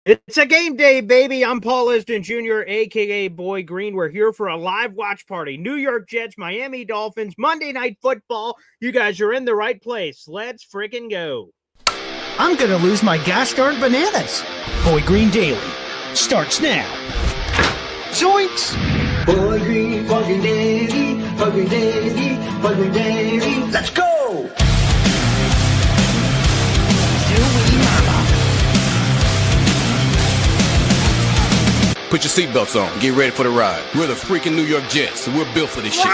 It's a game day, baby. I'm Paul Liston Jr., a.k.a. Boy Green. We're here for a live watch party. New York Jets, Miami Dolphins, Monday Night Football. You guys are in the right place. Let's freaking go. I'm going to lose my gosh darn bananas. Boy Green Daily starts now. Zoinks! Boy Green Daily, Boy Green Daily, Boy Green Daily. Let's go! Put your seatbelts on. Get ready for the ride. We're the freaking New York Jets, and we're built for this shit.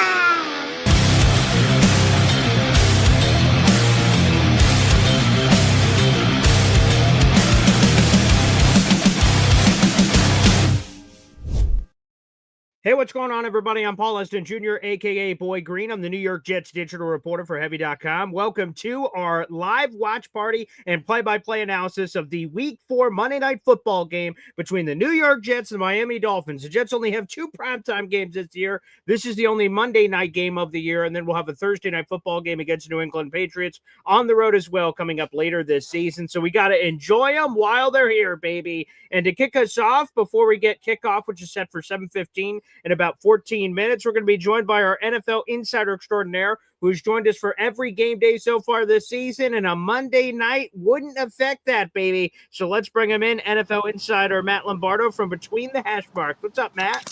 Hey, what's going on, everybody? I'm Paul Liston Jr., a.k.a. Boy Green. I'm the New York Jets digital reporter for Heavy.com. Welcome to our live watch party and play-by-play analysis of the Week 4 Monday Night Football game between the New York Jets and the Miami Dolphins. The Jets only have two primetime games this year. This is the only Monday night game of the year, and then we'll have a Thursday night football game against the New England Patriots on the road as well coming up later this season. So we got to enjoy them while they're here, baby. And to kick us off, before we get kickoff, which is set for 7:15, in about 14 minutes, we're going to be joined by our NFL insider extraordinaire, who's joined us for every game day so far this season, and a Monday night wouldn't affect that, baby. So let's bring him in, NFL insider Matt Lombardo from Between the Hash Marks. What's up, Matt?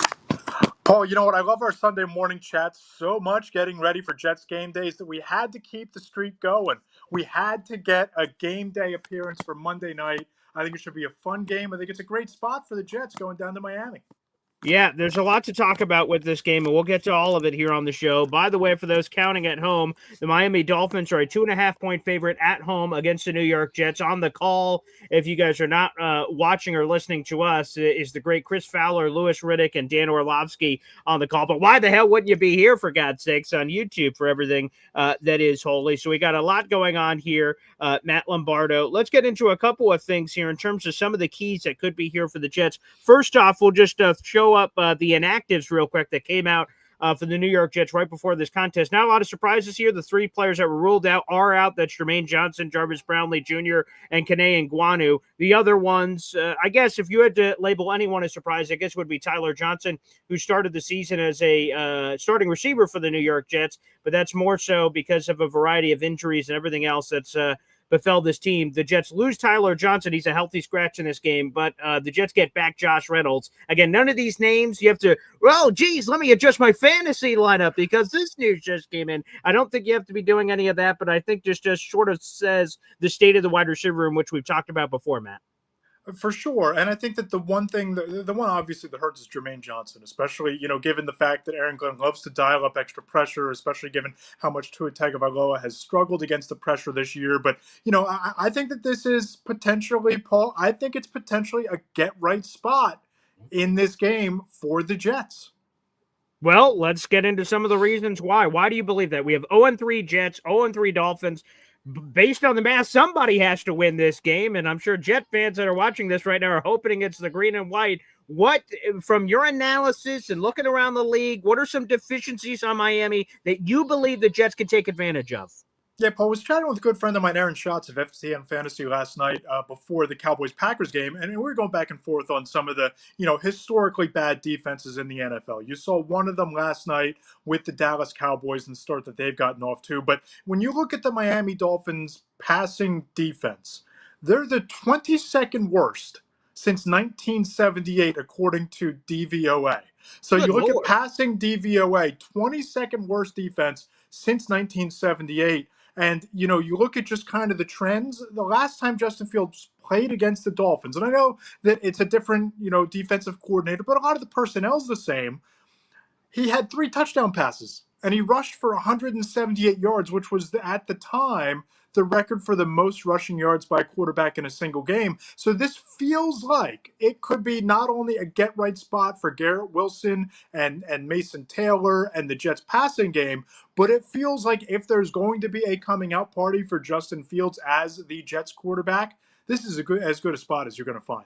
Paul, you know what? I love our Sunday morning chats so much, getting ready for Jets game days, that we had to keep the streak going. We had to get a game day appearance for Monday night. I think it should be a fun game. I think it's a great spot for the Jets going down to Miami. Yeah, there's a lot to talk about with this game, and we'll get to all of it here on the show. By the way, for those counting at home, the Miami Dolphins are a 2.5-point favorite at home against the New York Jets. On the call, if you guys are not watching or listening to us, is the great Chris Fowler, Louis Riddick, and Dan Orlovsky on the call. But why the hell wouldn't you be here, for God's sakes, on YouTube for everything that is holy? So we got a lot going on here, Matt Lombardo. Let's get into a couple of things here in terms of some of the keys that could be here for the Jets. First off, we'll just show up the inactives real quick that came out for the New York Jets right before this contest. Not a lot of surprises here. The three players that were ruled out are out. That's Jermaine Johnson, Jarvis Brownlee Jr., and Kene Nguanu. The other ones, I guess if you had to label anyone as surprised, I guess it would be Tyler Johnson, who started the season as a starting receiver for the New York Jets, but that's more so because of a variety of injuries and everything else that's befell this team. The Jets lose Tyler Johnson. He's a healthy scratch in this game, but the Jets get back Josh Reynolds. Again, none of these names you have to, well, geez, let me adjust my fantasy lineup because this news just came in. I don't think you have to be doing any of that, but I think just sort of says the state of the wide receiver room, which we've talked about before, Matt. For sure. And I think that the one thing, the one obviously that hurts is Jermaine Johnson, especially, given the fact that Aaron Glenn loves to dial up extra pressure, especially given how much Tua Tagovailoa has struggled against the pressure this year. But, I think that this is potentially, Paul, I think it's potentially a get-right spot in this game for the Jets. Well, let's get into some of the reasons why. Why do you believe that? We have 0-3 Jets, 0-3 Dolphins. Based on the math, somebody has to win this game, and I'm sure Jet fans that are watching this right now are hoping it's the green and white. What, from your analysis and looking around the league, what are some deficiencies on Miami that you believe the Jets can take advantage of? Yeah, Paul, was chatting with a good friend of mine, Aaron Schatz of FTN Fantasy last night before the Cowboys-Packers game, and we were going back and forth on some of the, historically bad defenses in the NFL. You saw one of them last night with the Dallas Cowboys and the start that they've gotten off to. But when you look at the Miami Dolphins passing defense, they're the 22nd worst since 1978, according to DVOA. So Good you look Lord. at passing DVOA, 22nd worst defense since 1978. And, you look at just kind of the trends. The last time Justin Fields played against the Dolphins, and I know that it's a different, defensive coordinator, but a lot of the personnel's the same. He had 3 touchdown passes, and he rushed for 178 yards, which was, at the time, the record for the most rushing yards by a quarterback in a single game. So this feels like it could be not only a get-right spot for Garrett Wilson and Mason Taylor and the Jets passing game, but it feels like if there's going to be a coming-out party for Justin Fields as the Jets quarterback, this is as good a spot as you're going to find.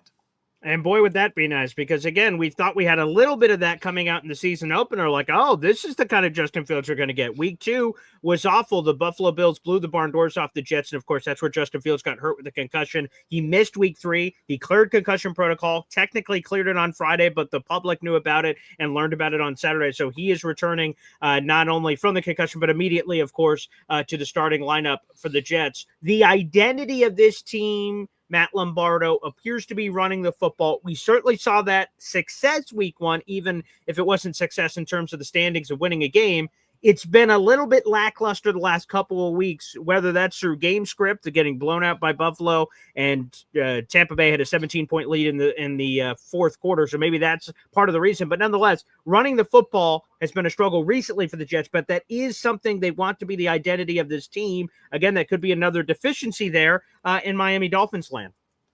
And boy, would that be nice, because again, we thought we had a little bit of that coming out in the season opener. Like, oh, this is the kind of Justin Fields we're going to get. Week 2 was awful. The Buffalo Bills blew the barn doors off the Jets. And of course, that's where Justin Fields got hurt with a concussion. He missed week 3. He cleared concussion protocol, technically cleared it on Friday, but the public knew about it and learned about it on Saturday. So he is returning not only from the concussion, but immediately, of course, to the starting lineup for the Jets. The identity of this team, Matt Lombardo, appears to be running the football. We certainly saw that success week 1, even if it wasn't success in terms of the standings of winning a game. It's been a little bit lackluster the last couple of weeks, whether that's through game script, getting blown out by Buffalo, and Tampa Bay had a 17-point lead in the fourth quarter, so maybe that's part of the reason. But nonetheless, running the football has been a struggle recently for the Jets, but that is something they want to be the identity of this team. Again, that could be another deficiency there in Miami Dolphins land.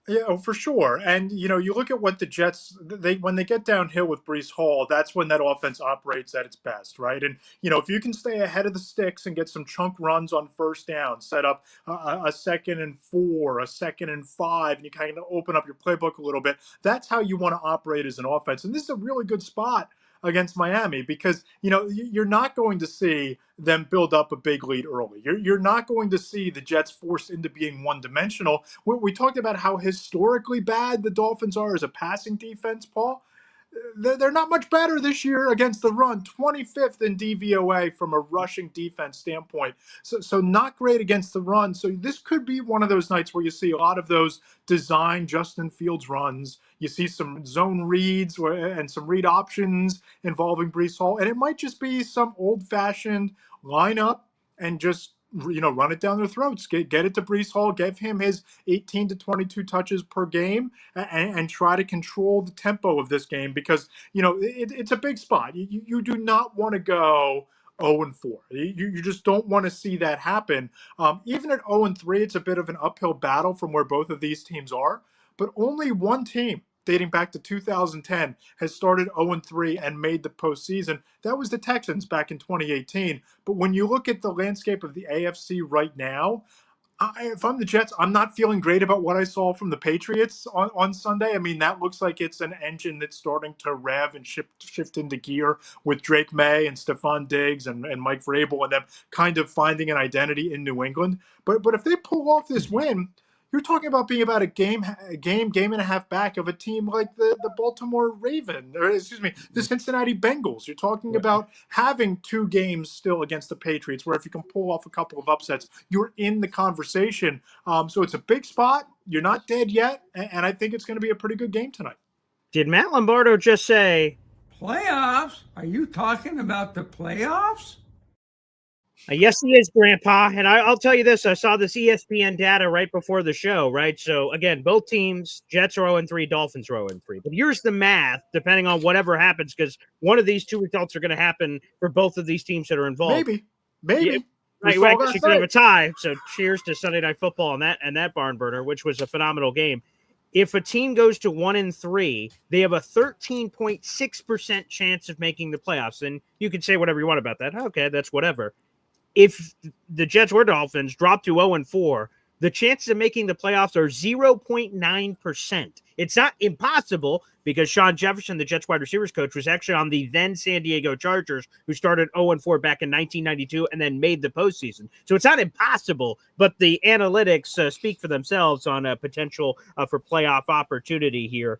Yeah, oh, for sure. And you look at what the Jets when they get downhill with Breece Hall, that's when that offense operates at its best, right? And if you can stay ahead of the sticks and get some chunk runs on first down, set up a 2nd and 4, a 2nd and 5, and you kind of open up your playbook a little bit. That's how you want to operate as an offense. And this is a really good spot against Miami, because you're not going to see them build up a big lead early. You're not going to see the Jets forced into being one-dimensional. We talked about how historically bad the Dolphins are as a passing defense, Paul. They're not much better this year against the run. 25th in DVOA from a rushing defense standpoint. So not great against the run. So this could be one of those nights where you see a lot of those design Justin Fields runs. You see some zone reads and some read options involving Breece Hall. And it might just be some old-fashioned lineup and just run it down their throats. Get it to Breece Hall, give him his 18 to 22 touches per game, and try to control the tempo of this game, because it's a big spot. You do not want to go 0-4. You just don't want to see that happen. Even at 0-3, it's a bit of an uphill battle from where both of these teams are. But only one team, dating back to 2010, has started 0-3 and made the postseason. That was the Texans back in 2018. But when you look at the landscape of the AFC right now, if I'm the Jets, I'm not feeling great about what I saw from the Patriots on Sunday. I mean, that looks like it's an engine that's starting to rev and shift into gear with Drake May and Stephon Diggs and Mike Vrabel and them kind of finding an identity in New England. But if they pull off this win, you're talking about being about a game and a half back of a team like the Baltimore the Cincinnati Bengals. You're talking about having 2 games still against the Patriots, where if you can pull off a couple of upsets, you're in the conversation. So it's a big spot. You're not dead yet, and I think it's going to be a pretty good game tonight. Did Matt Lombardo just say playoffs? Are you talking about the playoffs? Yes, he is, Grandpa. And I'll tell you this. I saw this ESPN data right before the show, right? So, again, both teams, Jets are 0-3, Dolphins are 0-3. But here's the math, depending on whatever happens, because one of these 2 results are going to happen for both of these teams that are involved. Maybe. Yeah, right, because you could have a tie. So cheers to Sunday Night Football and that barn burner, which was a phenomenal game. If a team goes to 1-3, they have a 13.6% chance of making the playoffs. And you can say whatever you want about that. Okay, that's whatever. If the Jets or Dolphins drop to 0-4, the chances of making the playoffs are 0.9%. It's not impossible, because Sean Jefferson, the Jets wide receivers coach, was actually on the then San Diego Chargers, who started 0-4 back in 1992 and then made the postseason. So it's not impossible, but the analytics speak for themselves on a potential for playoff opportunity here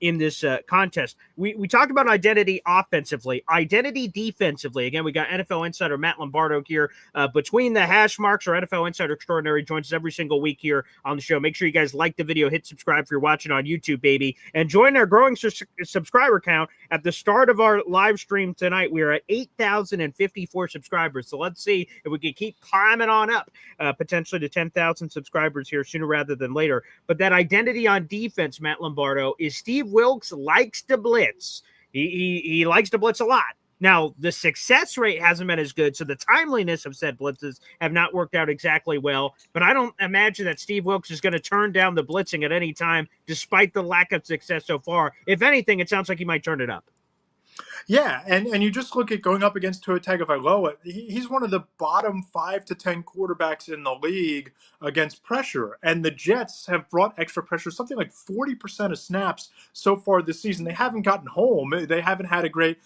in this contest. We talked about identity offensively, identity defensively. Again, we got NFL insider Matt Lombardo here. Between the hash marks, our NFL insider extraordinary joins us every single week here on the show. Make sure you guys like the video, hit subscribe if you're watching on YouTube, baby, and join our growing subscriber count. At the start of our live stream tonight, we are at 8,054 subscribers. So let's see if we can keep climbing on up, potentially to 10,000 subscribers here sooner rather than later. But that identity on defense, Matt Lombardo, is Steve Wilks likes to blitz. He likes to blitz a lot. Now, the success rate hasn't been as good, so the timeliness of said blitzes have not worked out exactly well. But I don't imagine that Steve Wilks is going to turn down the blitzing at any time, despite the lack of success so far. If anything, it sounds like he might turn it up. Yeah, and you just look at going up against Tua Tagovailoa. He's one of the bottom 5 to 10 quarterbacks in the league against pressure, and the Jets have brought extra pressure, something like 40% of snaps so far this season. They haven't gotten home. They haven't had a great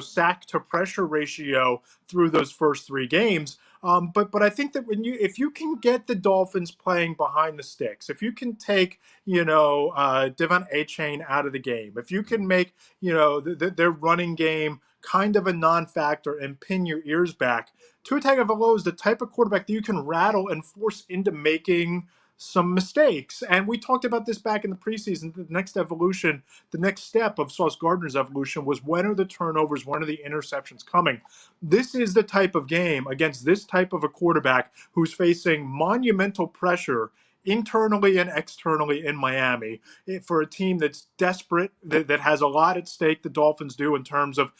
sack to pressure ratio through those first 3 games. But I think that if you can get the Dolphins playing behind the sticks, if you can take Devon A-Chain out of the game, if you can make their running game kind of a non-factor and pin your ears back, Tua Tagovailoa is the type of quarterback that you can rattle and force into making some mistakes. And we talked about this back in the preseason. The next evolution, the next step of Sauce Gardner's evolution was, when are the turnovers, when are the interceptions coming? This is the type of game against this type of a quarterback who's facing monumental pressure internally and externally in Miami, for a team that's desperate, that has a lot at stake. The Dolphins do, in terms of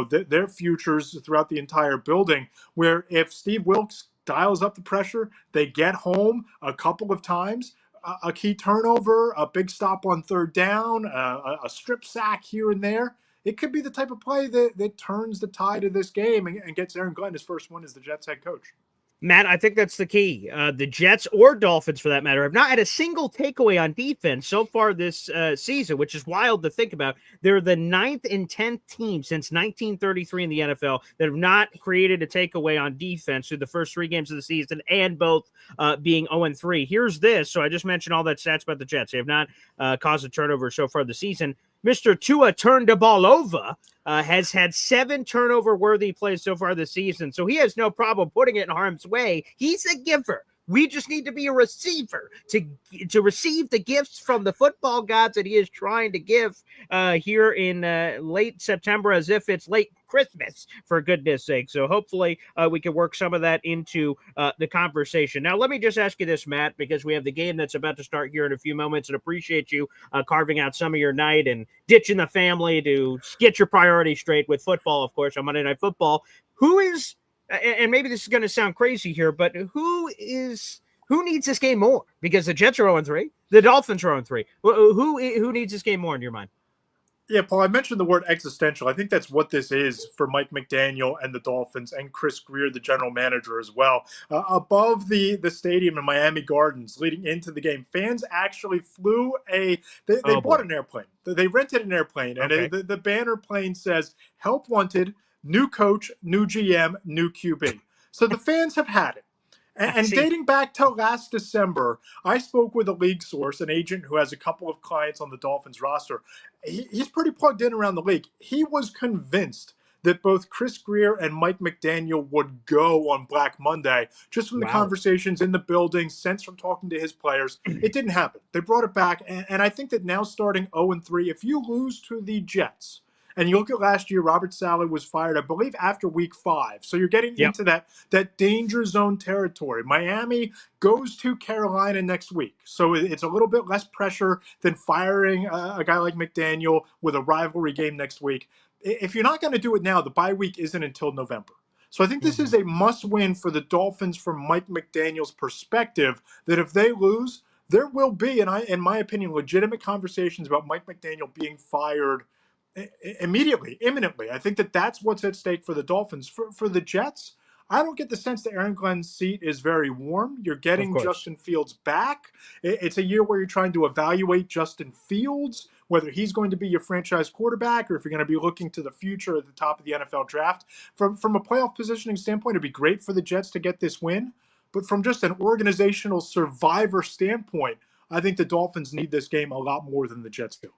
their futures throughout the entire building. Where if Steve Wilks dials up the pressure, they get home a couple of times. A key turnover, a big stop on third down, a strip sack here and there. It could be the type of play that turns the tide of this game and gets Aaron Glenn his first win as the Jets head coach. Matt, I think that's the key. The Jets, or Dolphins for that matter, have not had a single takeaway on defense so far this season, which is wild to think about. They're the 9th and 10th team since 1933 in the NFL that have not created a takeaway on defense through the first 3 games of the season, and both being 0-3. Here's this. So I just mentioned all that stats about the Jets. They have not caused a turnover so far this season. Mr. Tua turned the ball over, has had 7 turnover-worthy plays so far this season, so he has no problem putting it in harm's way. He's a giver. We just need to be a receiver to receive the gifts from the football gods that he is trying to give here in late September, as if it's late Christmas, for goodness sake. So hopefully we can work some of that into the conversation. Now, let me just ask you this, Matt, because we have the game that's about to start here in a few moments, and appreciate you carving out some of your night and ditching the family to get your priorities straight with football, of course, on Monday Night Football. And maybe this is going to sound crazy here, but who needs this game more? Because the Jets are 0-3, the Dolphins are 0-3. Who needs this game more in your mind? Yeah, Paul, I mentioned the word existential. I think that's what this is for Mike McDaniel and the Dolphins, and Chris Greer, the general manager, as well. Above the stadium in Miami Gardens leading into the game, fans actually flew they bought an airplane. They rented an airplane, and Okay. the banner plane says, "Help wanted, new coach, new GM, new QB." So the fans have had it. And dating back to last December, I spoke with a league source, an agent who has a couple of clients on the Dolphins roster. He's pretty plugged in around the league. He was convinced that both Chris Greer and Mike McDaniel would go on Black Monday, just from the conversations in the building, sense from talking to his players. It didn't happen. They brought it back. And I think that now, starting 0-3, if you lose to the Jets, and you look at last year, Robert Saleh was fired, I believe, after week 5. So you're getting into that danger zone territory. Miami goes to Carolina next week. So it's a little bit less pressure than firing a guy like McDaniel with a rivalry game next week. If you're not going to do it now, the bye week isn't until November. So I think this is a must-win for the Dolphins from Mike McDaniel's perspective, that if they lose, there will be, in my opinion, legitimate conversations about Mike McDaniel being fired immediately, imminently. I think that's what's at stake for the Dolphins. For the Jets, I don't get the sense that Aaron Glenn's seat is very warm. You're getting Justin Fields back. It's a year where you're trying to evaluate Justin Fields, whether he's going to be your franchise quarterback or if you're going to be looking to the future at the top of the NFL draft. From a playoff positioning standpoint, it'd be great for the Jets to get this win. But from just an organizational survivor standpoint, I think the Dolphins need this game a lot more than the Jets do.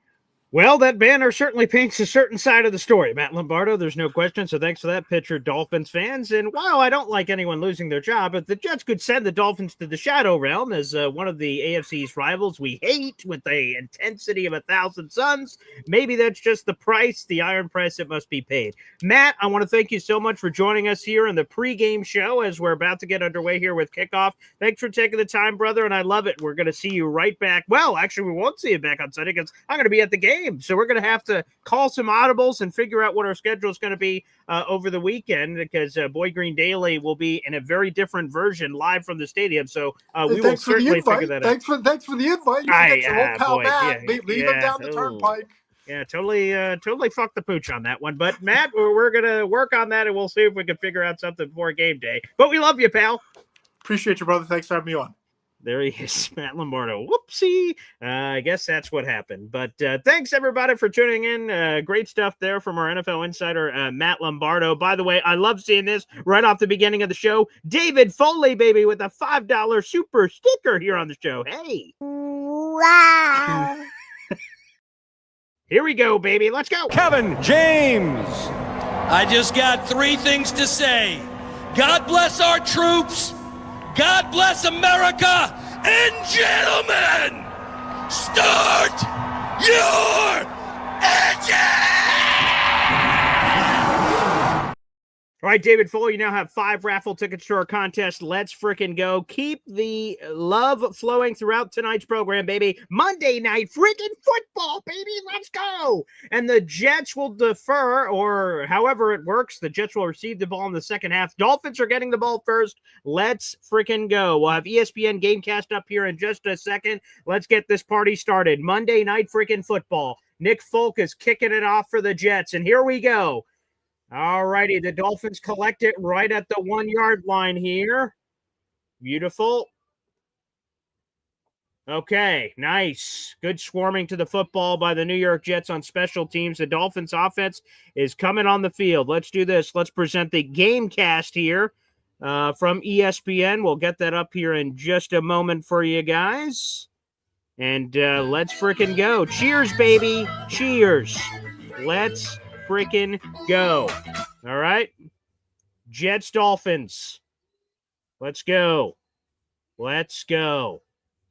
Well, that banner certainly paints a certain side of the story, Matt Lombardo. There's no question. So thanks for that, pitcher, Dolphins fans. And while I don't like anyone losing their job, if the Jets could send the Dolphins to the shadow realm as one of the AFC's rivals we hate with the intensity of 1,000 suns, maybe that's just the price, the iron price that must be paid. Matt, I want to thank you so much for joining us here in the pregame show as we're about to get underway here with kickoff. Thanks for taking the time, brother, and I love it. We're going to see you right back. Well, actually, we won't see you back on Sunday because I'm going to be at the game. So we're going to have to call some audibles and figure out what our schedule is going to be over the weekend, because Boy Green Daily will be in a very different version live from the stadium. So we will certainly figure that out. Thanks for the invite. You can get your old pal back. Leave him down the turnpike. Yeah, totally fucked the pooch on that one. But Matt, we're gonna work on that, and we'll see if we can figure out something before game day. But we love you, pal. Appreciate you, brother. Thanks for having me on. There he is, Matt Lombardo. Whoopsie. I guess that's what happened. But thanks, everybody, for tuning in. Great stuff there from our NFL insider, Matt Lombardo. By the way, I love seeing this right off the beginning of the show. David Foley, baby, with a $5 super sticker here on the show. Hey. Wow. Here we go, baby. Let's go. Kevin James. I just got three things to say. God bless our troops. God bless America. And gentlemen, start your engine! All right, David Foley, you now have 5 raffle tickets to our contest. Let's frickin' go. Keep the love flowing throughout tonight's program, baby. Monday night frickin' football, baby. Let's go. And the Jets will defer, or however it works. The Jets will receive the ball in the second half. Dolphins are getting the ball first. Let's frickin' go. We'll have ESPN Gamecast up here in just a second. Let's get this party started. Monday night frickin' football. Nick Folk is kicking it off for the Jets, and here we go. All righty, the Dolphins collect it right at the 1-yard line here. Beautiful. Okay, nice. Good swarming to the football by the New York Jets on special teams. The Dolphins offense is coming on the field. Let's do this. Let's present the game cast here from ESPN. We'll get that up here in just a moment for you guys. And let's frickin' go. Cheers, baby. Cheers. Let's frickin' go. All right. Jets, Dolphins. Let's go. Let's go.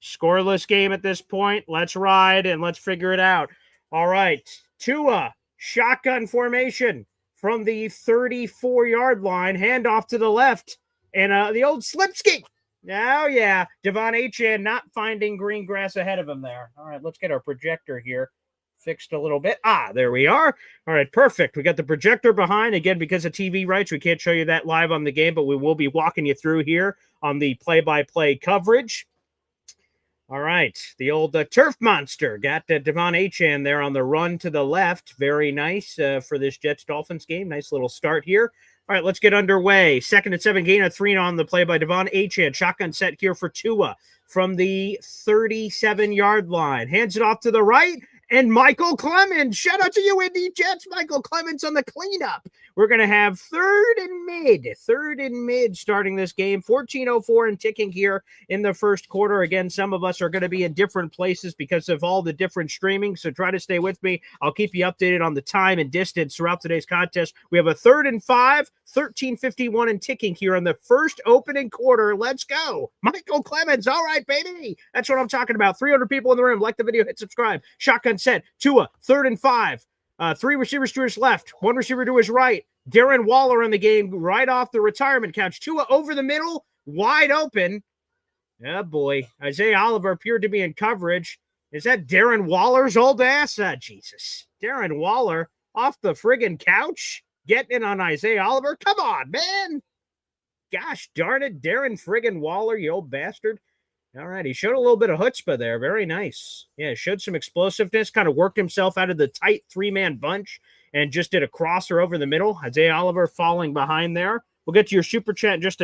Scoreless game at this point. Let's ride and let's figure it out. All right. Tua, shotgun formation from the 34-yard line. Handoff to the left. And the old slip ski. Oh, yeah. Devon Achane not finding green grass ahead of him there. All right. Let's get our projector here fixed a little bit. There we are. All right, perfect. We got the projector behind. Again, because of TV rights, we can't show you that live on the game, but we will be walking you through here on the play-by-play coverage. All right, the old turf monster got Devon Achane there on the run to the left. Very nice for this Jets-Dolphins game. Nice little start here. All right, let's get underway. 2nd and 7, gain of 3 on the play by Devon Achane. Shotgun set here for Tua from the 37-yard line. Hands it off to the right. And Michael Clemens, shout out to you, Indy Jets. Michael Clemens on the cleanup. We're going to have third and mid starting this game. 14:04 and ticking here in the first quarter. Again, some of us are going to be in different places because of all the different streaming, so try to stay with me. I'll keep you updated on the time and distance throughout today's contest. We have a 3rd and 5, 13:51 and ticking here in the first opening quarter. Let's go. Michael Clemens, all right, baby. That's what I'm talking about. 300 people in the room. Like the video, hit subscribe. Shotgun set. Tua, 3rd and 5. 3 receivers to his left, 1 receiver to his right. Darren Waller in the game right off the retirement couch. Tua over the middle, wide open. Oh, boy. Isaiah Oliver appeared to be in coverage. Is that Darren Waller's old ass? Jesus. Darren Waller off the friggin' couch, getting in on Isaiah Oliver. Come on, man. Gosh darn it, Darren friggin' Waller, you old bastard. All right, he showed a little bit of chutzpah there. Very nice. Yeah, showed some explosiveness, kind of worked himself out of the tight 3-man bunch and just did a crosser over the middle. Isaiah Oliver falling behind there. We'll get to your super chat in just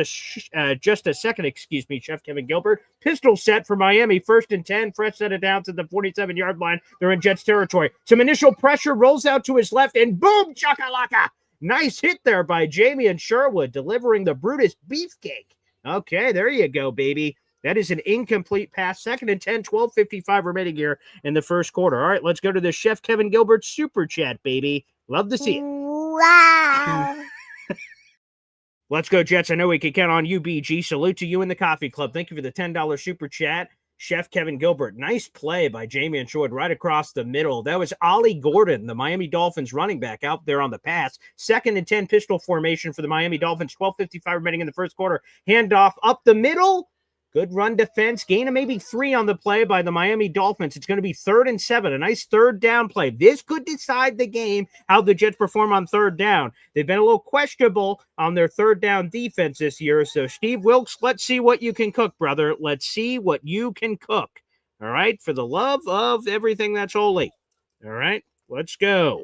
a second. Excuse me, Chef Kevin Gilbert. Pistol set for Miami. 1st and 10. Fresh set it down to the 47-yard line. They're in Jets territory. Some initial pressure, rolls out to his left, and boom, chakalaka. Nice hit there by Jamie and Sherwood, delivering the Brutus beefcake. Okay, there you go, baby. That is an incomplete pass. 2nd and 10, 12:55 remaining here in the first quarter. All right, let's go to the Chef Kevin Gilbert super chat, baby. Love to see it. Wow. Let's go, Jets. I know we can count on you, BG. Salute to you in the coffee club. Thank you for the $10 super chat. Chef Kevin Gilbert. Nice play by Jamie and Sherwood right across the middle. That was Ollie Gordon, the Miami Dolphins running back, out there on the pass. 2nd and 10 pistol formation for the Miami Dolphins. 12:55 remaining in the first quarter. Handoff up the middle. Good run defense. Gain of maybe 3 on the play by the Miami Dolphins. It's going to be 3rd and 7. A nice 3rd down play. This could decide the game, how the Jets perform on 3rd down. They've been a little questionable on their 3rd down defense this year. So, Steve Wilkes, let's see what you can cook, brother. Let's see what you can cook. All right? For the love of everything that's holy. All right? Let's go.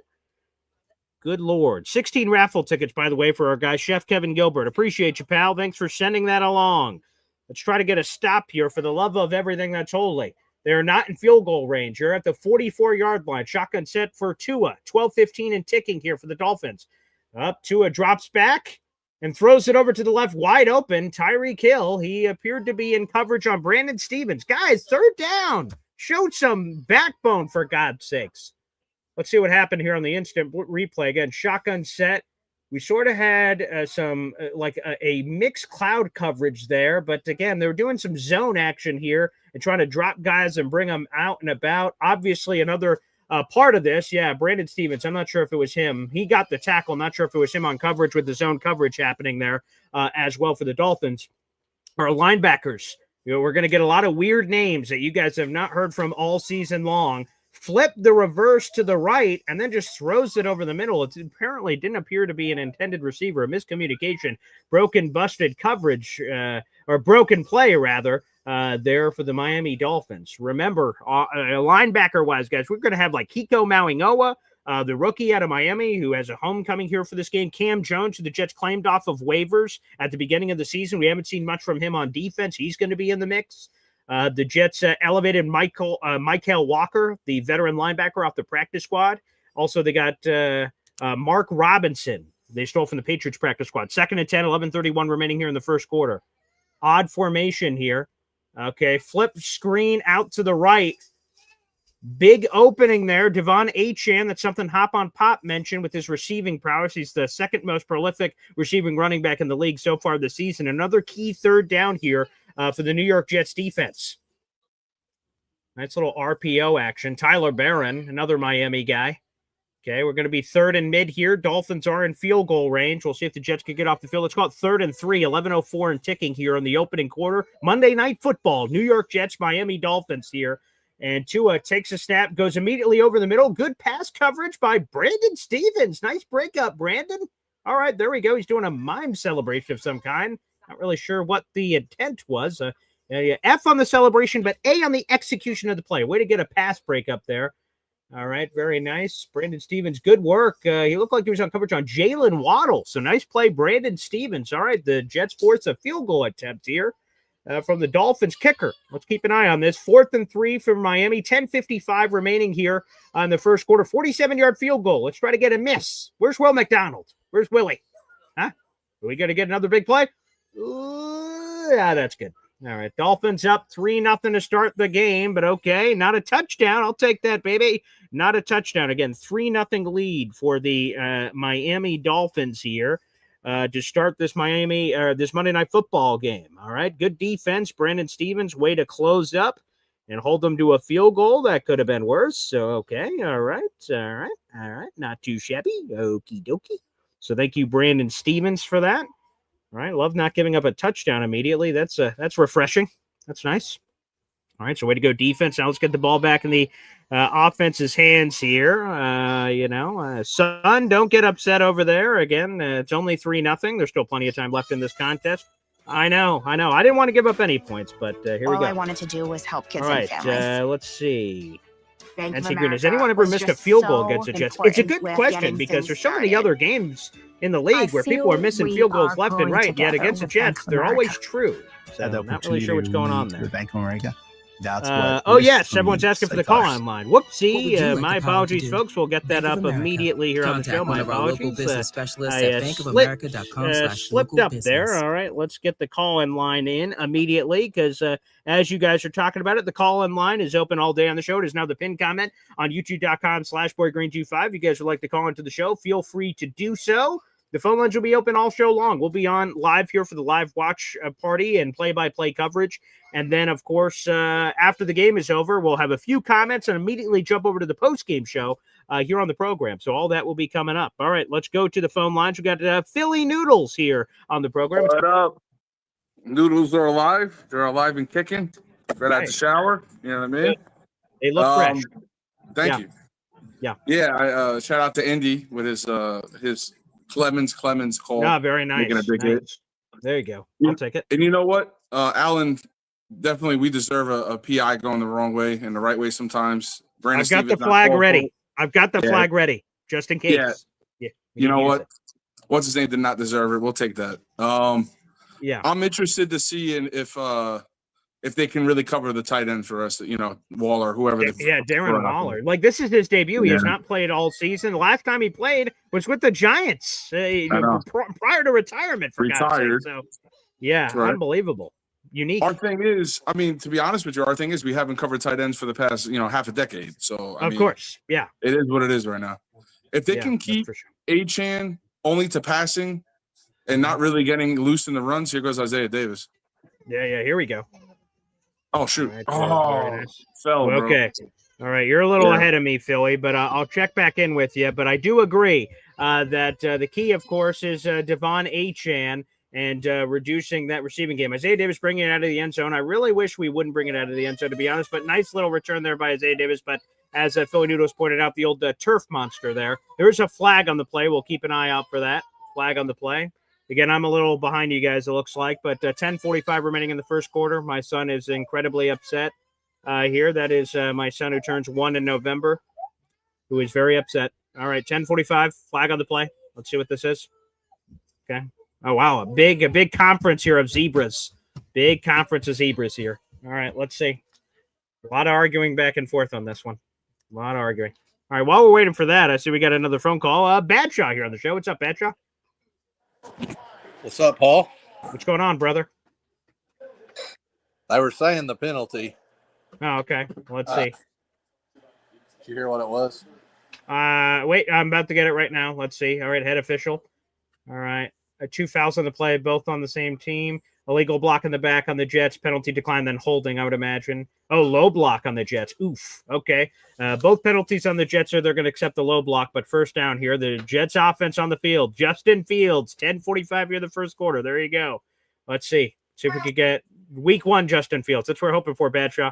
Good Lord. 16 raffle tickets, by the way, for our guy, Chef Kevin Gilbert. Appreciate you, pal. Thanks for sending that along. Let's try to get a stop here for the love of everything that's holy. They're not in field goal range. You're at the 44-yard line. Shotgun set for Tua. 12-15 and ticking here for the Dolphins. Up, Tua drops back and throws it over to the left, wide open. Tyreek Hill, he appeared to be in coverage on Brandon Stevens. Guys, third down. Show some backbone, for God's sakes. Let's see what happened here on the instant replay. Again, shotgun set. We sort of had a mixed cloud coverage there, but again, they were doing some zone action here and trying to drop guys and bring them out and about. Obviously, another part of this, Brandon Stevens. I'm not sure if it was him. He got the tackle. Not sure if it was him on coverage with the zone coverage happening there as well for the Dolphins. Our linebackers, we're going to get a lot of weird names that you guys have not heard from all season long. Flip the reverse to the right and then just throws it over the middle. It apparently didn't appear to be an intended receiver, a miscommunication, busted coverage, or broken play, rather, there for the Miami Dolphins. Remember, linebacker-wise, guys, we're going to have like Kiko Mauingoa, the rookie out of Miami who has a homecoming here for this game. Cam Jones, who the Jets claimed off of waivers at the beginning of the season. We haven't seen much from him on defense. He's going to be in the mix. The Jets elevated Michael Walker, the veteran linebacker, off the practice squad. Also, they got Mark Robinson. They stole from the Patriots practice squad. 2nd and 10, 11:31 remaining here in the first quarter. Odd formation here. Okay, flip screen out to the right. Big opening there. Devon Achane. That's something Hop on Pop mentioned with his receiving prowess. He's the second most prolific receiving running back in the league so far this season. Another key third down here for the New York Jets defense. Nice little RPO action. Tyler Barron, another Miami guy. Okay, we're going to be third and mid here. Dolphins are in field goal range. We'll see if the Jets can get off the field. Let's call it 3rd and 3, 11:04 and ticking here in the opening quarter. Monday Night Football, New York Jets, Miami Dolphins here. And Tua takes a snap, goes immediately over the middle. Good pass coverage by Brandon Stevens. Nice breakup, Brandon. All right, there we go. He's doing a mime celebration of some kind. Not really sure what the intent was. F on the celebration, but A on the execution of the play. Way to get a pass breakup there. All right, very nice. Brandon Stevens, good work. He looked like he was on coverage on Jalen Waddle. So nice play, Brandon Stevens. All right, the Jets force a field goal attempt here from the Dolphins kicker. Let's keep an eye on this. 4th and 3 from Miami. 10:55 remaining here on the first quarter. 47-yard field goal. Let's try to get a miss. Where's Will McDonald? Where's Willie? Huh? Are we going to get another big play? Yeah, that's good. All right, Dolphins up 3-0 to start the game, but okay, not a touchdown. I'll take that, baby. Not a touchdown. Again, 3-0 lead for the Miami Dolphins here to start this this Monday Night Football game. All right, good defense. Brandon Stevens, way to close up and hold them to a field goal. That could have been worse. So, okay, all right. Not too shabby. Okie dokie. So thank you, Brandon Stevens, for that. All right, love not giving up a touchdown immediately. That's refreshing. That's nice. All right, so way to go defense. Now let's get the ball back in the offense's hands here. Son, don't get upset over there. Again, it's only 3-0. There's still plenty of time left in this contest. I know. I didn't want to give up any points, but here we go. All I wanted to do was help kids and families. Let's see. Bank of Has America anyone ever was missed a just field goal so against the Jets? It's a important good with question getting because things there's so many started. other games in the league where people are missing we field goals are left and pulling right. Yet together against the with Jets, Bank of they're always America. true. So I'm not really sure what's going on there. Bank of America. That's Yes, everyone's asking for the call-on line. Whoopsie, my apologies, folks. We'll get that up immediately here on the show. My apologies. Slipped up there. All right, let's get the call-in line in immediately because as you guys are talking about it, the call-in line is open all day on the show. It is now the pinned comment on youtube.com/boygreen25. If you guys would like to call into the show, feel free to do so. The phone lines will be open all show long. We'll be on live here for the live watch party and play-by-play coverage. And then, of course, after the game is over, we'll have a few comments and immediately jump over to the post-game show here on the program. So all that will be coming up. All right, let's go to the phone lines. We've got Philly Noodles here on the program. What up? Noodles are alive. They're alive and kicking. Right out the shower. You know what I mean? They look fresh. Thank you. Yeah. Shout out to Indy with his Clemens call. Ah, very nice. Making a big hit. There you go. I'll take it. And you know what? Allen, definitely we deserve a PI going the wrong way and the right way sometimes. I've got the flag ready. I've got the flag ready just in case. Yeah. You know what? What's his name did not deserve it. We'll take that. Yeah. I'm interested to see if they can really cover the tight end for us, Waller, whoever. Darren Waller. Like, this is his debut. He has not played all season. The last time he played was with the Giants prior to retirement, for God's sake. So, unbelievable. Unique. Our thing is, to be honest with you, our thing is we haven't covered tight ends for the past, half a decade. So, of course, it is what it is right now. If they can keep Achane only to passing and not really getting loose in the runs, here goes Isaiah Davis. Yeah, here we go. Oh, shoot. Nice. Fell, bro. Okay. All right, you're a little ahead of me, Philly, but I'll check back in with you. But I do agree that the key, of course, is Devon Achane and reducing that receiving game. Isaiah Davis bringing it out of the end zone. I really wish we wouldn't bring it out of the end zone, to be honest, but nice little return there by Isaiah Davis. But as Philly Noodles pointed out, the old turf monster there. There is a flag on the play. We'll keep an eye out for that. Flag on the play. Again, I'm a little behind you guys, it looks like, but 10:45 remaining in the first quarter. My son is incredibly upset here. That is my son who turns 1 in November, who is very upset. All right, 10:45, flag on the play. Let's see what this is. Okay. Oh, wow, a big conference here of zebras. Big conference of zebras here. All right, let's see. A lot of arguing back and forth on this one. A lot of arguing. All right, while we're waiting for that, I see we got another phone call. Badshaw here on the show. What's up, Badshaw? What's up, Paul? What's going on, brother? They were saying the penalty. Oh, okay. Let's see. Did you hear what it was? Wait, I'm about to get it right now. Let's see. All right, head official. All right. 2 fouls on the play, both on the same team. Illegal block in the back on the Jets. Penalty decline, then holding, I would imagine. Oh, low block on the Jets. Oof. Okay. Both penalties on the Jets are they're going to accept the low block, but first down here. The Jets offense on the field. Justin Fields, 10:45 here the first quarter. There you go. Let's see. See if we could get week 1 Justin Fields. That's what we're hoping for, Badshaw.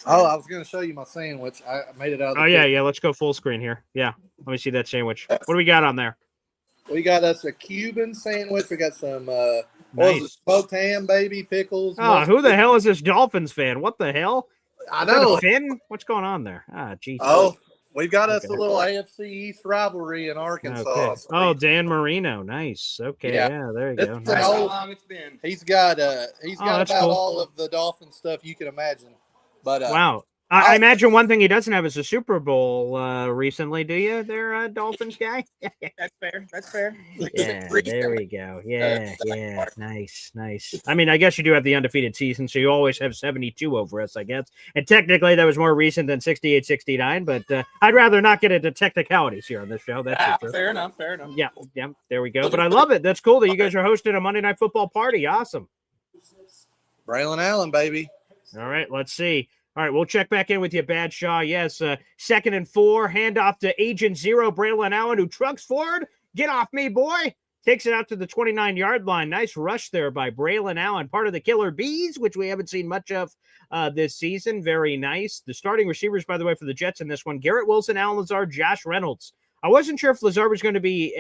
Oh, I was going to show you my sandwich. I made it out of the yeah. Let's go full screen here. Yeah. Let me see that sandwich. What do we got on there? We got us a Cuban sandwich. We got some nice smoked ham, baby, pickles. Oh, who the hell is this Dolphins fan? What the hell? I know. Finn? What's going on there? Jeez. Oh, we've got us a little AFC East rivalry in Arkansas. Okay. So oh, Dan Marino. Nice. Okay. Yeah, there you go. Nice. How long it's been. He's got about cool. all of the Dolphin stuff you can imagine. But wow. I imagine one thing he doesn't have is a Super Bowl recently, do you, there, Dolphins guy? That's fair. That's fair. Yeah, there we go. Yeah. Nice. I mean, I guess you do have the undefeated season, so you always have 72 over us, I guess. And technically, that was more recent than 68-69, but I'd rather not get into technicalities here on this show. That's fair enough. Yeah, there we go. But I love it. That's cool that you guys are hosting a Monday Night Football party. Awesome. Braylon Allen, baby. All right, let's see. All right, we'll check back in with you, Badshaw. Yes, 2nd and 4, handoff to Agent Zero, Braylon Allen, who trucks forward. Get off me, boy. Takes it out to the 29-yard line. Nice rush there by Braylon Allen, part of the Killer Bees, which we haven't seen much of this season. Very nice. The starting receivers, by the way, for the Jets in this one, Garrett Wilson, Alan Lazard, Josh Reynolds. I wasn't sure if Lazard was going to be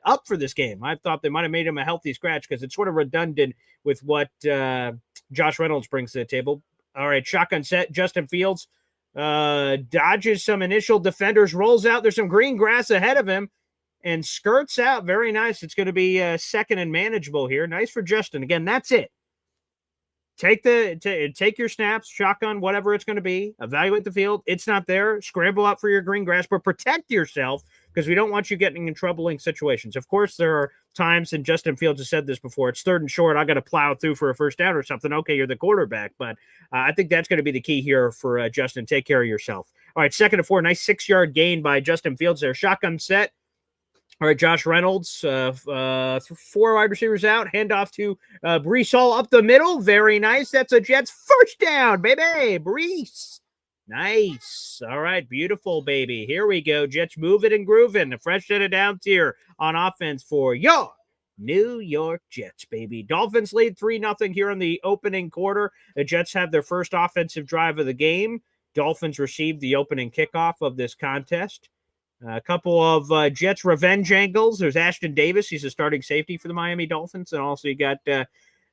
up for this game. I thought they might have made him a healthy scratch because it's sort of redundant with what Josh Reynolds brings to the table. All right, shotgun set. Justin Fields dodges some initial defenders, rolls out. There's some green grass ahead of him and skirts out. Very nice. It's going to be second and manageable here. Nice for Justin. Again, that's it. Take your snaps, shotgun, whatever it's going to be. Evaluate the field. It's not there. Scramble out for your green grass, but protect yourself because we don't want you getting in troubling situations. Of course, there are times, and Justin Fields has said this before, it's 3rd and short. I got to plow through for a first down or something. Okay, you're the quarterback, but I think that's going to be the key here for Justin. Take care of yourself. All right, 2nd and 4, nice 6-yard gain by Justin Fields there. Shotgun set. All right, Josh Reynolds, 4 wide receivers out. Handoff to Breece Hall up the middle. Very nice. That's a Jets first down, baby. Breece. Nice. All right, beautiful, baby. Here we go. Jets moving and grooving. A fresh set of down tier on offense for your New York Jets, baby. Dolphins lead 3-0 here in the opening quarter. The Jets have their first offensive drive of the game. Dolphins received the opening kickoff of this contest. A couple of Jets revenge angles. There's Ashton Davis. He's a starting safety for the Miami Dolphins. And also you got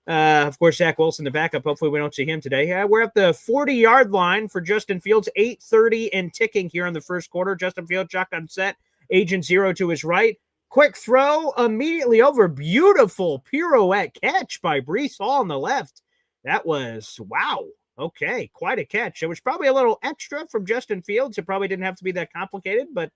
Of course, Zach Wilson, the backup. Hopefully we don't see him today. We're at the 40-yard line for Justin Fields. 8:30 and ticking here in the first quarter. Justin Fields, shotgun set. Agent zero to his right. Quick throw immediately over. Beautiful pirouette catch by Breece Hall on the left. That was, wow. Okay, quite a catch. It was probably a little extra from Justin Fields. It probably didn't have to be that complicated, but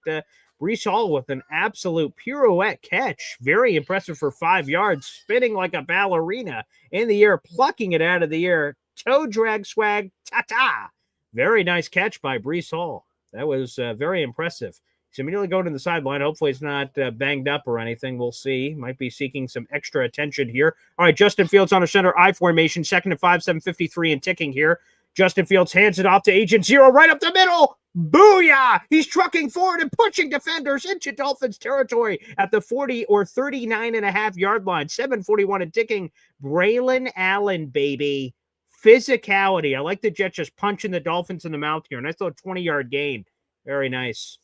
Breece Hall with an absolute pirouette catch. Very impressive for 5 yards, spinning like a ballerina in the air, plucking it out of the air. Toe drag swag, ta-ta. Very nice catch by Breece Hall. That was very impressive. He's immediately going to the sideline. Hopefully it's not banged up or anything. We'll see. Might be seeking some extra attention here. All right, Justin Fields on a center I formation. 2nd and 5, 7:53 and ticking here. Justin Fields hands it off to Agent Zero right up the middle. Booyah! He's trucking forward and pushing defenders into Dolphins territory at the 40 or 39.5-yard line. 7:41 and ticking. Braylon Allen, baby. Physicality. I like the Jets just punching the Dolphins in the mouth here. Nice little 20-yard gain. Very nice.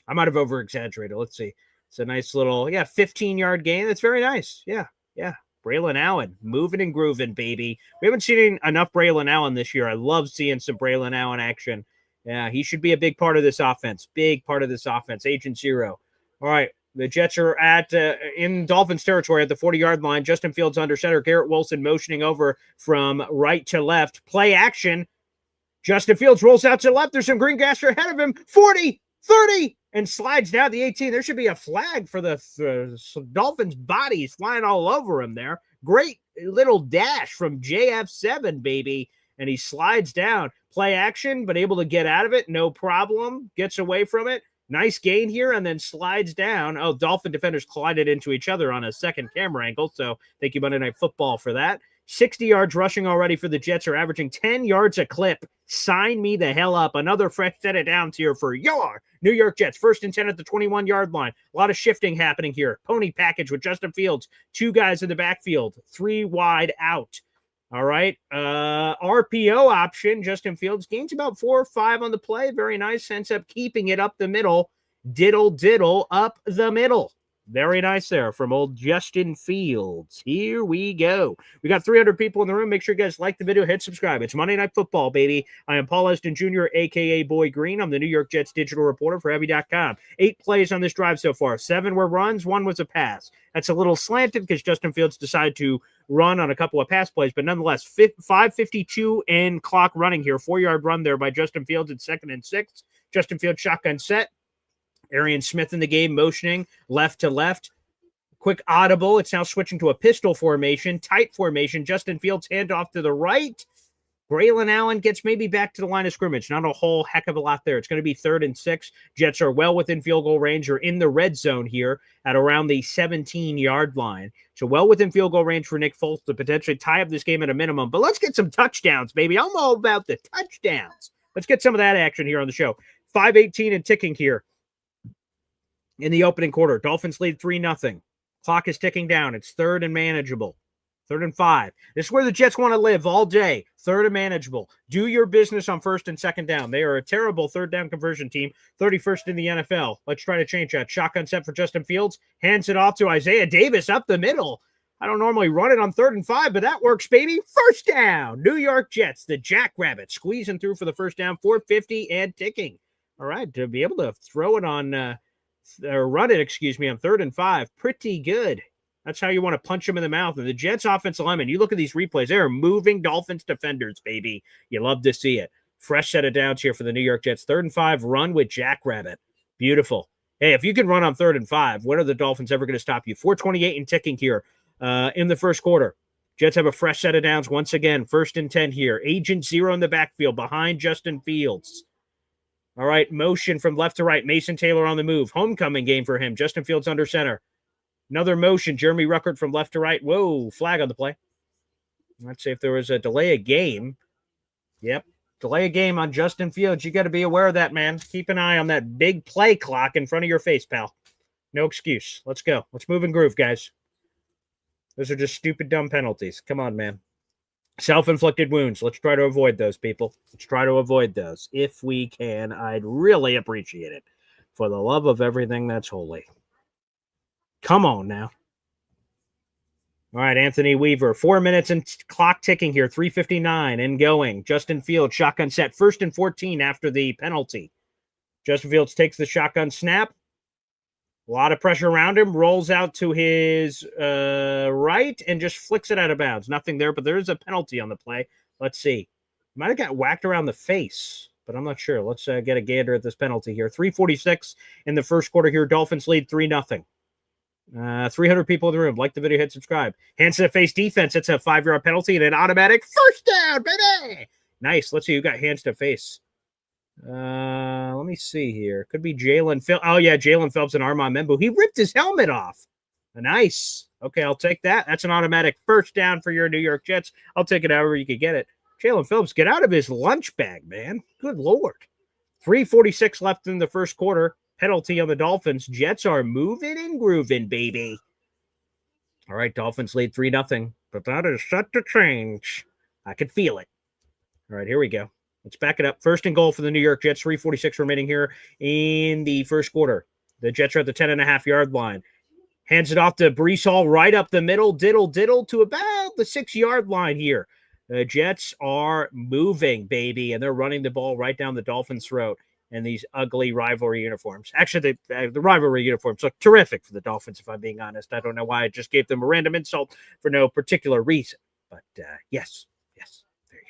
I might have over-exaggerated. Let's see. It's a nice little, 15-yard gain. That's very nice. Yeah. Braylon Allen, moving and grooving, baby. We haven't seen enough Braylon Allen this year. I love seeing some Braylon Allen action. Yeah, he should be a big part of this offense. Big part of this offense. Agent Zero. All right, the Jets are at in Dolphins territory at the 40-yard line. Justin Fields under center. Garrett Wilson motioning over from right to left. Play action. Justin Fields rolls out to the left. There's some green grass ahead of him. 40, 30, and slides down the 18. There should be a flag for the Dolphins' bodies flying all over him there. Great little dash from JF7, baby. And he slides down. Play action, but able to get out of it. No problem. Gets away from it. Nice gain here and then slides down. Oh, Dolphin defenders collided into each other on a second camera angle. So thank you, Monday Night Football, for that. 60 yards rushing already for the Jets, are averaging 10 yards a clip. Sign me the hell up. Another fresh set of downs here for your New York Jets. 1st and 10 at the 21-yard line. A lot of shifting happening here. Pony package with Justin Fields. 2 guys in the backfield. 3 wide out. All right. RPO option. Justin Fields gains about 4 or 5 on the play. Very nice. Ends up keeping it up the middle. Diddle up the middle. Very nice there from old Justin Fields. Here we go. We got 300 people in the room. Make sure you guys like the video. Hit subscribe. It's Monday Night Football, baby. I am Paul Eston Jr., a.k.a. Boy Green. I'm the New York Jets digital reporter for Heavy.com. 8 plays on this drive so far. 7 were runs. 1 was a pass. That's a little slanted because Justin Fields decided to run on a couple of pass plays, but nonetheless, 5:52 and clock running here. 4-yard run there by Justin Fields at 2nd and 6. Justin Fields shotgun set. Arian Smith in the game, motioning left to left. Quick audible. It's now switching to a pistol formation, tight formation. Justin Fields handoff to the right. Braylon Allen gets maybe back to the line of scrimmage. Not a whole heck of a lot there. It's going to be 3rd and 6. Jets are well within field goal range, or in the red zone here at around the 17-yard line. So well within field goal range for Nick Foles to potentially tie up this game at a minimum. But let's get some touchdowns, baby. I'm all about the touchdowns. Let's get some of that action here on the show. 5:18 and ticking here. In the opening quarter, Dolphins lead 3-0. Clock is ticking down. It's 3rd and manageable. 3rd and 5. This is where the Jets want to live all day. 3rd and manageable. Do your business on 1st and 2nd down. They are a terrible 3rd down conversion team. 31st in the NFL. Let's try to change that. Shotgun set for Justin Fields. Hands it off to Isaiah Davis up the middle. I don't normally run it on 3rd and 5, but that works, baby. 1st down. New York Jets, the Jackrabbits, squeezing through for the 1st down. 4:50 and ticking. All right, to be able to throw it on or run it, on 3rd and 5. Pretty good. That's how you want to punch them in the mouth. And the Jets offensive linemen, you look at these replays, they are moving Dolphins defenders, baby. You love to see it. Fresh set of downs here for the New York Jets. 3rd and 5, run with Jackrabbit. Beautiful. Hey, if you can run on 3rd and 5, when are the Dolphins ever going to stop you? 4:28 and ticking here in the first quarter. Jets have a fresh set of downs once again. 1st and 10 here. Agent Zero in the backfield behind Justin Fields. All right, motion from left to right. Mason Taylor on the move. Homecoming game for him. Justin Fields under center. Another motion. Jeremy Ruckert from left to right. Whoa, flag on the play. Let's see if there was a delay of game. Yep, delay of game on Justin Fields. You got to be aware of that, man. Keep an eye on that big play clock in front of your face, pal. No excuse. Let's go. Let's move and groove, guys. Those are just stupid, dumb penalties. Come on, man. Self-inflicted wounds. Let's try to avoid those, people. Let's try to avoid those. If we can, I'd really appreciate it. For the love of everything that's holy. Come on now. All right, Anthony Weaver, 4 minutes and clock ticking here, 3:59 and going. Justin Fields, shotgun set, 1st and 14 after the penalty. Justin Fields takes the shotgun snap. A lot of pressure around him, rolls out to his right and just flicks it out of bounds. Nothing there, but there is a penalty on the play. Let's see. Might have got whacked around the face, but I'm not sure. Let's get a gander at this penalty here. 3:46 in the first quarter here. Dolphins lead 3-0. 300 people in the room. Like the video, hit subscribe. Hands to the face defense. It's a 5-yard penalty and an automatic first down, baby. Nice. Let's see who got hands to face. Let me see here. Could be Jalen Phillips. Oh, yeah, Jalen Phillips and Armand Membu. He ripped his helmet off. Nice. Okay, I'll take that. That's an automatic first down for your New York Jets. I'll take it however you could get it. Jalen Phillips, get out of his lunch bag, man. Good Lord. 3:46 left in the first quarter. Penalty on the Dolphins. Jets are moving and grooving, baby. All right, Dolphins lead 3-0, but that is set to change. I could feel it. All right, here we go. Let's back it up. 1st and goal for the New York Jets. 3:46 remaining here in the first quarter. The Jets are at the 10.5-yard line. Hands it off to Breece Hall right up the middle. Diddle to about the 6-yard line here. The Jets are moving, baby, and they're running the ball right down the Dolphins' throat in these ugly rivalry uniforms. Actually, the rivalry uniforms look terrific for the Dolphins, if I'm being honest. I don't know why I just gave them a random insult for no particular reason. But, yes. There you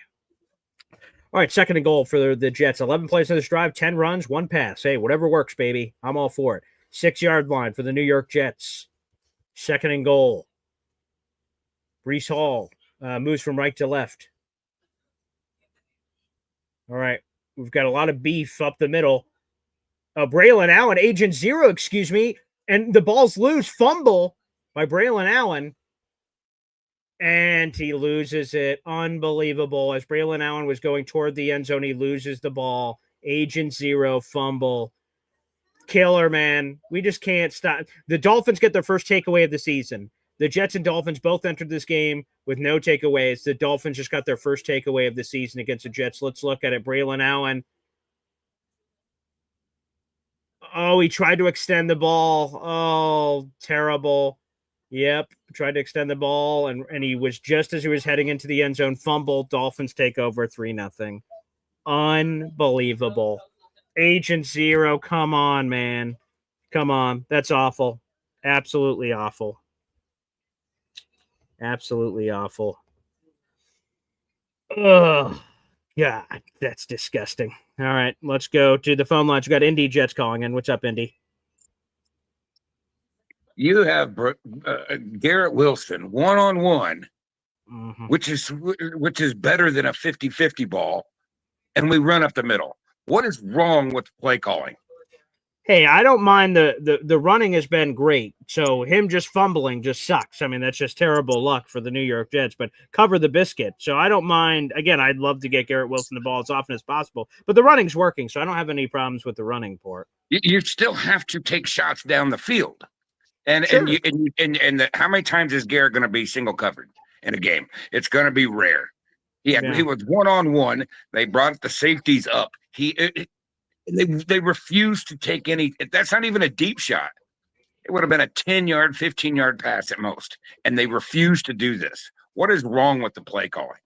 go. All right, 2nd and goal for the Jets. 11 plays in this drive, 10 runs, 1 pass. Hey, whatever works, baby. I'm all for it. 6-yard line for the New York Jets. 2nd and goal. Breece Hall moves from right to left. All right. We've got a lot of beef up the middle. Braylon Allen, Agent Zero, excuse me. And the ball's loose. Fumble by Braylon Allen. And he loses it. Unbelievable. As Braylon Allen was going toward the end zone, he loses the ball. Agent Zero, fumble. Killer, man. We just can't stop. The Dolphins get their first takeaway of the season. The Jets and Dolphins both entered this game with no takeaways. The Dolphins just got their first takeaway of the season against the Jets. Let's look at it. Braylon Allen. Oh, he tried to extend the ball. Oh, terrible. Yep, tried to extend the ball, and he was just as he was heading into the end zone. Fumble. Dolphins take over 3-0. Unbelievable. Agent Zero, come on, man. Come on. That's awful. Absolutely awful. Absolutely awful. Oh, God, that's disgusting. All right, let's go to the phone lines. We got Indy Jets calling in. What's up, Indy? You have Garrett Wilson one-on-one, which is better than a 50-50 ball, and we run up the middle. What is wrong with play calling? Hey, I don't mind the running has been great. So him just fumbling just sucks. I mean, that's just terrible luck for the New York Jets, but cover the biscuit. So I don't mind. Again, I'd love to get Garrett Wilson the ball as often as possible, but the running's working. So I don't have any problems with the running part. You still have to take shots down the field. And Sure. How many times is Garrett going to be single covered in a game? It's going to be rare. He was one-on-one. They brought the safeties up. They refused to take any. That's not even a deep shot. It would have been a 10-yard, 15-yard pass at most. And they refused to do this. What is wrong with the play calling?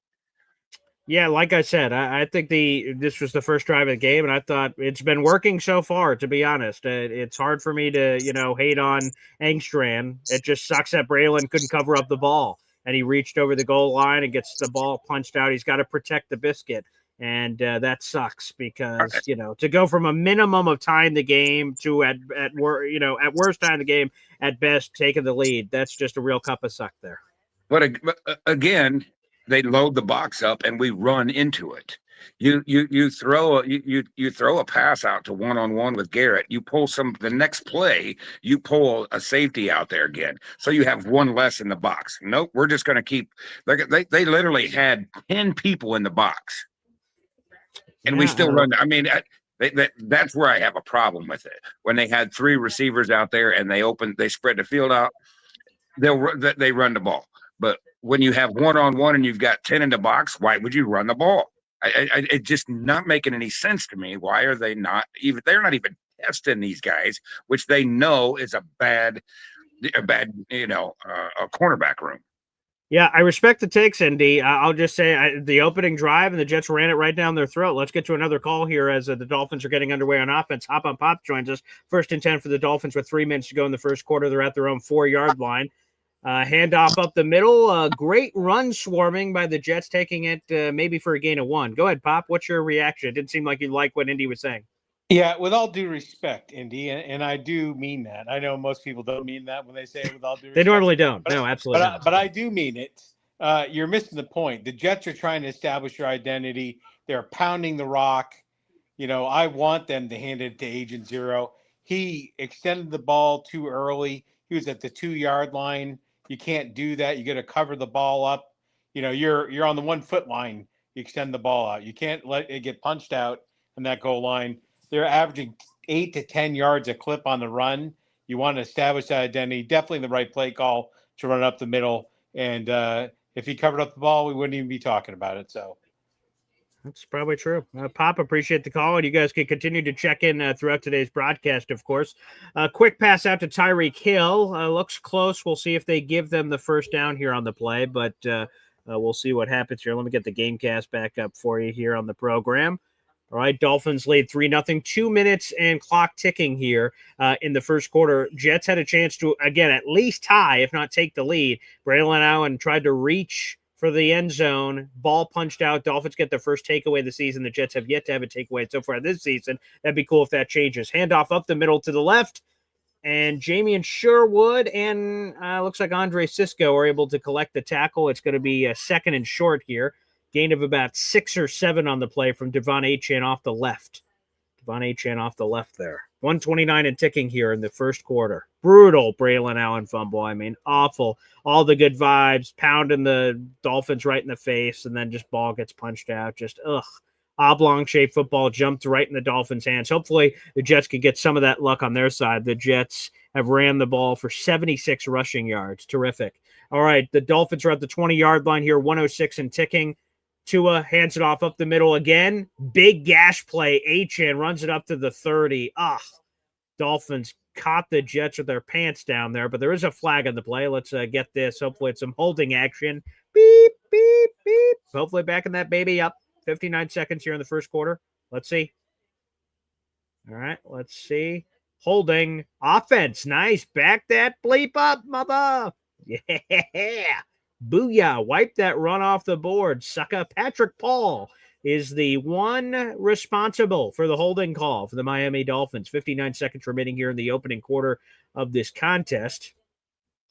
Yeah, like I said, I think this was the first drive of the game, and I thought it's been working so far, to be honest. It's hard for me to, hate on Engstrand. It just sucks that Braylon couldn't cover up the ball, and he reached over the goal line and gets the ball punched out. He's got to protect the biscuit. And that sucks because, to go from a minimum of tying the game to at worst tying the game, at best taking the lead, that's just a real cup of suck there. But again, they load the box up and we run into it. You throw a pass out to one-on-one with Garrett. You pull the next play, you pull a safety out there again. So you have one less in the box. Nope, we're just going to keep. They literally had 10 people in the box. And we still run. I mean, that's where I have a problem with it. When they had 3 receivers out there and they spread the field out, they run the ball. But when you have one-on-one and you've got 10 in the box, why would you run the ball? It just not making any sense to me. Why are they not even? They're not even testing these guys, which they know is a bad, a cornerback room. Yeah, I respect the takes, Indy. I'll just say the opening drive and the Jets ran it right down their throat. Let's get to another call here as the Dolphins are getting underway on offense. Hop on Pop joins us. 1st and 10 for the Dolphins with 3 minutes to go in the first quarter. They're at their own 4-yard line. Handoff up the middle. Great run swarming by the Jets, taking it maybe for a gain of 1. Go ahead, Pop. What's your reaction? It didn't seem like you liked what Indy was saying. Yeah, with all due respect, Indy, and I do mean that. I know most people don't mean that when they say it with all due respect. They normally don't. No, absolutely but not. But I do mean it. You're missing the point. The Jets are trying to establish your identity. They're pounding the rock. I want them to hand it to Agent Zero. He extended the ball too early. He was at the 2-yard line. You can't do that. You got to cover the ball up. You're on the 1-foot line. You extend the ball out. You can't let it get punched out on that goal line. They're averaging 8 to 10 yards a clip on the run. You want to establish that identity. Definitely the right play call to run up the middle. And if he covered up the ball, we wouldn't even be talking about it. So that's probably true. Pop, appreciate the call, and you guys can continue to check in throughout today's broadcast, of course. Quick pass out to Tyreek Hill. Looks close. We'll see if they give them the first down here on the play, but we'll see what happens here. Let me get the Gamecast back up for you here on the program. All right, Dolphins lead 3-0, 2 minutes and clock ticking here in the first quarter. Jets had a chance to, again, at least tie, if not take the lead. Braylon Allen tried to reach for the end zone. Ball punched out. Dolphins get their first takeaway of the season. The Jets have yet to have a takeaway so far this season. That'd be cool if that changes. Handoff up the middle to the left. And Jamie Sherwood and looks like Andre Sisco are able to collect the tackle. It's going to be a 2nd and short here. Gain of about 6 or 7 on the play from Devon Achane off the left. Devon Achane off the left there. 1:29 and ticking here in the first quarter. Brutal Braylon Allen fumble. I mean, awful. All the good vibes, pounding the Dolphins right in the face, and then just ball gets punched out. Just, oblong-shaped football jumped right in the Dolphins' hands. Hopefully, the Jets could get some of that luck on their side. The Jets have ran the ball for 76 rushing yards. Terrific. All right, the Dolphins are at the 20-yard line here, 106 and ticking. Tua hands it off up the middle again. Big gash play. Achane runs it up to the 30. Dolphins caught the Jets with their pants down there, but there is a flag on the play. Let's get this. Hopefully it's some holding action. Beep, beep, beep. Hopefully back in that baby up. 59 seconds here in the first quarter. Let's see. All right, let's see. Holding. Offense. Nice. Back that bleep up, mother. Yeah. Booyah. Wipe that run off the board. Sucker. Patrick Paul is the one responsible for the holding call for the Miami Dolphins. 59 seconds remaining here in the opening quarter of this contest.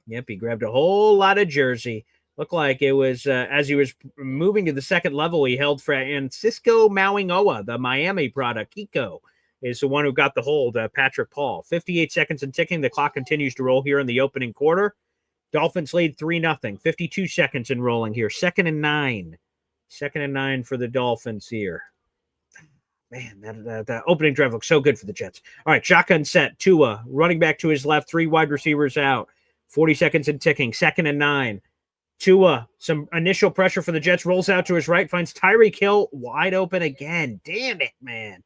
Yep, he grabbed a whole lot of jersey. Looked like it was, as he was moving to the second level, he held Francisco Mauingoa, the Miami product. Kiko is the one who got the hold, Patrick Paul. 58 seconds and ticking. The clock continues to roll here in the opening quarter. Dolphins lead 3-0. 52 seconds and rolling here. 2nd and 9. 2nd and 9 for the Dolphins here. Man, that opening drive looks so good for the Jets. All right, shotgun set. Tua running back to his left. 3 wide receivers out. 40 seconds and ticking. 2nd and 9. Tua, some initial pressure for the Jets. Rolls out to his right. Finds Tyreek Hill wide open again. Damn it, man.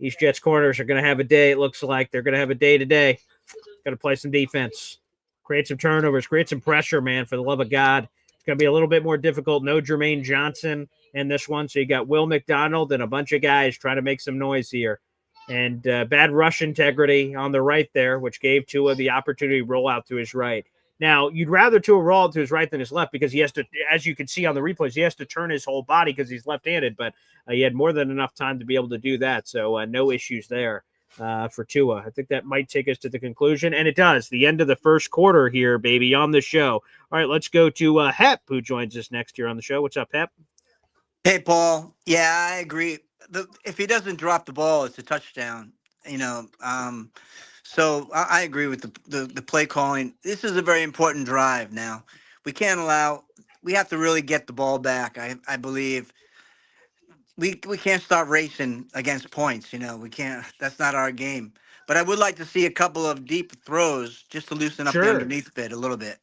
These Jets corners are going to have a day. It looks like they're going to have a day today. Got to play some defense. Create some turnovers. Create some pressure, man, for the love of God. It's going to be a little bit more difficult. No Jermaine Johnson in this one. So you got Will McDonald and a bunch of guys trying to make some noise here. And bad rush integrity on the right there, which gave Tua the opportunity to roll out to his right. Now, you'd rather Tua roll out to his right than his left because he has to, as you can see on the replays, he has to turn his whole body because he's left-handed. But he had more than enough time to be able to do that. So no issues there for Tua. I think that might take us to the conclusion. And it does. The end of the first quarter here, baby, on the show. All right, let's go to Hep, who joins us next here on the show. What's up, Hep? Hey, Paul. Yeah, I agree. If he doesn't drop the ball, it's a touchdown. So I agree with the play calling. This is a very important drive now. We have to really get the ball back. I believe we can't start racing against points. We can't. That's not our game. But I would like to see a couple of deep throws just to loosen up the underneath bit a little bit.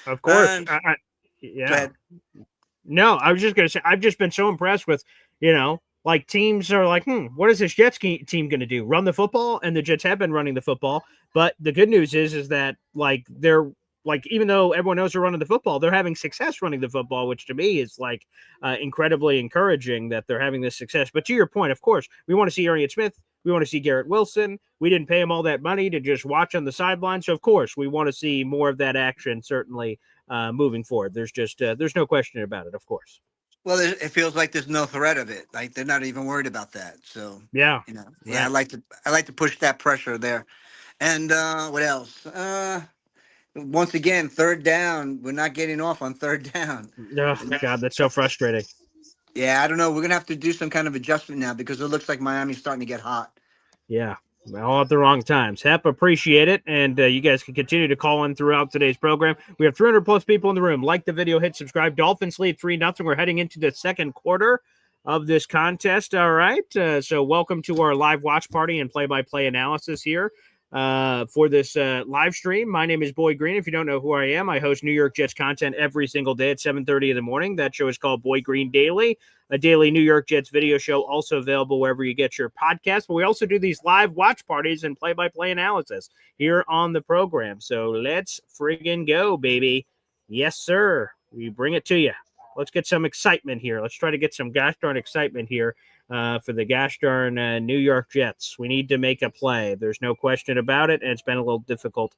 Of course. Yeah. No, I was just going to say, I've just been so impressed with, like teams are like, what is this Jets team going to do? Run the football? And the Jets have been running the football. But the good news is that like they're like, even though everyone knows they're running the football, they're having success running the football, which to me is like incredibly encouraging that they're having this success. But to your point, of course, we want to see Arian Smith. We want to see Garrett Wilson. We didn't pay him all that money to just watch on the sideline. So, of course, we want to see more of that action, certainly moving forward. There's no question about it, of course. Well, it feels like there's no threat of it. Like they're not even worried about that. So yeah, I like to push that pressure there. And what else? Once again, third down. We're not getting off on third down. Oh, God, that's so frustrating. Yeah, I don't know. We're gonna have to do some kind of adjustment now because it looks like Miami's starting to get hot. Yeah, all at the wrong times. Hep, appreciate it. And you guys can continue to call in throughout today's program. We have 300 plus people in the room. Like the video, hit subscribe. Dolphins lead 3-0. We're heading into the second quarter of this contest. All right. So welcome to our live watch party and play-by-play analysis here for this live stream. My name is Boyd Green. If you don't know who I am, I host New York Jets content every single day at 7:30 in the morning. That show is called Boyd Green Daily, a daily New York Jets video show, also available wherever you get your podcast. But we also do these live watch parties and play-by-play analysis here on the program. So let's friggin' go, baby. Yes, sir. We bring it to you. Let's get some excitement here. Let's try to get some gosh darn excitement here for the gosh darn New York Jets. We need to make a play. There's no question about it, and it's been a little difficult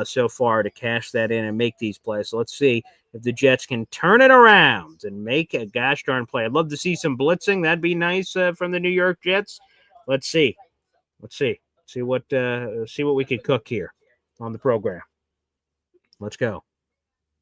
so far to cash that in and make these plays. So let's see if the Jets can turn it around and make a gosh darn play. I'd love to see some blitzing. That'd be nice from the New York Jets. Let's see. See what we could cook here on the program. Let's go.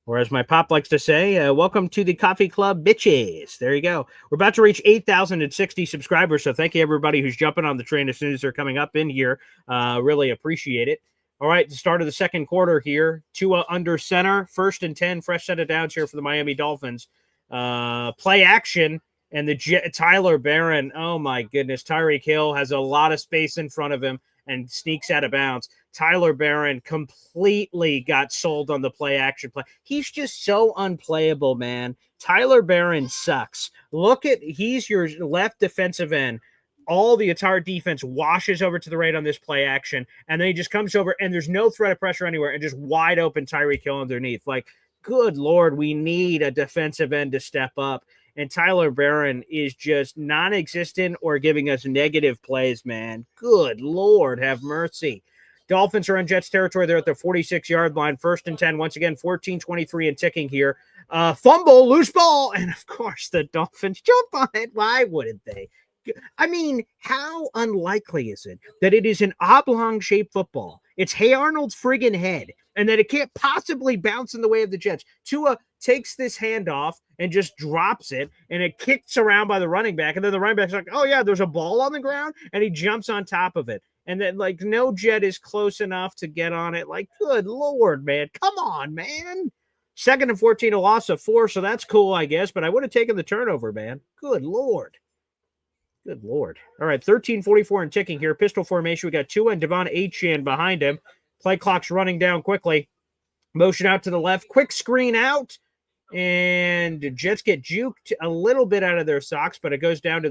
Or as my pop likes to say, welcome to the Coffee Club, bitches. There you go. We're about to reach 8,060 subscribers, so thank you, everybody who's jumping on the train as soon as they're coming up in here. Really appreciate it. All right, the start of the second quarter here. Tua under center, 1st and 10, fresh set of downs here for the Miami Dolphins. Play action, and Tyler Barron, oh my goodness, Tyreek Hill has a lot of space in front of him and sneaks out of bounds. Tyler Barron completely got sold on the play action play. He's just so unplayable, man. Tyler Barron sucks. He's your left defensive end. All the entire defense washes over to the right on this play action, and then he just comes over, and there's no threat of pressure anywhere, and just wide open Tyreek Hill underneath. Like, good Lord, we need a defensive end to step up. And Tyler Barron is just non-existent or giving us negative plays, man. Good Lord, have mercy. Dolphins are in Jets territory. They're at the 46-yard line. 1st and 10. Once again, 14-23 and ticking here. Fumble, loose ball. And, of course, the Dolphins jump on it. Why wouldn't they? I mean, how unlikely is it that it is an oblong-shaped football? It's Hey Arnold's friggin' head, and that it can't possibly bounce in the way of the Jets. Tua takes this handoff and just drops it, and it kicks around by the running back, and then the running back's like, oh, yeah, there's a ball on the ground, and he jumps on top of it. And then, like, no Jet is close enough to get on it. Like, good Lord, man. Come on, man. 2nd and 14, a loss of 4, so that's cool, I guess, but I would have taken the turnover, man. Good Lord. Good Lord. All right, 13:44 and ticking here. Pistol formation. We got Tua and Devon Achane behind him. Play clock's running down quickly. Motion out to the left. Quick screen out. And the Jets get juked a little bit out of their socks, but it goes down to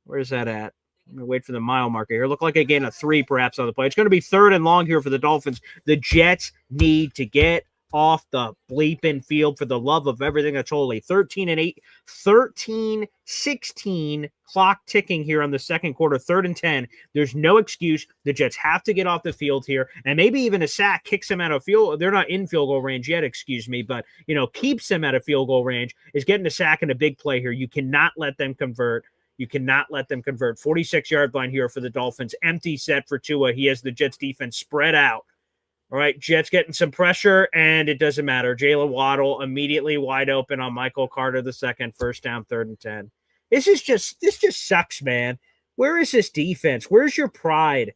where's that at? I'm going to wait for the mile marker here. Look like a gain of 3 perhaps on the play. It's going to be 3rd and long here for the Dolphins. The Jets need to get off the bleeping field for the love of everything that's holy. 13-16 clock ticking here on the second quarter. 3rd and 10. There's no excuse. The Jets have to get off the field here, and maybe even a sack kicks them out of field. They're not in field goal range yet, excuse me, but keeps them out of field goal range is getting a sack and a big play here. You cannot let them convert. 46-yard line here for the Dolphins. Empty set for Tua. He has the Jets defense spread out. All right, Jets getting some pressure, and it doesn't matter. Jalen Waddle immediately wide open on Michael Carter the second. 1st down, 3rd and 10. This just sucks, man. Where is this defense? Where's your pride?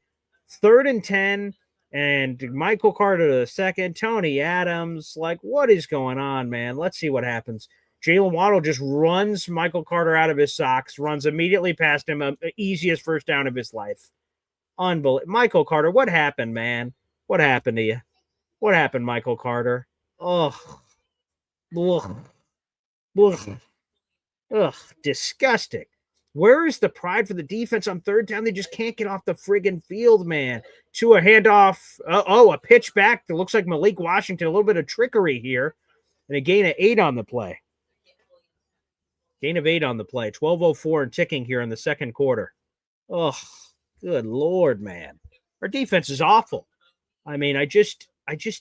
3rd and 10, and Michael Carter the second. Tony Adams, like, what is going on, man? Let's see what happens. Jalen Waddle just runs Michael Carter out of his socks, runs immediately past him, the easiest 1st down of his life. Unbelievable. Michael Carter, what happened, man? What happened to you? What happened, Michael Carter? Ugh. Ugh. Ugh. Ugh. Disgusting. Where is the pride for the defense on third down? They just can't get off the friggin' field, man. To a handoff. A pitch back. It looks like Malik Washington. A little bit of trickery here. And a gain of 8 on the play. Gain of 8 on the play. 12:04 and ticking here in the second quarter. Oh, good Lord, man. Our defense is awful. I mean, I just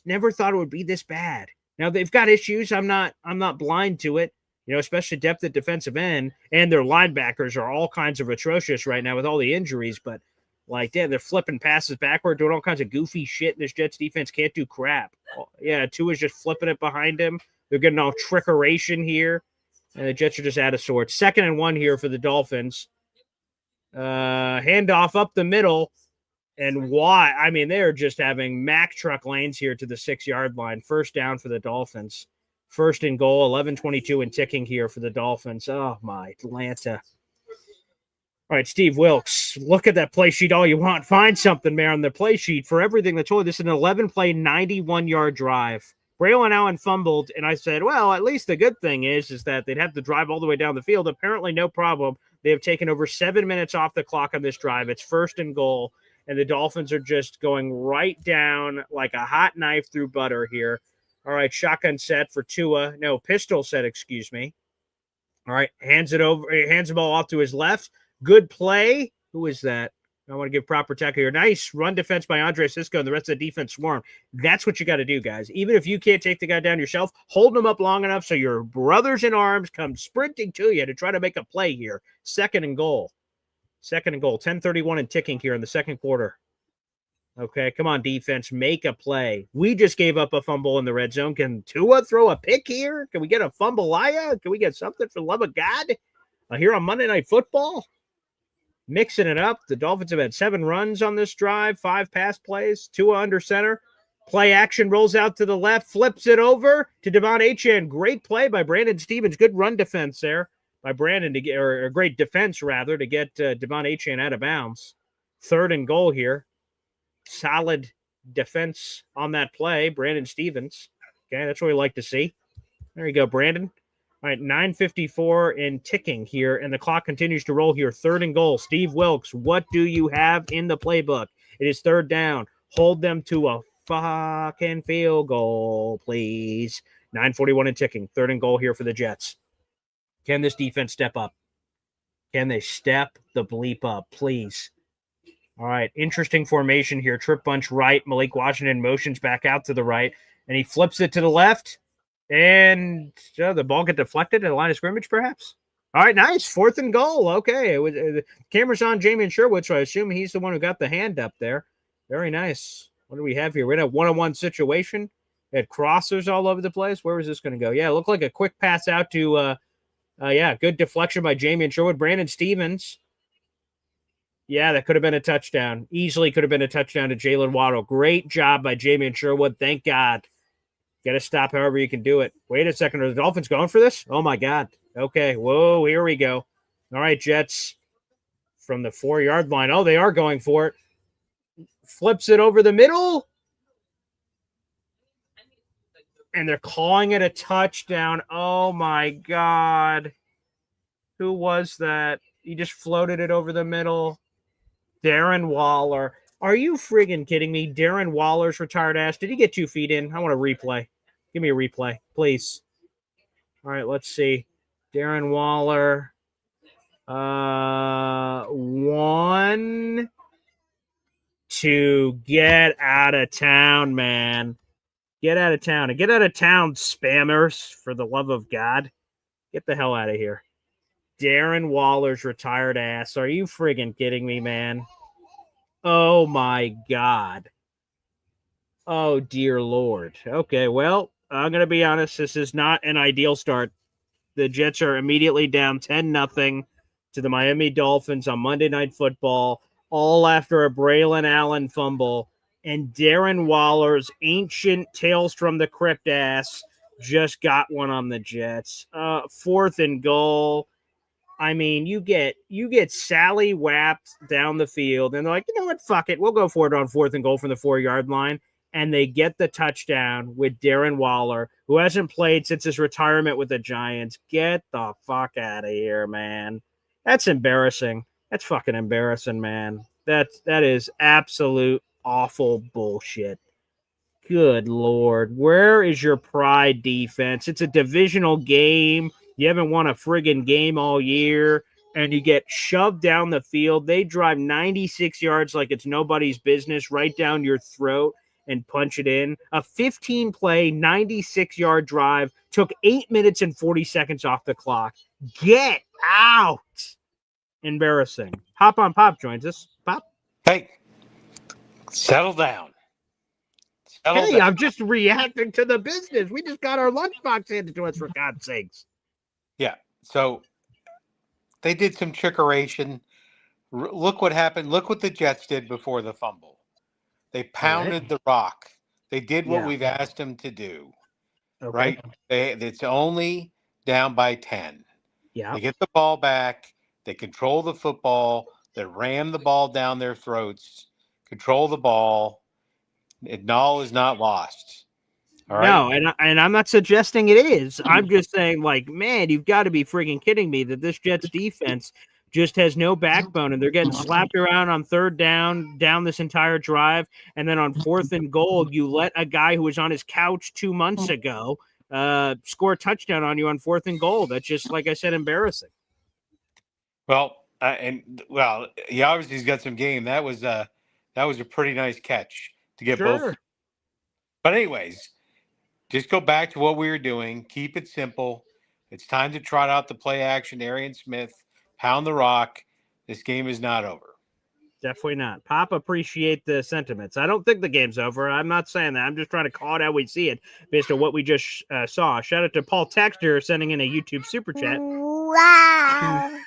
never thought it would be this bad. Now they've got issues. I'm not blind to it. Especially depth at defensive end, and their linebackers are all kinds of atrocious right now with all the injuries. But they're flipping passes backward, doing all kinds of goofy shit. This Jets defense can't do crap. Yeah, Tua's just flipping it behind him. They're getting all trickeration here, and the Jets are just out of sorts. 2nd and 1 here for the Dolphins. Handoff up the middle. And why? I mean, they're just having Mack truck lanes here to the 6-yard line. First down for the Dolphins. 1st and goal, 11:22 and ticking here for the Dolphins. Oh, my Atlanta. All right, Steve Wilks, look at that play sheet all you want. Find something, man, on the play sheet for everything that's told. This is an 11-play, 91-yard drive. Braylon Allen fumbled, and I said, well, at least the good thing is that they'd have to drive all the way down the field. Apparently, no problem. They have taken over 7 minutes off the clock on this drive. It's 1st and goal, and the Dolphins are just going right down like a hot knife through butter here. All right, shotgun set for Tua. No, pistol set, excuse me. All right, hands the ball off to his left. Good play. Who is that? I want to give proper tackle here. Nice run defense by Andre Sisco, and the rest of the defense swarm. That's what you got to do, guys. Even if you can't take the guy down yourself, hold him up long enough so your brothers in arms come sprinting to you to try to make a play here. 2nd and goal. 2nd and goal. 10:31 and ticking here in the second quarter. Okay, come on, defense. Make a play. We just gave up a fumble in the red zone. Can Tua throw a pick here? Can we get a fumble-aya? Can we get something for the love of God? Here on Monday Night Football? Mixing it up. The Dolphins have had 7 runs on this drive, 5 pass plays, Tua under center. Play action rolls out to the left, flips it over to Devon Achane. Great play by Brandon Stevens. Good run defense there by Brandon to get, or great defense rather, to get Devon Achane out of bounds. 3rd and goal here. Solid defense on that play, Brandon Stevens. Okay, that's what we like to see. There you go, Brandon. All right, 9:54 and ticking here, and the clock continues to roll here. 3rd and goal. Steve Wilks, what do you have in the playbook? It is 3rd down. Hold them to a fucking field goal, please. 9:41 and ticking. 3rd and goal here for the Jets. Can this defense step up? Can they step the bleep up, please? All right, interesting formation here. Trip bunch right. Malik Washington motions back out to the right, and he flips it to the left. And the ball get deflected at the line of scrimmage, perhaps. All right, nice. 4th and goal. Okay, it was the camera's on Jamian Sherwood, so I assume he's the one who got the hand up there. Very nice. What do we have here? We're in a one-on-one situation. We had crossers all over the place. Where was this going to go? Yeah, it looked like a quick pass out to, good deflection by Jamian Sherwood. Brandon Stevens. Yeah, that could have been a touchdown. Easily could have been a touchdown to Jalen Waddle. Great job by Jamian Sherwood. Thank God. Got to stop however you can do it. Wait a second. Are the Dolphins going for this? Oh, my God. Okay. Whoa, here we go. All right, Jets from the 4-yard line. Oh, they are going for it. Flips it over the middle. And they're calling it a touchdown. Oh, my God. Who was that? He just floated it over the middle. Darren Waller. Are you friggin' kidding me? Darren Waller's retired ass. Did he get 2 feet in? I want a replay. Give me a replay, please. All right, let's see. Darren Waller. 1, 2. Get out of town, man. Get out of town. And get out of town, spammers, for the love of God. Get the hell out of here. Darren Waller's retired ass. Are you friggin' kidding me, man? Oh, my God. Oh, dear Lord. Okay, well, I'm going to be honest. This is not an ideal start. The Jets are immediately down 10-0 to the Miami Dolphins on Monday Night Football, all after a Braylon Allen fumble. And Darren Waller's ancient Tales from the Crypt ass just got one on the Jets. 4th and goal. I mean, you get Sally whapped down the field, and they're like, you know what, fuck it. We'll go for it on 4th and goal from the 4-yard line. And they get the touchdown with Darren Waller, who hasn't played since his retirement with the Giants. Get the fuck out of here, man. That's embarrassing. That's fucking embarrassing, man. That is absolute awful bullshit. Good Lord. Where is your pride, defense? It's a divisional game. You haven't won a friggin' game all year, and you get shoved down the field. They drive 96 yards like it's nobody's business right down your throat and punch it in. A 15-play, 96-yard drive took 8 minutes and 40 seconds off the clock. Get out. Embarrassing. Hop on Pop joins us. Pop. Hey, settle down. Hey, I'm just reacting to the business. We just got our lunchbox handed to us, for God's sakes. Yeah. So they did some trickeration. Look what happened. Look what the Jets did before the fumble. They pounded the rock. They did what we've asked them to do. Okay. Right? It's only down by 10. Yeah. They get the ball back. They control the football. They ram the ball down their throats. Control the ball. All is not lost. All right. No, and I'm not suggesting it is. I'm just saying, like, man, you've got to be friggin' kidding me that this Jets defense just has no backbone, and they're getting slapped around on third down this entire drive, and then on 4th and goal, you let a guy who was on his couch 2 months ago score a touchdown on you on 4th and goal. That's just, like I said, embarrassing. Well, he obviously has got some game. That was a pretty nice catch to get both. But anyways, just go back to what we were doing. Keep it simple. It's time to trot out the play action. Arian Smith, pound the rock. This game is not over. Definitely not. Pop, appreciate the sentiments. I don't think the game's over. I'm not saying that. I'm just trying to call it how we see it based on what we just saw. Shout out to Paul Texter sending in a YouTube super chat. Wow.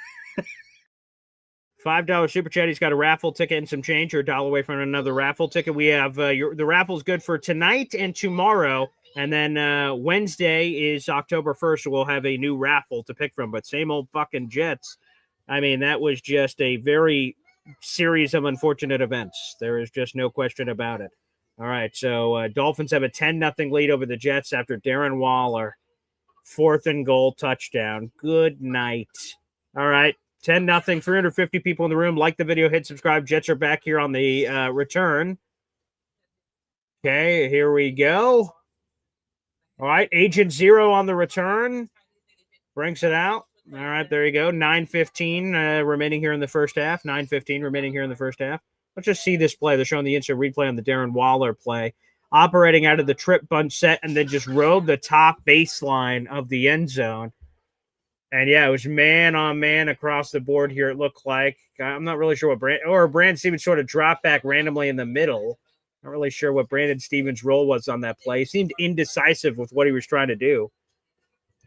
$5 super chat. He's got a raffle ticket and some change. You're $1 away from another raffle ticket. We have the raffle's good for tonight and tomorrow. And then Wednesday is October 1st. So we'll have a new raffle to pick from. But same old fucking Jets. I mean, that was just a very series of unfortunate events. There is just no question about it. All right. So Dolphins have a 10-0 lead over the Jets after Darren Waller. 4th and goal touchdown. Good night. All right. 10-0, 350 people in the room. Like the video, hit subscribe. Jets are back here on the return. Okay, here we go. All right, Agent Zero on the return. Brings it out. All right, there you go. 9:15 remaining here in the first half. 9:15 remaining here in the first half. Let's just see this play. They're showing the instant replay on the Darren Waller play. Operating out of the trip bunch set and then just rode the top baseline of the end zone. And yeah, it was man on man across the board here. It looked like I'm not really sure what Brandon Stevens sort of dropped back randomly in the middle. Not really sure what Brandon Stevens' role was on that play. He seemed indecisive with what he was trying to do.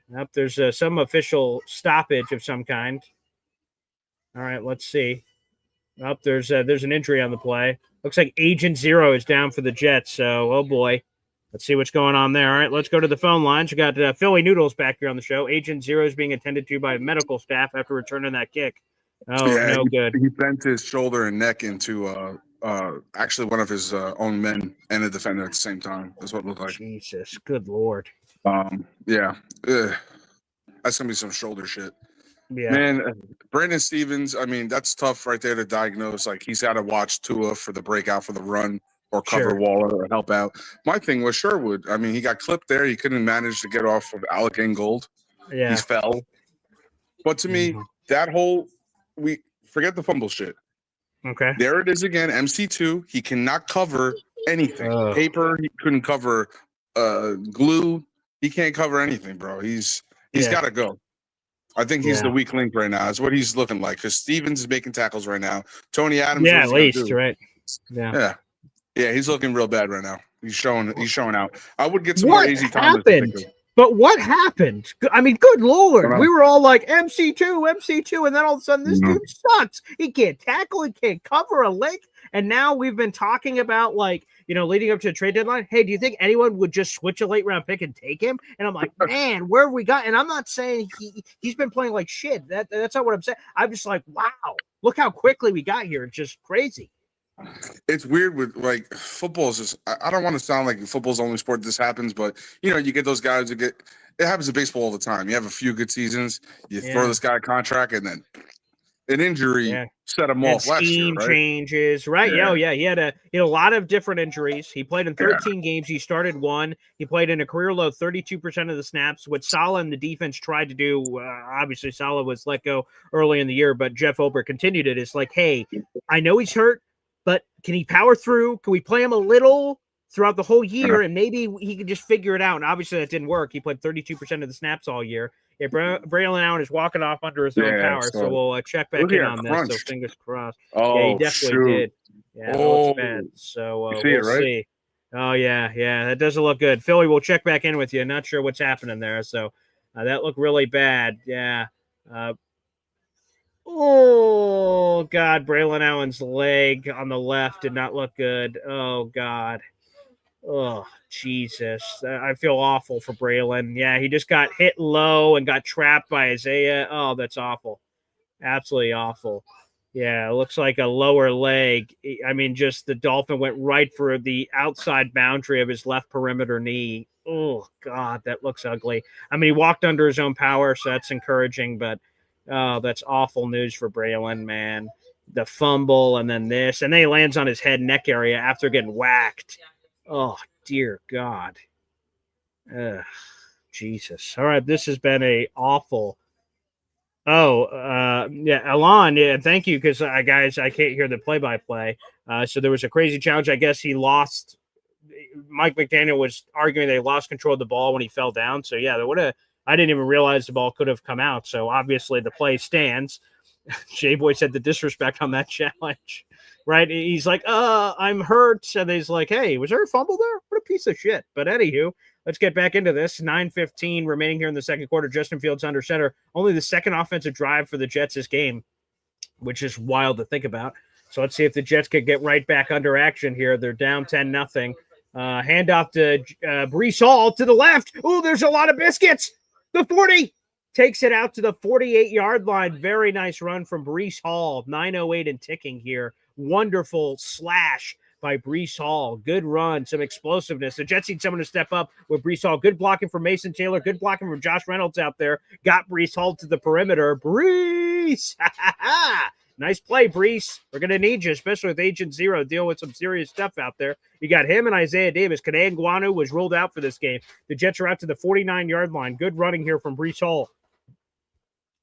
Nope, there's some official stoppage of some kind. All right, let's see. Nope, there's an injury on the play. Looks like Agent Zero is down for the Jets. So, oh boy. Let's see what's going on there. All right, let's go to the phone lines. We got Philly Noodles back here on the show. Agent Zero is being attended to by medical staff after returning that kick. Oh, yeah, no good. He bent his shoulder and neck into actually one of his own men and a defender at the same time. That's what it looked like. Jesus, good Lord. Yeah. Ugh. That's going to be some shoulder shit. Yeah. Man, Brandon Stevens, I mean, that's tough right there to diagnose. Like, he's got to watch Tua for the breakout for the run. Or cover Waller or help out. My thing was Sherwood. I mean, he got clipped there. He couldn't manage to get off of Alec Ingold. Yeah. He fell. But to me, that whole we forget the fumble shit. Okay. There it is again. MC2. He cannot cover anything. Paper. He couldn't cover glue. He can't cover anything, bro. He's got to go. I think he's the weak link right now. That's what he's looking like. Because Stevens is making tackles right now. Tony Adams. Yeah, at least right. Yeah. Yeah, he's looking real bad right now. He's showing out. I would get some more easy time. But what happened? I mean, good Lord. We were all like, MC2, and then all of a sudden this dude sucks. He can't tackle, he can't cover a leg. And now we've been talking about, like, you know, leading up to the trade deadline. Hey, do you think anyone would just switch a late round pick and take him? And I'm like, man, where have we got? And I'm not saying he's been playing like shit. That's not what I'm saying. I'm just like, wow, look how quickly we got here. It's just crazy. It's weird with like football is just, I don't want to sound like football's the only sport this happens, but you know, you get those guys who it happens in baseball all the time. You have a few good seasons, you throw this guy a contract and then an injury set him And off last year, scheme right? changes, right? Yeah. Yeah, he had a lot of different injuries. He played in 13 games. He started one. He played in a career low 32% of the snaps. What Saleh and the defense tried to do, obviously Saleh was let go early in the year, but Jeff Ober continued it. It's like, hey, I know he's hurt, but can he power through? Can we play him a little throughout the whole year, and maybe he could just figure it out? And obviously that didn't work. He played 32% of the snaps all year. Yeah, Braylon Allen is walking off under his own power, so we'll check back in on this. So fingers crossed. Yeah, he definitely did. Yeah, that looks bad. So you see we'll it, right? see. Oh yeah, that doesn't look good. Philly, we'll check back in with you. Not sure what's happening there. So that looked really bad. Yeah. Oh God, Braylon Allen's leg on the left did not look good. Oh God. Oh, Jesus. I feel awful for Braylon. Yeah, he just got hit low and got trapped by Isaiah. Oh, that's awful. Absolutely awful. Yeah, it looks like a lower leg. I mean, just the Dolphin went right for the outside boundary of his left perimeter knee. Oh, God, that looks ugly. I mean, he walked under his own power, so that's encouraging, but that's awful news for Braylon, man. The fumble and then this, and then he lands on his head neck area after getting whacked. Oh, dear God. Jesus. All right, this has been a awful. Alon, thank you, because guys, I can't hear the play-by-play. So there was a crazy challenge. I guess he lost. Mike McDaniel was arguing they lost control of the ball when he fell down. So yeah, I didn't even realize the ball could have come out. So obviously the play stands. J-Boy said the disrespect on that challenge. Right? He's like, I'm hurt. And he's like, hey, was there a fumble there? What a piece of shit. But anywho, let's get back into this. 9:15 remaining here in the second quarter. Justin Fields under center. Only the second offensive drive for the Jets this game, which is wild to think about. So let's see if the Jets could get right back under action here. They're down 10-0. Handoff to Breece Hall to the left. Oh, there's a lot of biscuits. The 40 takes it out to the 48-yard line. Very nice run from Breece Hall. 9:08 and ticking here. Wonderful slash by Breece Hall. Good run, some explosiveness. The Jets need someone to step up with Breece Hall. Good blocking from Mason Taylor. Good blocking from Josh Reynolds out there. Got Breece Hall to the perimeter. Breece! Nice play, Breece. We're going to need you, especially with Agent Zero dealing with some serious stuff out there. You got him and Isaiah Davis. Kene Nguanu was ruled out for this game. The Jets are out to the 49-yard line. Good running here from Breece Hall.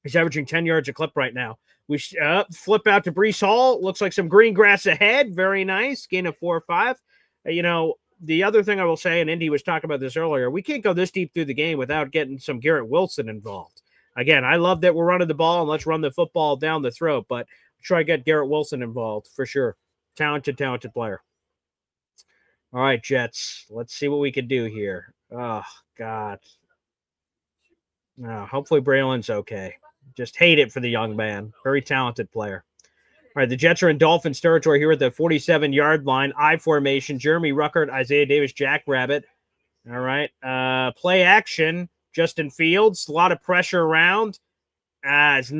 He's averaging 10 yards a clip right now. We flip out to Breece Hall. Looks like some green grass ahead. Very nice. Gain of 4 or 5. The other thing I will say, and Indy was talking about this earlier, we can't go this deep through the game without getting some Garrett Wilson involved. Again, I love that we're running the ball and let's run the football down the throat, but try to get Garrett Wilson involved for sure. Talented player. All right, Jets. Let's see what we can do here. Oh, God. Hopefully Braylon's okay. Just hate it for the young man. Very talented player. All right, the Jets are in Dolphins territory here at the 47-yard line. I formation. Jeremy Ruckert, Isaiah Davis, Jackrabbit. All right. Play action. Justin Fields. A lot of pressure around. Is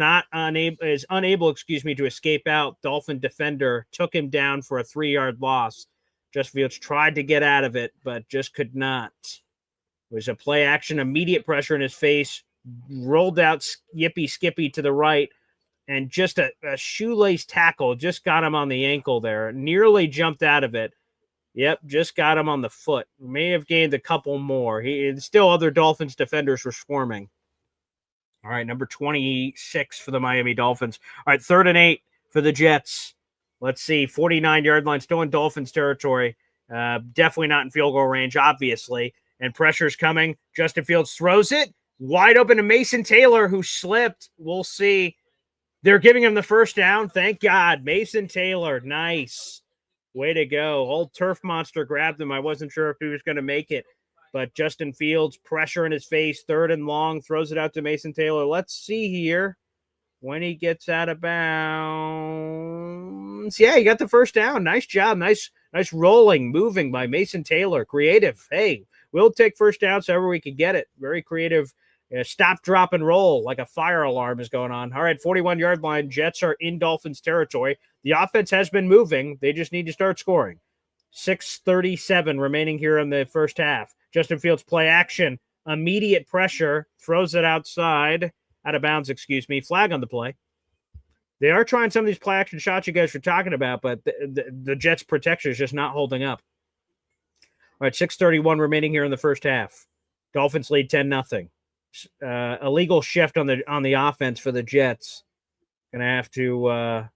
unable to escape out. Dolphin defender took him down for a 3-yard loss. Justin Fields tried to get out of it, but just could not. It was a play action, immediate pressure in his face. Rolled out Yippee Skippy to the right, and just a shoelace tackle just got him on the ankle there. Nearly jumped out of it. Yep, just got him on the foot. May have gained a couple more. Still other Dolphins defenders were swarming. All right, number 26 for the Miami Dolphins. All right, 3rd and 8 for the Jets. Let's see, 49-yard line, still in Dolphins territory. Definitely not in field goal range, obviously. And pressure's coming. Justin Fields throws it. Wide open to Mason Taylor, who slipped. We'll see. They're giving him the first down. Thank God. Mason Taylor. Nice. Way to go. Old turf monster grabbed him. I wasn't sure if he was going to make it. But Justin Fields, pressure in his face, 3rd and long, throws it out to Mason Taylor. Let's see here when he gets out of bounds. Yeah, he got the first down. Nice job. Nice rolling, moving by Mason Taylor. Creative. Hey, we'll take first downs however we can get it. Very creative. Stop, drop, and roll like a fire alarm is going on. All right, 41-yard line. Jets are in Dolphins territory. The offense has been moving. They just need to start scoring. 6:37 remaining here in the first half. Justin Fields play action. Immediate pressure. Throws it out of bounds, Flag on the play. They are trying some of these play action shots you guys were talking about, but the Jets' protection is just not holding up. All right, 6:31 remaining here in the first half. Dolphins lead 10-0. Illegal shift on the offense for the Jets. Gonna have to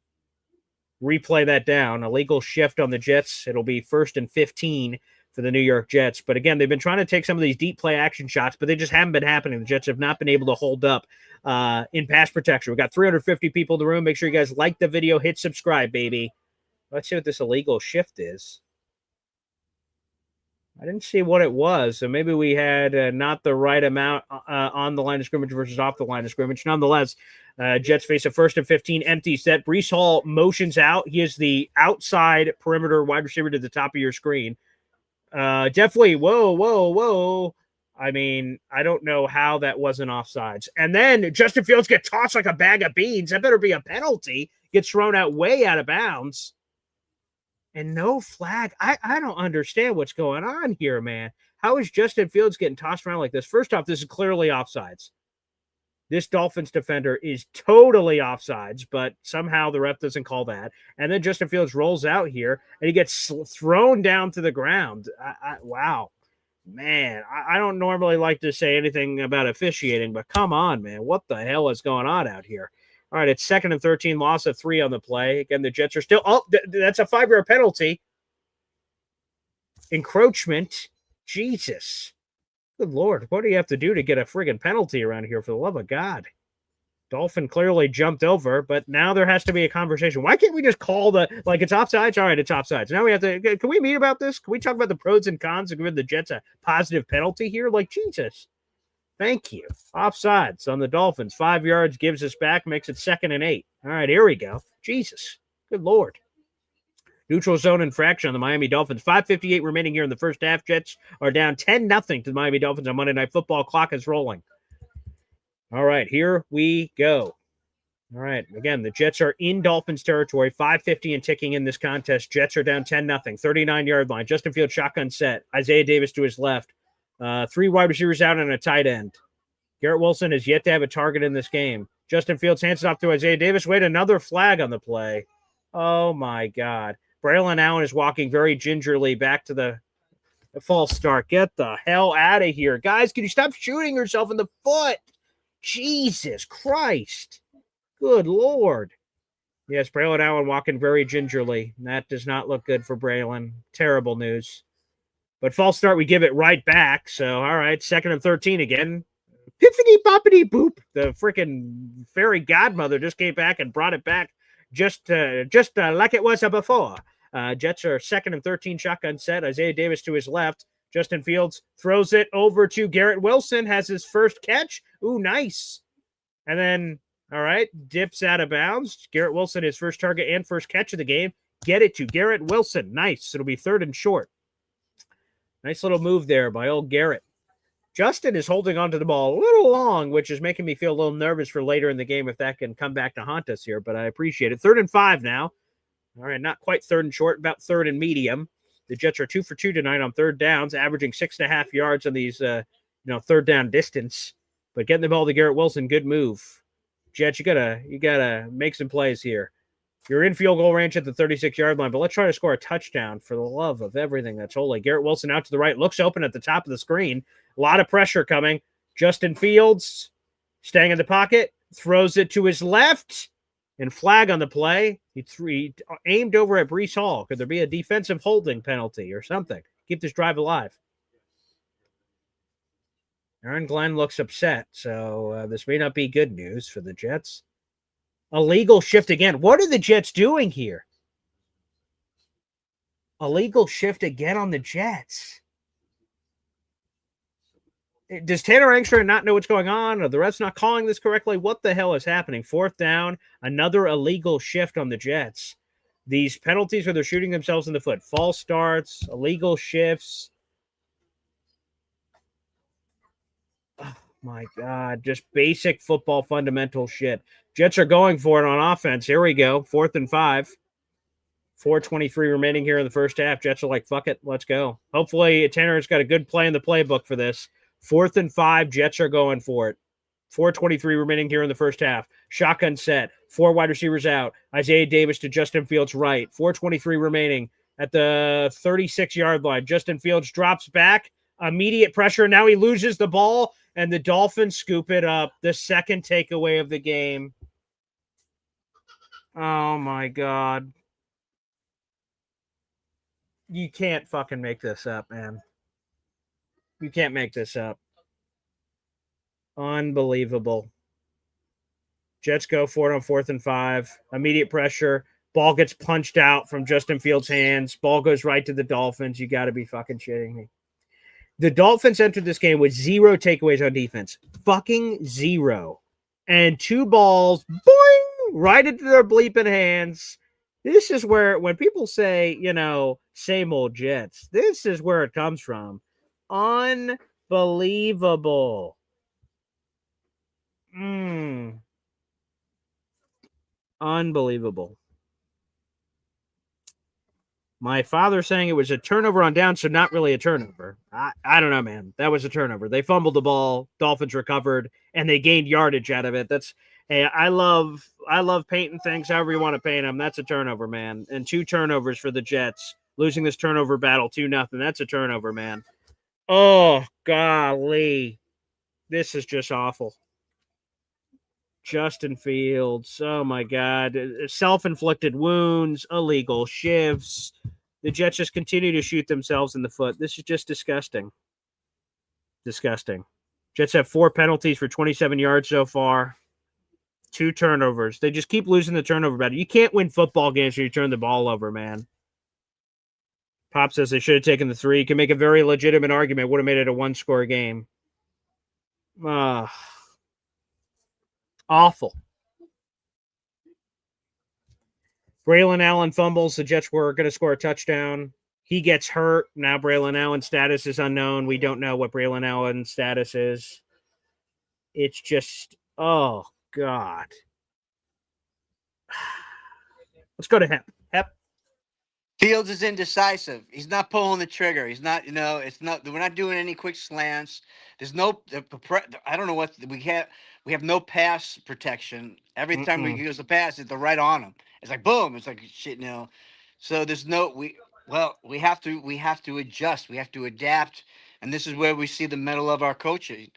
replay that down. Illegal shift on the Jets. It'll be 1st and 15 for the New York Jets. But again, they've been trying to take some of these deep play action shots, but they just haven't been happening. The Jets have not been able to hold up in pass protection. We've got 350 people in the room. Make sure you guys like the video, hit subscribe, baby. Let's see what this illegal shift is. I didn't see what it was, so maybe we had not the right amount on the line of scrimmage versus off the line of scrimmage. Nonetheless, Jets face a 1st and 15 empty set. Breece Hall motions out. He is the outside perimeter wide receiver to the top of your screen. Definitely, whoa. I mean, I don't know how that wasn't offsides. And then Justin Fields gets tossed like a bag of beans. That better be a penalty. Gets thrown out way out of bounds. And no flag. I don't understand what's going on here, man. How is Justin Fields getting tossed around like this? First off, this is clearly offsides. This Dolphins defender is totally offsides, but somehow the ref doesn't call that. And then Justin Fields rolls out here, and he gets thrown down to the ground. Wow. Man, I don't normally like to say anything about officiating, but come on, man. What the hell is going on out here? All right, it's 2nd and 13, loss of 3 on the play. Again, the Jets are still – oh, that's a 5-yard penalty. Encroachment. Jesus. Good Lord. What do you have to do to get a friggin' penalty around here, for the love of God? Dolphin clearly jumped over, but now there has to be a conversation. Why can't we just call it's offsides? All right, it's offsides. Now we have to – can we meet about this? Can we talk about the pros and cons of giving the Jets a positive penalty here? Jesus. Thank you. Offsides on the Dolphins. 5 yards, gives us back, makes it 2nd and 8. All right, here we go. Jesus. Good Lord. Neutral zone infraction on the Miami Dolphins. 5:58 remaining here in the first half. Jets are down 10-0 to the Miami Dolphins on Monday Night Football. Clock is rolling. All right, here we go. All right, again, the Jets are in Dolphins territory. 5:50 and ticking in this contest. Jets are down 10-0. 39-yard line. Justin Fields shotgun set. Isaiah Davis to his left. 3 wide receivers out and a tight end. Garrett Wilson has yet to have a target in this game. Justin Fields hands it off to Isaiah Davis. Wait, another flag on the play. Oh, my God. Braylon Allen is walking very gingerly back to the false start. Get the hell out of here. Guys, can you stop shooting yourself in the foot? Jesus Christ. Good Lord. Yes, Braylon Allen walking very gingerly. That does not look good for Braylon. Terrible news. But false start, we give it right back. So, all right, 2nd and 13 again. Piffity boppity boop. The freaking fairy godmother just came back and brought it back just like it was before. Jets are 2nd and 13, shotgun set. Isaiah Davis to his left. Justin Fields throws it over to Garrett Wilson, has his first catch. Ooh, nice. And then, all right, dips out of bounds. Garrett Wilson, his first target and first catch of the game. Get it to Garrett Wilson. Nice. It'll be 3rd and short. Nice little move there by old Garrett. Justin is holding onto the ball a little long, which is making me feel a little nervous for later in the game if that can come back to haunt us here, but I appreciate it. 3rd and 5 now. All right, not quite 3rd and short, about 3rd and medium. The Jets are 2 for 2 tonight on 3rd downs, averaging 6.5 yards on these, 3rd down distance. But getting the ball to Garrett Wilson, good move. Jets, you gotta make some plays here. You're in field goal range at the 36-yard line, but let's try to score a touchdown for the love of everything that's holy. Garrett Wilson out to the right, looks open at the top of the screen. A lot of pressure coming. Justin Fields staying in the pocket, throws it to his left, and flag on the play. He aimed over at Breece Hall. Could there be a defensive holding penalty or something? Keep this drive alive. Aaron Glenn looks upset, so this may not be good news for the Jets. Illegal shift again. What are the Jets doing here? Illegal shift again on the Jets. Does Tanner Engstrom not know what's going on? Or the refs not calling this correctly? What the hell is happening? 4th down, another illegal shift on the Jets. These penalties where they're shooting themselves in the foot. False starts, illegal shifts. Oh, my God. Just basic football fundamental shit. Jets are going for it on offense. Here we go. 4th and 5. 4:23 remaining here in the first half. Jets are like, fuck it. Let's go. Hopefully Tanner's got a good play in the playbook for this. 4th and 5. Jets are going for it. 4:23 remaining here in the first half. Shotgun set. 4 wide receivers out. Isaiah Davis to Justin Fields right. 4:23 remaining at the 36-yard line. Justin Fields drops back. Immediate pressure. Now he loses the ball, and the Dolphins scoop it up. The second takeaway of the game. Oh, my God. You can't fucking make this up, man. You can't make this up. Unbelievable. Jets go for it on 4th and 5. Immediate pressure. Ball gets punched out from Justin Fields' hands. Ball goes right to the Dolphins. You got to be fucking shitting me. The Dolphins entered this game with 0 takeaways on defense. Fucking 0. And 2 balls, boing, right into their bleeping hands. This is where, when people say, same old Jets, this is where it comes from. Unbelievable. Unbelievable. My father saying it was a turnover on down, so not really a turnover. I don't know, man. That was a turnover. They fumbled the ball. Dolphins recovered, and they gained yardage out of it. Hey, I love painting things however you want to paint them. That's a turnover, man. And 2 turnovers for the Jets. Losing this turnover battle 2-0. That's a turnover, man. Oh, golly. This is just awful. Justin Fields. Oh, my God. Self-inflicted wounds, illegal shifts. The Jets just continue to shoot themselves in the foot. This is just disgusting. Disgusting. Jets have 4 penalties for 27 yards so far. 2 turnovers. They just keep losing the turnover battle. You can't win football games when you turn the ball over, man. Pop says they should have taken the 3. You can make a very legitimate argument. Would have made it a 1-score game. Awful. Braylon Allen fumbles. The Jets were going to score a touchdown. He gets hurt. Now Braylon Allen's status is unknown. We don't know what Braylon Allen's status is. It's just, oh, God. Let's go to Hep. Hep. Fields is indecisive. He's not pulling the trigger. He's not, it's not, we're not doing any quick slants. There's no, I don't know what, we have no pass protection. Every time we use the pass, it's right on him. It's like, boom. It's like, shit, So there's no, we have to adjust. We have to adapt. And this is where we see the mettle of our coaching.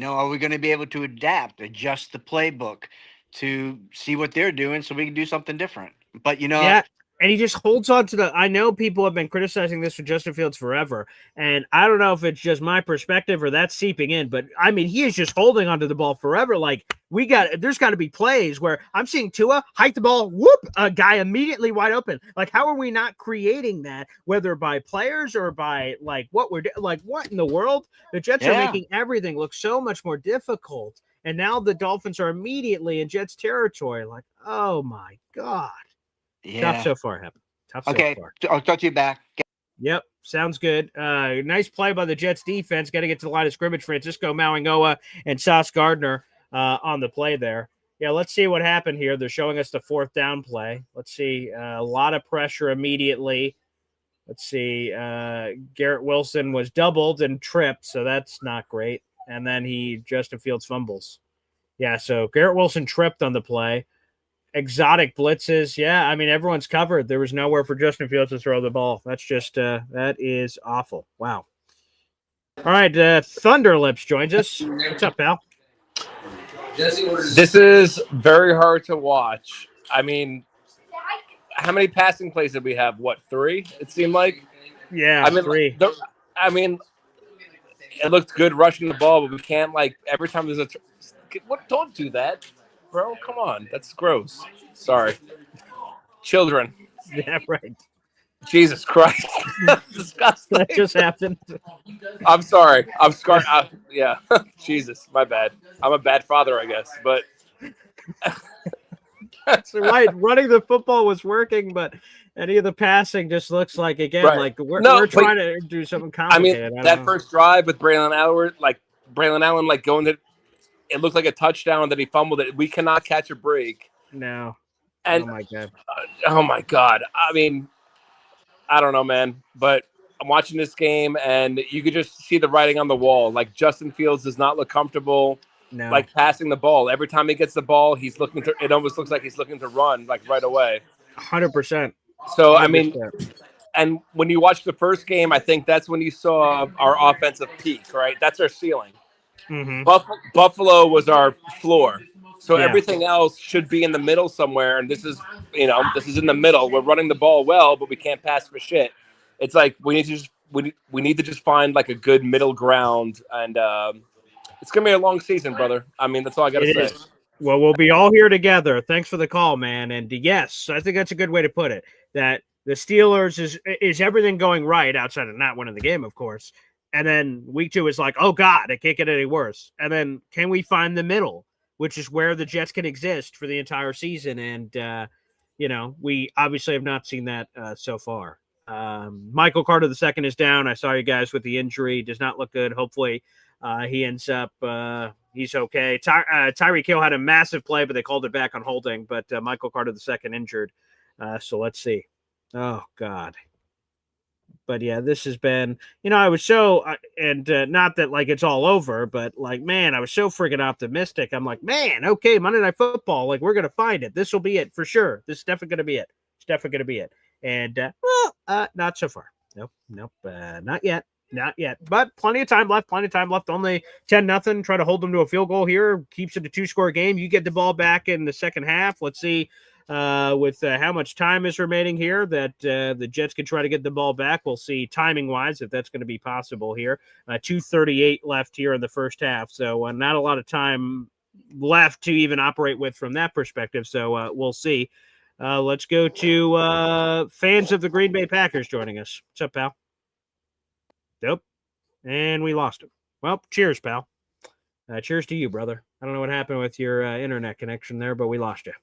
Are we going to be able to adjust the playbook to see what they're doing so we can do something different? But, yeah. And he just holds on to the. I know people have been criticizing this for Justin Fields forever, and I don't know if it's just my perspective or that's seeping in, but I mean, he is just holding onto the ball forever. Like there's got to be plays where I'm seeing Tua hike the ball, whoop, a guy immediately wide open. Like, how are we not creating that, whether by players or by what we're like? What in the world? The Jets are making everything look so much more difficult, and now the Dolphins are immediately in Jets territory. Like, oh my God. Yeah. Tough so far, Hep. Tough so far. I'll talk to you back. Yep, sounds good. Nice play by the Jets defense. Got to get to the line of scrimmage. Francisco Mauigoa and Sauce Gardner on the play there. Yeah, let's see what happened here. They're showing us the 4th down play. Let's see. A lot of pressure immediately. Let's see. Garrett Wilson was doubled and tripped, so that's not great. And then Justin Fields fumbles. Yeah, so Garrett Wilson tripped on the play. Exotic blitzes. Yeah, I mean, everyone's covered. There was nowhere for Justin Fields to throw the ball. That's just, that is awful. Wow. All right, Thunderlips joins us. What's up, pal? This is very hard to watch. I mean, how many passing plays did we have? What, 3? It seemed like? Yeah, I mean, 3. It looked good rushing the ball, but we can't, every time there's don't do that. Bro, come on. That's gross. Sorry. Children. Yeah, right. Jesus Christ. That's disgusting. That just happened. I'm sorry. I'm scarred. Yeah. Jesus, my bad. I'm a bad father, I guess. But that's right. Running the football was working, but any of the passing just looks like, again, we're trying to do something complicated. I mean, that first drive with Braylon Allen, going to, it looked like a touchdown that he fumbled it. We cannot catch a break. No. And, oh, my God. Oh, my God. I mean, I don't know, man. But I'm watching this game, and you could just see the writing on the wall. Like, Justin Fields does not look comfortable. No. like passing the ball. Every time he gets the ball, it almost looks like he's looking to run like right away. 100%. So, I mean, and when you watch the first game, I think that's when you saw our offensive peak, right? That's our ceiling. Mm-hmm. Buffalo was our floor. So Yeah. everything else should be in the middle somewhere. And this is in the middle. We're running the ball well, but we can't pass for shit. It's like we need to just find like a good middle ground. And it's going to be a long season, brother. I mean, that's all I got to say. Is. Well, we'll be all here together. Thanks for the call, man. And yes, I think that's a good way to put it. That the Steelers is everything going right outside of not winning the game, of course. And then week 2 is like, oh God, it can't get any worse. And then can we find the middle, which is where the Jets can exist for the entire season? And we obviously have not seen that so far. Michael Carter II is down. I saw you guys with the injury. Does not look good. Hopefully he ends up he's okay. Tyreek Hill had a massive play, but they called it back on holding. But Michael Carter II injured. So let's see. Oh, God. But, yeah, this has been – I was so not that, like, it's all over, but, like, man, I was so freaking optimistic. I'm like, man, okay, Monday Night Football, like, we're going to find it. This will be it for sure. This is definitely going to be it. It's definitely going to be it. And, not so far. Nope, not yet. Not yet, but plenty of time left. Only 10-0. Try to hold them to a field goal here. Keeps it a 2-score game. You get the ball back in the second half. Let's see with how much time is remaining here that the Jets can try to get the ball back. We'll see timing-wise if that's going to be possible here. 2:38 left here in the first half, so not a lot of time left to even operate with from that perspective. So we'll see. Let's go to fans of the Green Bay Packers joining us. What's up, pal? Nope. And we lost him. Well, cheers, pal. Cheers to you, brother. I don't know what happened with your internet connection there, but we lost you.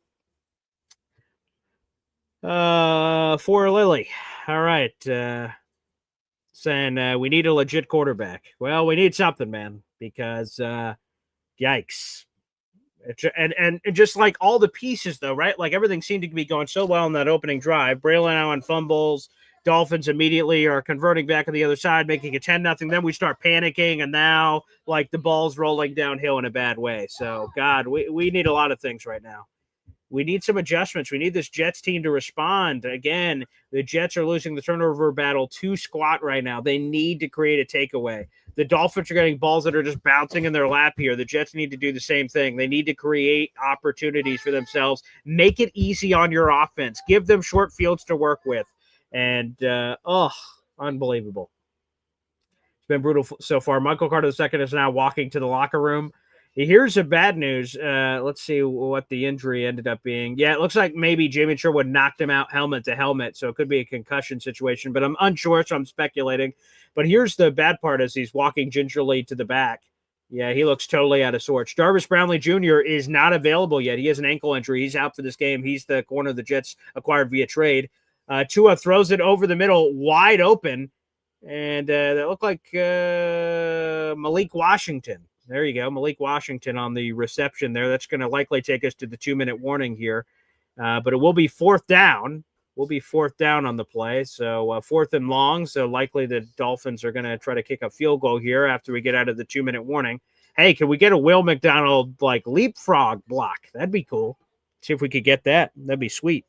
For Lily. All right. Saying we need a legit quarterback. Well, we need something, man, because yikes. And just like all the pieces, though, right? Like everything seemed to be going so well in that opening drive. Braylon Allen fumbles. Dolphins immediately are converting back on the other side, making it 10-0. Then we start panicking, and now like the ball's rolling downhill in a bad way. So, God, we need a lot of things right now. We need some adjustments. We need this Jets team to respond. Again, the Jets are losing the turnover battle to squat right now. They need to create a takeaway. The Dolphins are getting balls that are just bouncing in their lap here. The Jets need to do the same thing. They need to create opportunities for themselves. Make it easy on your offense. Give them short fields to work with. And, unbelievable. It's been brutal so far. Michael Carter II is now walking to the locker room. Here's the bad news. Let's see what the injury ended up being. Yeah, it looks like maybe Jamie Sherwood knocked him out helmet to helmet, so it could be a concussion situation, but I'm unsure, so I'm speculating. But here's the bad part as he's walking gingerly to the back. Yeah, he looks totally out of sorts. Jarvis Brownlee Jr. is not available yet. He has an ankle injury. He's out for this game. He's the corner the Jets acquired via trade. Tua throws it over the middle, wide open, and that looked like Malik Washington. There you go, Malik Washington on the reception there. That's going to likely take us to the 2-minute warning here, but it will be fourth down. We'll be fourth down on the play, so fourth and long, so likely the Dolphins are going to try to kick a field goal here after we get out of the 2-minute warning. Hey, can we get a Will McDonald, like, leapfrog block? That'd be cool. See if we could get that. That'd be sweet.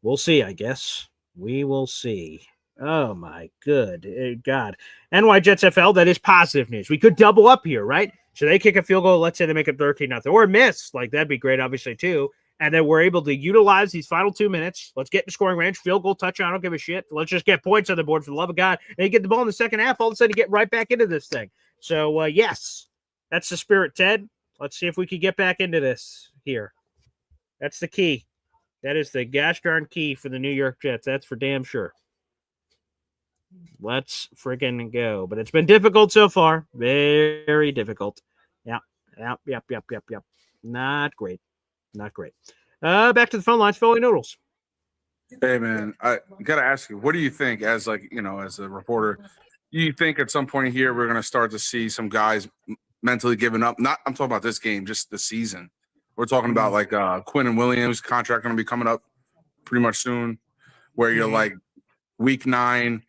We'll see, I guess. We will see. Oh, my good God. NY Jets FL, that is positive news. We could double up here, right? So they kick a field goal. Let's say they make it 13-0. Or miss. Like, that'd be great, obviously, too. And then we're able to utilize these final 2 minutes. Let's get in scoring range. Field goal, touchdown. I don't give a shit. Let's just get points on the board for the love of God. And you get the ball in the second half. All of a sudden, you get right back into this thing. So, yes, that's the spirit, Ted. Let's see if we can get back into this here. That's the key. That is the gosh darn key for the New York Jets. That's for damn sure. Let's friggin' go. But it's been difficult so far. Very difficult. Yep. Not great. Not great. Back to the phone lines. Philly Noodles. Hey, man, I got to ask you, what do you think as as a reporter, you think at some point here we're going to start to see some guys mentally giving up? Not, I'm talking about this game, just the season. We're talking about like Quinn and Williams contract going to be coming up pretty much soon, where you're like week 9,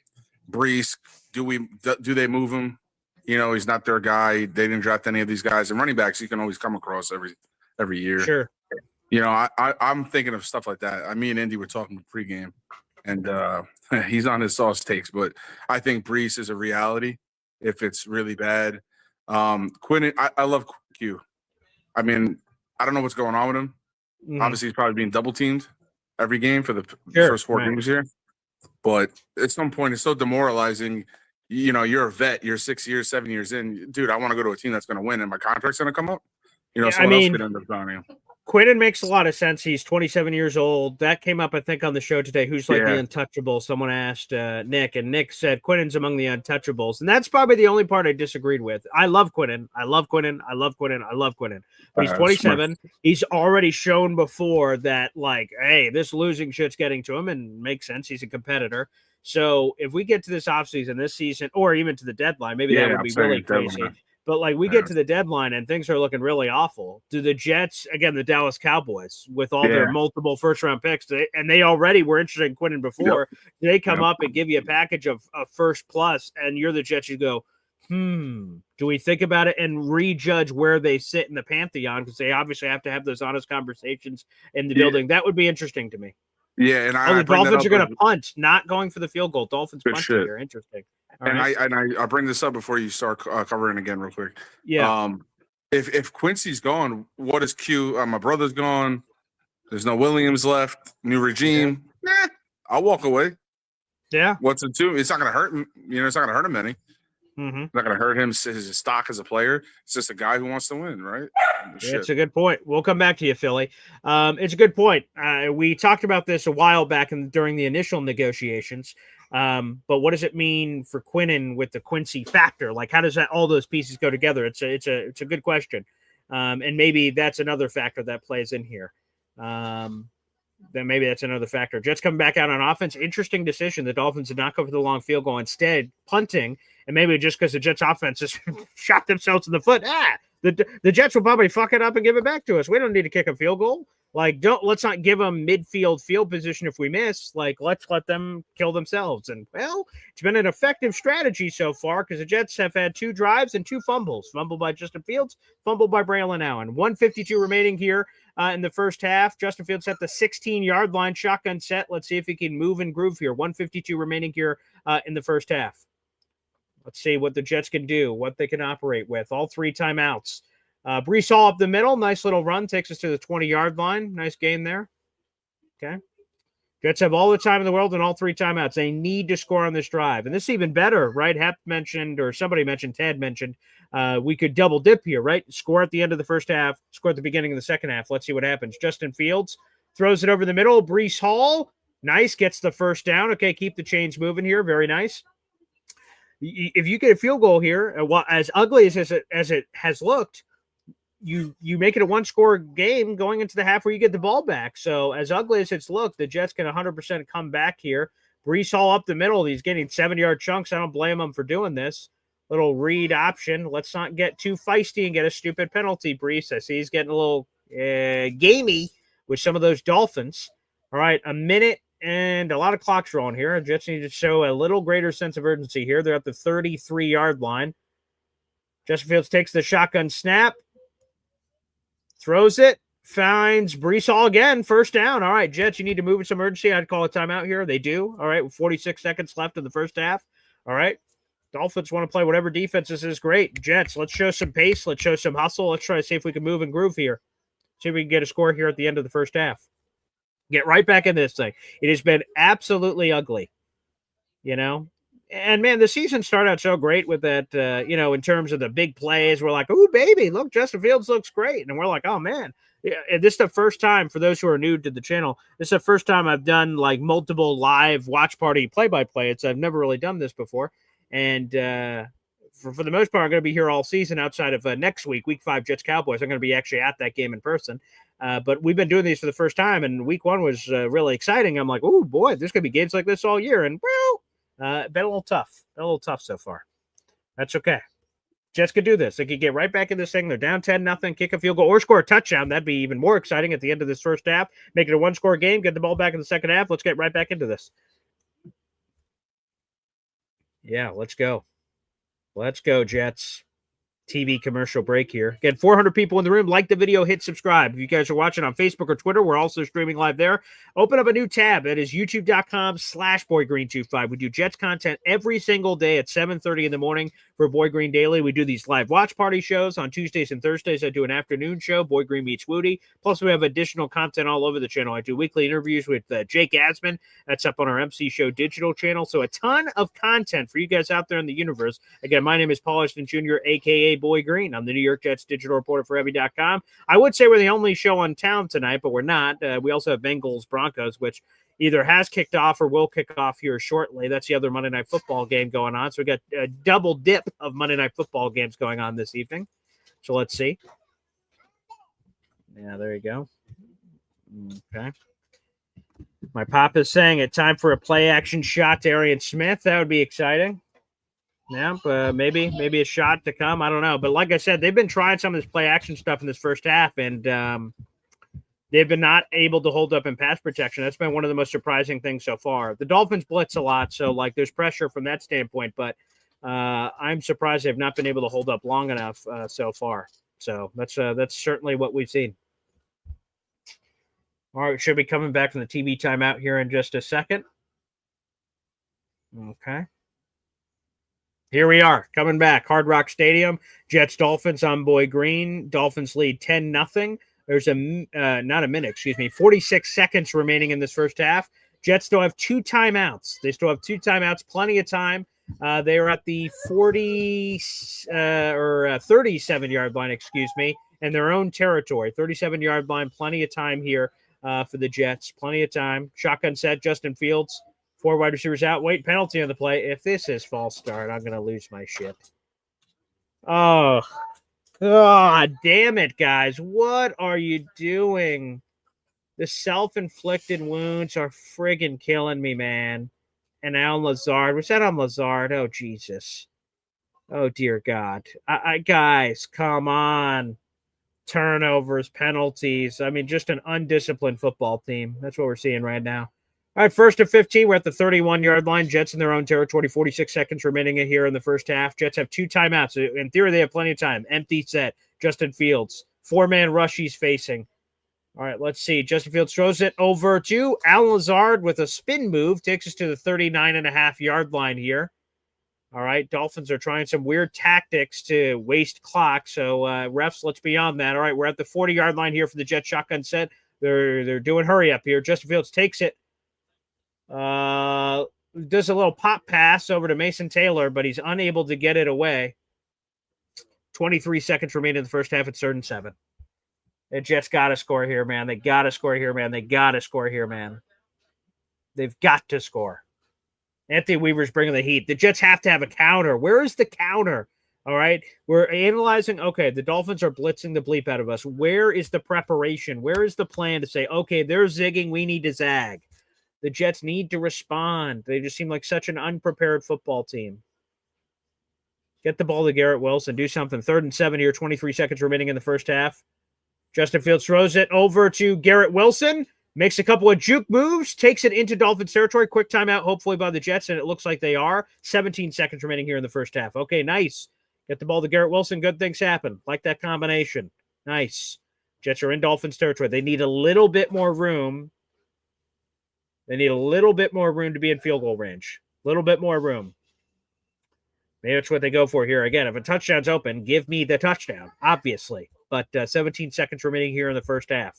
Brees, do they move him? You know, he's not their guy. They didn't draft any of these guys. And running backs, you can always come across every year. Sure. You know, I'm thinking of stuff like that. Me and Indy were talking pregame, and he's on his sauce takes. But I think Brees is a reality if it's really bad. Quinn, I love Q. I mean, I don't know what's going on with him. Mhm. Obviously, he's probably being double teamed every game for the Sure, first 4 right. games here. But at some point, it's so demoralizing. You know, you're a vet. You're 6 years, 7 years in. Dude, I want to go to a team that's going to win, and my contract's going to come up. You know, Yeah, I someone else mean, could end up signing. Quinnen makes a lot of sense. He's 27 years old. That came up, I think, on the show today. Who's like the Yeah. untouchable? Someone asked Nick, and Nick said Quinnen's among the untouchables. And that's probably the only part I disagreed with. I love Quinnen. I love Quinnen. I love Quinnen. I love Quinnen. But he's 27. He's already shown before that, like, hey, this losing shit's getting to him, and makes sense. He's a competitor. So if we get to this offseason, this season, or even to the deadline, maybe that would be really crazy. But like we get to the deadline and things are looking really awful. Do the Jets, again, the Dallas Cowboys, with all their multiple first-round picks, and they already were interested in Quinnen before, they come up and give you a package of first plus, and you're the Jets, you go, do we think about it and rejudge where they sit in the pantheon? Because they obviously have to have those honest conversations in the building. That would be interesting to me. Yeah, and the Dolphins are going to punt, not going for the field goal. Dolphins punting here. Interesting. I'll bring this up before you start covering again real quick. Yeah. If Quincy's gone, what is Q? My brother's gone. There's no Williams left. New regime. I'll walk away. Yeah. What's it do? It's not going to hurt him. You know, it's not going to hurt him any. Mm-hmm. It's not going to hurt him his stock as a player. It's just a guy who wants to win, right? It's a good point. We'll come back to you, Philly. It's a good point. We talked about this a while back during the initial negotiations. But what does it mean for Quinnen with the Quincy factor? Like, how does all those pieces go together? It's a good question. And maybe that's another factor that plays in here. Then maybe that's another factor. Jets coming back out on offense. Interesting decision. The Dolphins did not go for the long field goal, instead punting. And maybe just because the Jets offense just shot themselves in the foot. The Jets will probably fuck it up and give it back to us. We don't need to kick a field goal. Like, let's not give them midfield field position if we miss. Like, let's let them kill themselves. And, well, it's been an effective strategy so far because the Jets have had 2 drives and 2 fumbles. Fumbled by Justin Fields, fumbled by Braylon Allen. 1:52 remaining here in the first half. Justin Fields at the 16-yard line, shotgun set. Let's see if he can move and groove here. 1:52 remaining here in the first half. Let's see what the Jets can do, what they can operate with. All 3 timeouts. Brees Hall up the middle. Nice little run. Takes us to the 20-yard line. Nice gain there. Okay. Jets have all the time in the world and all 3 timeouts. They need to score on this drive. And this is even better, right? Hep mentioned, or somebody mentioned, Ted mentioned, we could double dip here, right? Score at the end of the first half, score at the beginning of the second half. Let's see what happens. Justin Fields throws it over the middle. Brees Hall, nice, gets the first down. Okay, keep the chains moving here. Very nice. If you get a field goal here, as ugly as it has looked, you make it a 1-score game going into the half where you get the ball back. So as ugly as it's looked, the Jets can 100% come back here. Brees Hall up the middle. He's getting 7-yard chunks. I don't blame him for doing this. Little read option. Let's not get too feisty and get a stupid penalty, Brees. I see he's getting a little gamey with some of those Dolphins. All right, a minute and a lot of clocks rolling here. The Jets need to show a little greater sense of urgency here. They're at the 33-yard line. Justin Fields takes the shotgun snap. Throws it, finds Brees Hall again, first down. All right, Jets, you need to move with some urgency. I'd call a timeout here. They do. All right, with 46 seconds left in the first half. All right, Dolphins want to play whatever defense this is. Great. Jets, let's show some pace. Let's show some hustle. Let's try to see if we can move and groove here. See if we can get a score here at the end of the first half. Get right back into this thing. It has been absolutely ugly, you know? And, man, the season started out so great with that, in terms of the big plays. We're like, ooh, baby, look, Justin Fields looks great. And we're like, oh, man. Yeah, this is the first time, for those who are new to the channel, this is the first time I've done, like, multiple live watch party play-by-play. I've never really done this before. And for the most part, I'm going to be here all season outside of next week, Week 5 Jets-Cowboys. I'm going to be actually at that game in person. But we've been doing these for the first time, and Week 1 was really exciting. I'm like, oh, boy, there's going to be games like this all year. And, well, been a little tough so far. That's okay. Jets could do this. They could get right back in this thing. They're down 10-0, kick a field goal or score a touchdown. That'd be even more exciting at the end of this first half. Make it a 1-score game, get the ball back in the second half. Let's get right back into this. Yeah, let's go. Let's go, Jets. TV commercial break here. Again, 400 people in the room. Like the video, hit subscribe. If you guys are watching on Facebook or Twitter, we're also streaming live there. Open up a new tab. It is youtube.com/BoyGreen25. We do Jets content every single day at 7:30 in the morning for Boy Green Daily. We do these live watch party shows on Tuesdays and Thursdays. I do an afternoon show, Boy Green Meets Woody. Plus, we have additional content all over the channel. I do weekly interviews with Jake Asman. That's up on our MC Show digital channel. So a ton of content for you guys out there in the universe. Again, my name is Paul Ashton Jr., a.k.a. Boy Green. I'm the New York Jets digital reporter for Heavy.com. I would say we're the only show in town tonight, but we're not. We also have Bengals Broncos, which either has kicked off or will kick off here shortly. That's the other Monday Night Football game going on. So we got a double dip of Monday Night Football games going on this evening. So let's see. Yeah, there you go. Okay. My pop is saying it's time for a play action shot to Arian Smith. That would be exciting. Yeah, maybe a shot to come. I don't know. But like I said, they've been trying some of this play action stuff in this first half, and they've been not able to hold up in pass protection. That's been one of the most surprising things so far. The Dolphins blitz a lot, so like there's pressure from that standpoint, but I'm surprised they've not been able to hold up long enough so far. So that's certainly what we've seen. All right, should be coming back from the TV timeout here in just a second. Okay. Here we are, coming back. Hard Rock Stadium, Jets Dolphins on Boy Green. Dolphins lead 10-0. There's not a minute, excuse me, 46 seconds remaining in this first half. Jets still have 2 timeouts. They still have 2 timeouts, plenty of time. They are at the 37-yard line, excuse me, in their own territory. 37-yard line, plenty of time here for the Jets. Plenty of time. Shotgun set, Justin Fields. 4 wide receivers out. Wait, penalty on the play. If this is false start, I'm going to lose my shit. Oh, damn it, guys. What are you doing? The self-inflicted wounds are friggin' killing me, man. And Alan Lazard. Was that on Lazard? Oh, Jesus. Oh, dear God. Guys, come on. Turnovers, penalties. I mean, just an undisciplined football team. That's what we're seeing right now. All right, 1st and 15. We're at the 31-yard line. Jets in their own territory. 46 seconds remaining here in the first half. Jets have 2 timeouts. In theory, they have plenty of time. Empty set. Justin Fields. 4-man rush he's facing. All right, let's see. Justin Fields throws it over to Alan Lazard with a spin move. Takes us to the 39.5-yard line here. All right, Dolphins are trying some weird tactics to waste clock. So, refs, let's be on that. All right, we're at the 40-yard line here for the Jets shotgun set. They're doing hurry up here. Justin Fields takes it. Does a little pop pass over to Mason Taylor, but he's unable to get it away. 23 seconds remaining in the first half. It's 3rd and 7. The Jets got to score here, man. They got to score here, man. They got to score here, man. They've got to score. Anthony Weaver's bringing the heat. The Jets have to have a counter. Where is the counter? All right. We're analyzing. Okay, the Dolphins are blitzing the bleep out of us. Where is the preparation? Where is the plan to say, okay, they're zigging. We need to zag. The Jets need to respond. They just seem like such an unprepared football team. Get the ball to Garrett Wilson. Do something. 3rd and 7 here. 23 seconds remaining in the first half. Justin Fields throws it over to Garrett Wilson. Makes a couple of juke moves. Takes it into Dolphins territory. Quick timeout, hopefully by the Jets, and it looks like they are. 17 seconds remaining here in the first half. Okay, nice. Get the ball to Garrett Wilson. Good things happen. Like that combination. Nice. Jets are in Dolphins territory. They need a little bit more room. They need a little bit more room to be in field goal range. A little bit more room. Maybe that's what they go for here. Again, if a touchdown's open, give me the touchdown, obviously. But 17 seconds remaining here in the first half.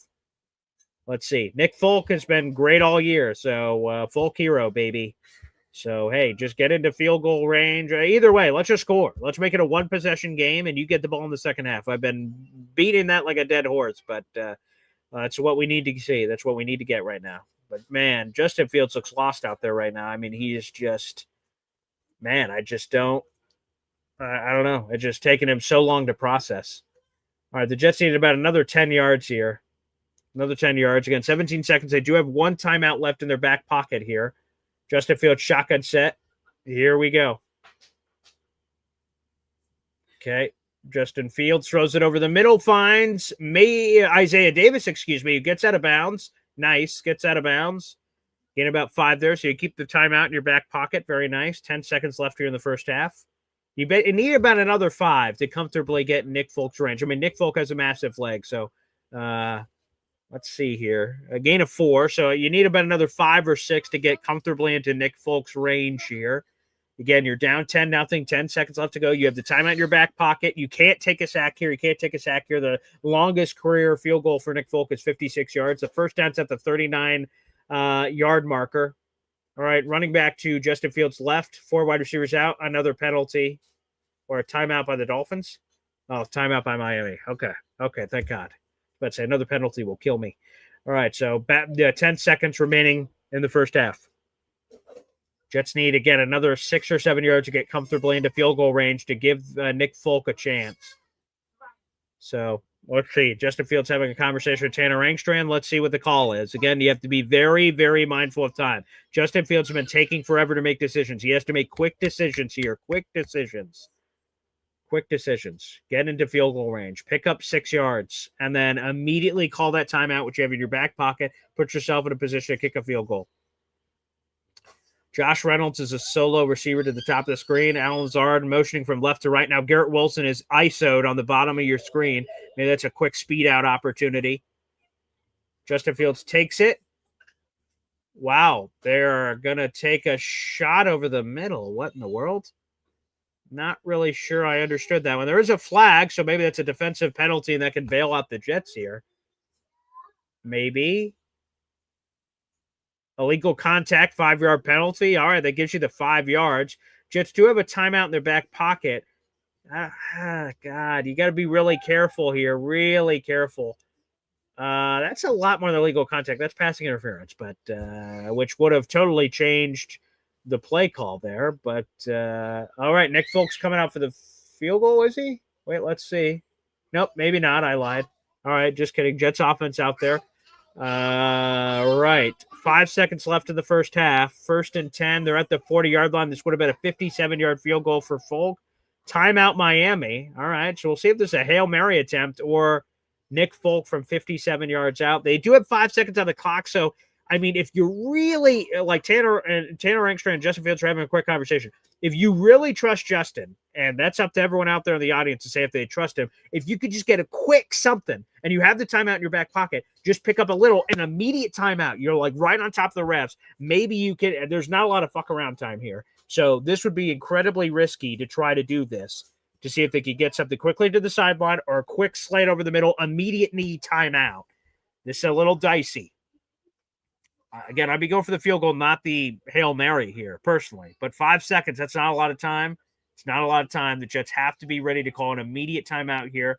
Let's see. Nick Folk has been great all year. So, Folk hero, baby. So, hey, just get into field goal range. Either way, let's just score. Let's make it a 1-possession game, and you get the ball in the second half. I've been beating that like a dead horse, but that's what we need to see. That's what we need to get right now. But, man, Justin Fields looks lost out there right now. I mean, he is just, man, I just don't, I don't know. It's just taken him so long to process. All right, the Jets need about another 10 yards here. Another 10 yards. Again, 17 seconds. They do have 1 timeout left in their back pocket here. Justin Fields shotgun set. Here we go. Okay. Justin Fields throws it over the middle, finds Isaiah Davis, who gets out of bounds. Nice. Gets out of bounds. Gain about 5 there, so you keep the timeout in your back pocket. Very nice. 10 seconds left here in the first half. You need about another 5 to comfortably get Nick Folk's range. I mean, Nick Folk has a massive leg, so let's see here. A gain of 4, so you need about another 5 or 6 to get comfortably into Nick Folk's range here. Again, you're down 10-0, 10 seconds left to go. You have the timeout in your back pocket. You can't take a sack here. The longest career field goal for Nick Folk is 56 yards. The first down's at the 39-yard marker. All right, running back to Justin Fields' left, 4 wide receivers out, another penalty or a timeout by the Dolphins. Oh, timeout by Miami. Okay, thank God. Let's say another penalty will kill me. All right, so 10 seconds remaining in the first half. Jets need, again, another 6 or 7 yards to get comfortably into field goal range to give Nick Folk a chance. So let's see. Justin Fields having a conversation with Tanner Engstrand. Let's see what the call is. Again, you have to be very, very mindful of time. Justin Fields has been taking forever to make decisions. He has to make quick decisions here. Quick decisions. Get into field goal range. Pick up 6 yards. And then immediately call that timeout, which you have in your back pocket. Put yourself in a position to kick a field goal. Josh Reynolds is a solo receiver to the top of the screen. Alan Lazard motioning from left to right. Now Garrett Wilson is ISO'd on the bottom of your screen. Maybe that's a quick speed out opportunity. Justin Fields takes it. Wow, they're going to take a shot over the middle. What in the world? Not really sure I understood that one. There is a flag, so maybe that's a defensive penalty and that can bail out the Jets here. Maybe. Illegal contact, 5-yard penalty. All right, that gives you the 5 yards. Jets do have a timeout in their back pocket. God, you got to be really careful here. Really careful. That's a lot more than illegal contact. That's passing interference, but which would have totally changed the play call there. But all right, Nick Folk's coming out for the field goal, is he? Wait, let's see. Nope, maybe not. I lied. All right, just kidding. Jets offense out there. Right. 5 seconds left in the first half. 1st and 10. They're at the 40-yard line. This would have been a 57-yard field goal for Folk. Timeout Miami. All right. So we'll see if this is a Hail Mary attempt or Nick Folk from 57 yards out. They do have 5 seconds on the clock. So, I mean, if you really like Tanner Engstrand and Justin Fields are having a quick conversation. If you really trust Justin, and that's up to everyone out there in the audience to say if they trust him, if you could just get a quick something and you have the timeout in your back pocket, just pick up an immediate timeout. You're like right on top of the refs. Maybe you can, there's not a lot of fuck around time here. So this would be incredibly risky to try to do this to see if they could get something quickly to the sideline or a quick slant over the middle, immediate knee timeout. This is a little dicey. Again, I'd be going for the field goal, not the Hail Mary here, personally. But 5 seconds, that's not a lot of time. It's not a lot of time. The Jets have to be ready to call an immediate timeout here.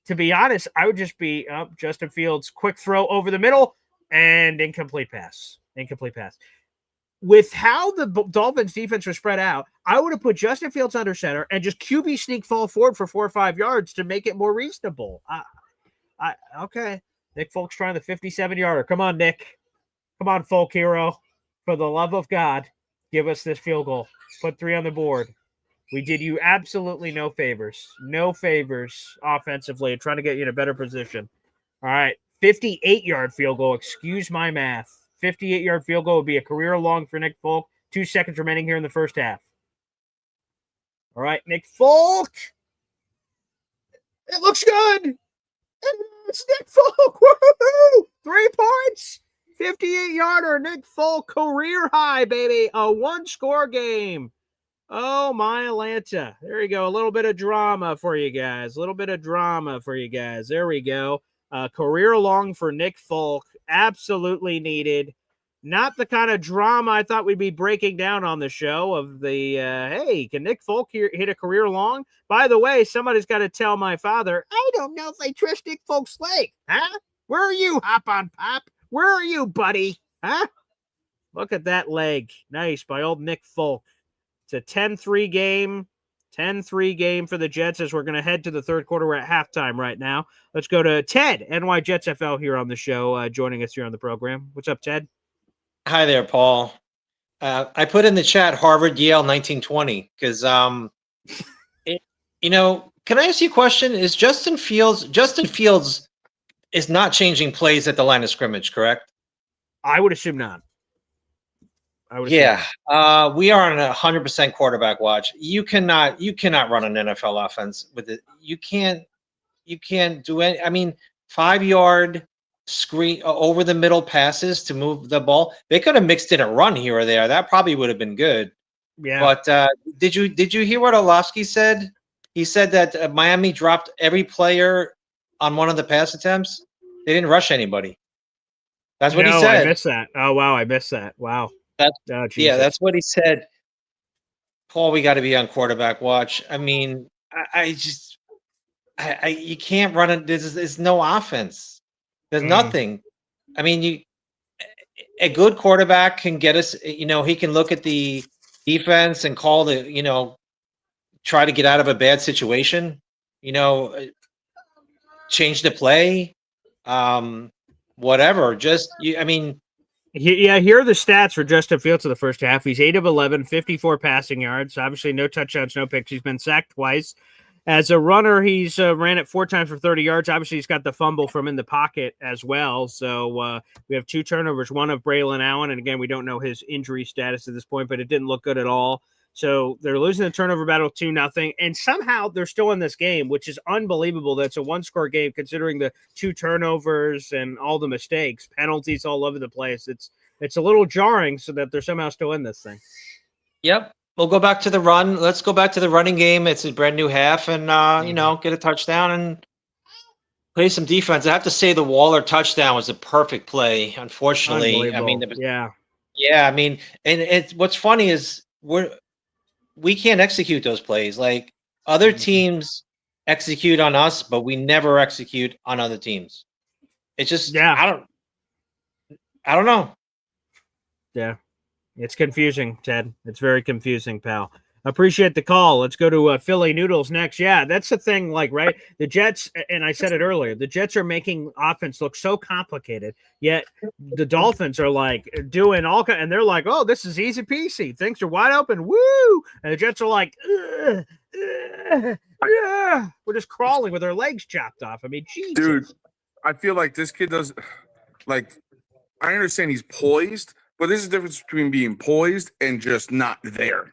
To be honest, I would just be Justin Fields, quick throw over the middle, and incomplete pass. With how the Dolphins defense was spread out, I would have put Justin Fields under center and just QB sneak fall forward for 4 or 5 yards to make it more reasonable. Okay. Nick Folk's trying the 57-yarder. Come on, Nick. Come on, Folk hero. For the love of God, give us this field goal. Put 3 on the board. We did you absolutely no favors. No favors offensively, trying to get you in a better position. All right, 58-yard field goal. Excuse my math. 58-yard field goal would be a career long for Nick Folk. 2 seconds remaining here in the first half. All right, Nick Folk. It looks good. It's Nick Folk. Woo-hoo! 3 points. 58-yarder, Nick Folk, career high, baby. A 1-score game. Oh, my Atlanta. There you go. A little bit of drama for you guys. There we go. Career long for Nick Folk. Absolutely needed. Not the kind of drama I thought we'd be breaking down on the show of the, hey, can Nick Folk hit a career long? By the way, somebody's got to tell my father, I don't know if I trust Nick Folk's leg. Huh? Where are you, Hop on Pop? Where are you, buddy? Huh? Look at that leg. Nice by old Nick Folk. It's a 10-3 game. 10-3 game for the Jets as we're going to head to the third quarter. We're at halftime right now. Let's go to Ted, NY Jets FL, here on the show, joining us here on the program. What's up, Ted? Hi there, Paul. I put in the chat Harvard, Yale, 1920, because, can I ask you a question? Is Justin Fields is not changing plays at the line of scrimmage, correct? I would assume not. I would. Yeah, we are on 100% quarterback watch. You cannot run an NFL offense with it. You can't do any. I mean, 5-yard screen over the middle passes to move the ball. They could have mixed in a run here or there. That probably would have been good. Yeah. But did you hear what Orlovsky said? He said that Miami dropped every player on one of the pass attempts. They didn't rush anybody. That's what he said. I missed that. Oh wow, I missed that. Wow. That's what he said. Paul, we got to be on quarterback watch. I mean, I just you can't run it. There's no offense. There's nothing. I mean, a good quarterback can get us. He can look at the defense and call try to get out of a bad situation. Change the play. Whatever. Here are the stats for Justin Fields in the first half. He's 8 of 11, 54 passing yards. Obviously, no touchdowns, no picks. He's been sacked twice. As a runner, he's ran it 4 times for 30 yards. Obviously, he's got the fumble from in the pocket as well. So we have 2 turnovers, one of Braylon Allen. And again, we don't know his injury status at this point, but it didn't look good at all. So they're losing the turnover battle 2-0. And somehow they're still in this game, which is unbelievable. That's a 1-score game considering the 2 turnovers and all the mistakes, penalties all over the place. It's a little jarring so that they're somehow still in this thing. Yep. We'll go back to the run. Let's go back to the running game. It's a brand new half and, get a touchdown and play some defense. I have to say the Waller touchdown was a perfect play. Unfortunately, I mean, and what's funny is we can't execute those plays. Like other teams execute on us, but we never execute on other teams. It's just, I don't know. Yeah. It's confusing, Ted. It's very confusing, pal. Appreciate the call. Let's go to Philly Noodles next. Yeah, that's the thing. Like, right, the Jets, and I said it earlier, the Jets are making offense look so complicated, yet the Dolphins are like doing all kind, and they're like, oh, this is easy peasy. Things are wide open. Woo! And the Jets are like, we're just crawling with our legs chopped off. I mean, Jesus. Dude, I feel like this kid does, like, I understand he's poised, but there's a difference between being poised and just not there.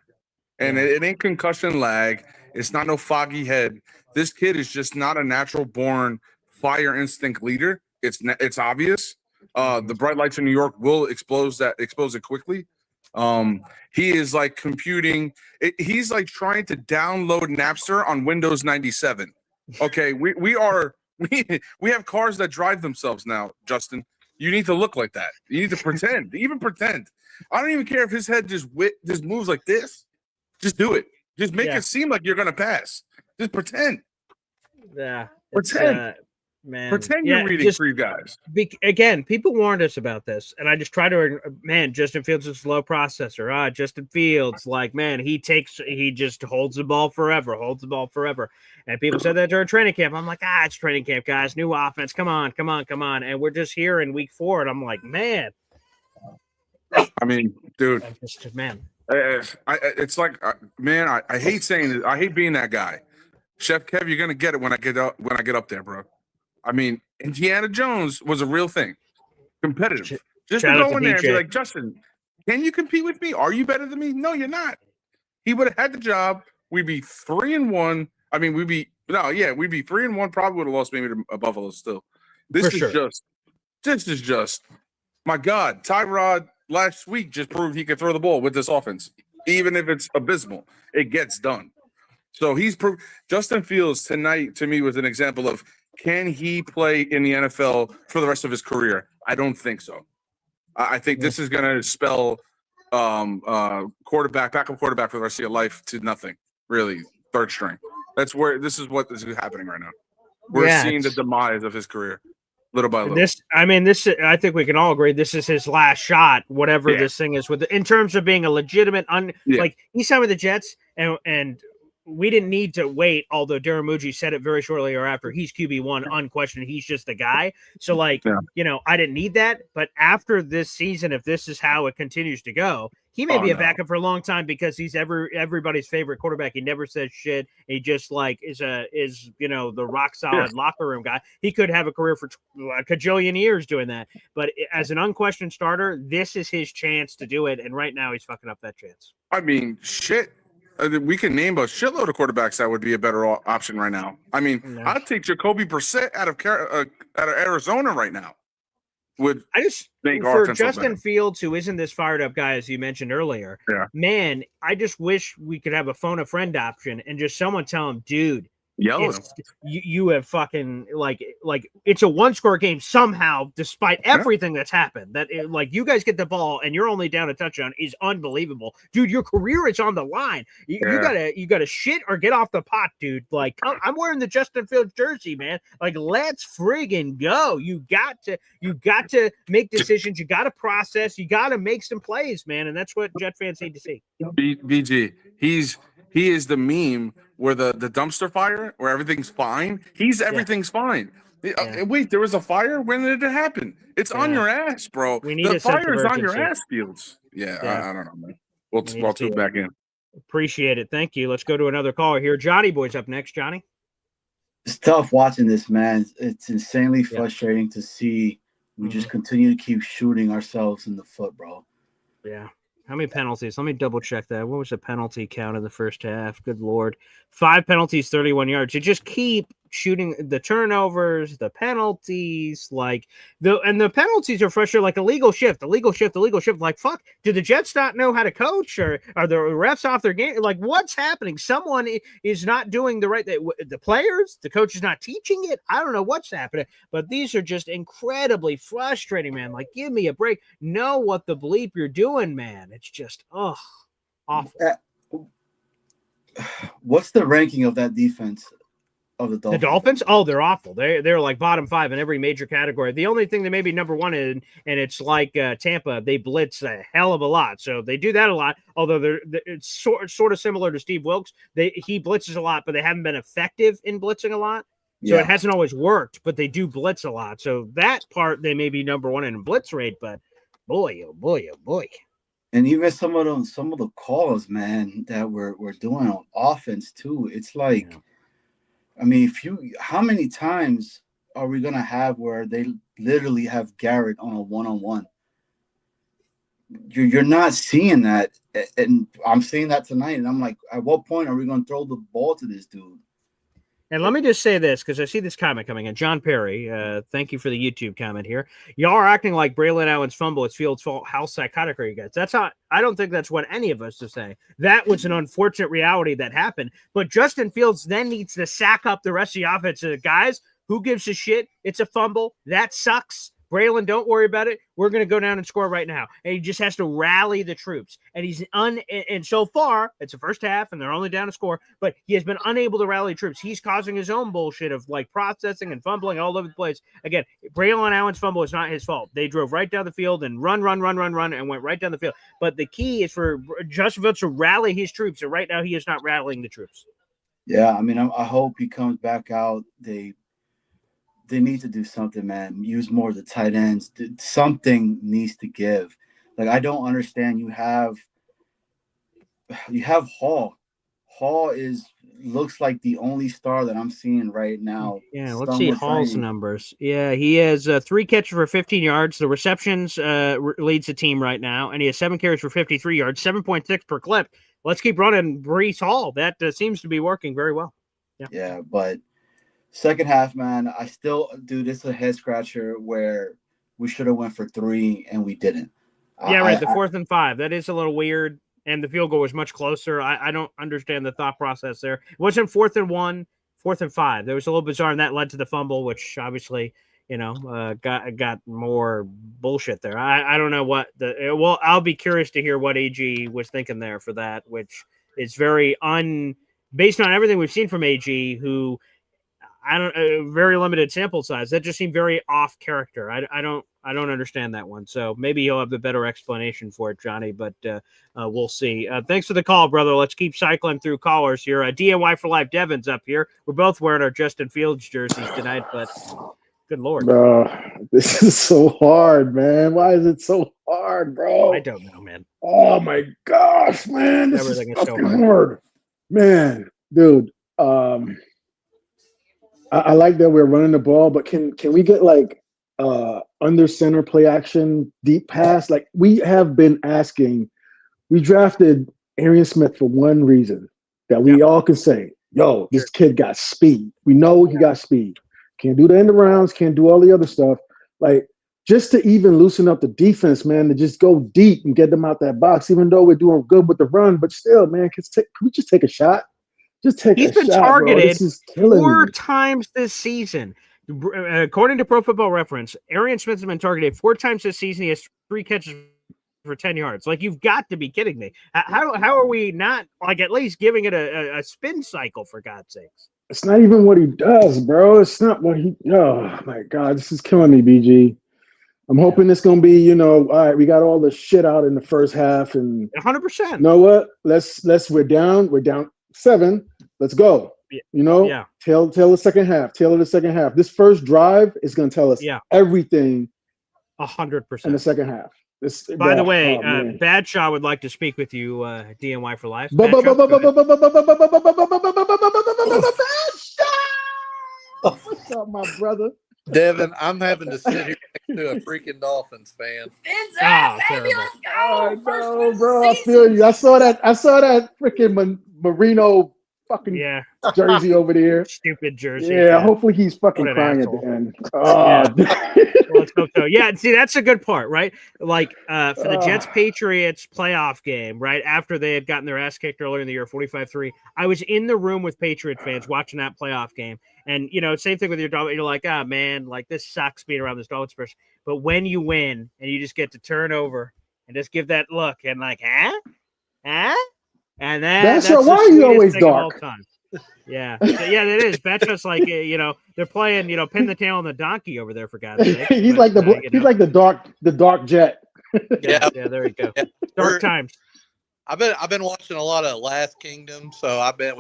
And it ain't concussion lag. It's not no foggy head. This kid is just not a natural born fire instinct leader. It's obvious. The bright lights in New York will expose it quickly. He is like computing. He's like trying to download Napster on Windows 97. Okay, we have cars that drive themselves now, Justin. You need to look like that. You need to pretend. Even pretend. I don't even care if his head just moves like this. Just do it. Just make it seem like you're gonna pass. Just pretend. Yeah. Pretend. Man. Pretend you're reading for you guys. Again, people warned us about this, and I just try to. Man, Justin Fields is a slow processor. Justin Fields, like, man, he just holds the ball forever. And people said that during training camp. I'm like, it's training camp, guys. New offense. Come on. And we're just here in week 4, and I'm like, man. I mean, dude. Man. It's like, man, I hate saying it. I hate being that guy. Chef Kev, you're gonna get it when I get up there, bro. I mean, Indiana Jones was a real thing. Competitive. Just to go in there and be like, Justin, can you compete with me? Are you better than me? No, you're not. He would have had the job. We'd be 3-1. I mean, we'd be 3-1. Probably would have lost maybe to Buffalo still. This is just, my God, Tyrod last week just proved he could throw the ball with this offense. Even if it's abysmal, it gets done. So Justin Fields tonight to me was an example of, can he play in the NFL for the rest of his career? I don't think so. I think this is going to spell backup quarterback for the rest of your life to nothing, really, third string. This is what is happening right now. We're seeing the demise of his career little by little. I think we can all agree this is his last shot, whatever this thing is, in terms of being a legitimate, like he signed with the Jets and we didn't need to wait, although Darren Muji said it very shortly thereafter. He's QB1 unquestioned. He's just the guy. So, like, I didn't need that. But after this season, if this is how it continues to go, he may be a backup for a long time because he's everybody's favorite quarterback. He never says shit. He just, like, is the rock solid locker room guy. He could have a career for a cajillion years doing that. But as an unquestioned starter, this is his chance to do it. And right now he's fucking up that chance. I mean, shit. We can name a shitload of quarterbacks that would be a better option right now. I mean, I'd take Jacoby Brissett out of Arizona right now. For Justin Fields, who isn't this fired up guy as you mentioned earlier, man, I just wish we could have a phone a friend option and just someone tell him, dude, you have fucking like it's a one-score game somehow, despite everything that's happened. That you guys get the ball and you're only down a touchdown is unbelievable, dude. Your career is on the line. You gotta shit or get off the pot, dude. Like, I'm wearing the Justin Fields jersey, man. Like, let's friggin' go. You got to make decisions. You got to process. You got to make some plays, man. And that's what Jet fans need to see. BG, he is the meme where the dumpster fire where everything's fine. Everything's fine. Wait, there was a fire? When did it happen? It's on your ass, bro. The fire is on your ass, Fields. I don't know, man. We'll tune back in. Appreciate it. Thank you. Let's go to another caller here. Johnny Boy's up next. Johnny. It's tough watching this, man. It's insanely frustrating to see we just continue to keep shooting ourselves in the foot, bro. Yeah. How many penalties? Let me double check that. What was the penalty count in the first half? Good Lord. 5 penalties, 31 yards. You just keep shooting the turnovers, the penalties, and the penalties are frustrating, like illegal shift. Like, fuck, do the Jets not know how to coach, or are the refs off their game? Like, what's happening? Someone is not doing the right thing. The players, the coach is not teaching it. I don't know what's happening, but these are just incredibly frustrating, man. Like, give me a break. Know what the bleep you're doing, man. It's just, awful. What's the ranking of that defense? Of the Dolphins. The Dolphins? Oh, they're awful. They're like bottom 5 in every major category. The only thing they may be number 1 in, and it's like Tampa, they blitz a hell of a lot. So they do that a lot. Although it's sort of similar to Steve Wilkes. He blitzes a lot, but they haven't been effective in blitzing a lot. So it hasn't always worked, but they do blitz a lot. So that part they may be number 1 in blitz rate, but boy, oh boy, oh boy. And even some of the calls, man, that we're doing on offense too. It's like. Yeah. I mean, how many times are we going to have where they literally have Garrett on a one-on-one? You're not seeing that. And I'm seeing that tonight. And I'm like, at what point are we going to throw the ball to this dude? And let me just say this, because I see this comment coming in. John Perry, thank you for the YouTube comment here. Y'all are acting like Braylon Allen's fumble is Fields' fault. How psychotic are you guys? I don't think that's what any of us to say. That was an unfortunate reality that happened. But Justin Fields then needs to sack up the rest of the offense. Guys, who gives a shit? It's a fumble. That sucks. Braylon, don't worry about it. We're going to go down and score right now. And he just has to rally the troops. And and so far, it's the first half, and they're only down a score, but he has been unable to rally troops. He's causing his own bullshit of like processing and fumbling all over the place. Again, Braylon Allen's fumble is not his fault. They drove right down the field and run, and went right down the field. But the key is for Justin Fields to rally his troops. And right now, he is not rallying the troops. Yeah, I mean, I hope he comes back out. They need to do something, man. Use more of the tight ends. Something needs to give. Like, I don't understand. You have Hall. Hall looks like the only star that I'm seeing right now. Yeah, let's see Hall's numbers. Yeah, he has 3 catches for 15 yards. The receptions leads the team right now, and he has 7 carries for 53 yards, 7.6 per clip. Let's keep running Breece Hall. That seems to be working very well. Yeah, but second half, man, I still do this a head scratcher where we should have went for 3 and we didn't. Yeah, right. The 4th and 5. That is a little weird. And the field goal was much closer. I don't understand the thought process there. It wasn't 4th and 1, 4th and 5. There was a little bizarre, and that led to the fumble, which obviously, got more bullshit there. I don't know what well, I'll be curious to hear what AG was thinking there for that, which is very based on everything we've seen from AG, who I don't very limited sample size. That just seemed very off character. I don't understand that one. So maybe you'll have a better explanation for it, Johnny. But we'll see. Thanks for the call, brother. Let's keep cycling through callers here. DNY for Life. Devin's up here. We're both wearing our Justin Fields jerseys tonight, but good Lord, bro, this is so hard, man. Why is it so hard, bro? I don't know, man. Oh my gosh, man, this Everything is is so fucking hard, man, dude. I like that we're running the ball, but can we get like under center play action, deep pass? Like we have been asking. We drafted Arian Smith for one reason that we all can say, yo, this kid got speed. We know he got speed. Can't do the end rounds, can't do all the other stuff. Like just to even loosen up the defense, man, to just go deep and get them out that box, even though we're doing good with the run, but still, man, can we just take a shot? Just take He's a been shot, targeted bro. This is killing 4 me. times this season. According to Pro Football Reference, Arian Smith has been targeted 4 times this season. He has 3 catches for 10 yards. Like, you've got to be kidding me. How are we not, like, at least giving it a spin cycle, for God's sakes? It's not even what he does, bro. It's not what he. Oh my God, this is killing me, BG. I'm hoping it's gonna be, all right. We got all the shit out in the first half, and 100%. You know what? We're down 7. Let's go. Tail the second half. Tail of the second half. This first drive is gonna tell us everything. 100% in the second half. By the way, Badshaw would like to speak with you, DNY for Life. What's up, my brother? Devin, I'm having to sit here next to a freaking Dolphins fan. I know, bro. I feel you. I saw that freaking Marino fucking jersey over there. Stupid jersey. Yeah, hopefully he's fucking crying asshole. at the end. Oh, let's hope so. Yeah, see, that's a good part, right? Like for the Jets-Patriots playoff game, right after they had gotten their ass kicked earlier in the year, 45-3, I was in the room with Patriot fans watching that playoff game. And, same thing with your Dolphins. You're like, man, like this sucks being around this Dolphins person. But when you win and you just get to turn over and just give that look and like, and then that's why are you always dark? Yeah, it is. Batshaw's like, they're playing, pin the tail on the donkey over there for God's sake. He's like the dark jet. Yeah, there you go. Dark times. I've been watching a lot of Last Kingdom, so I bet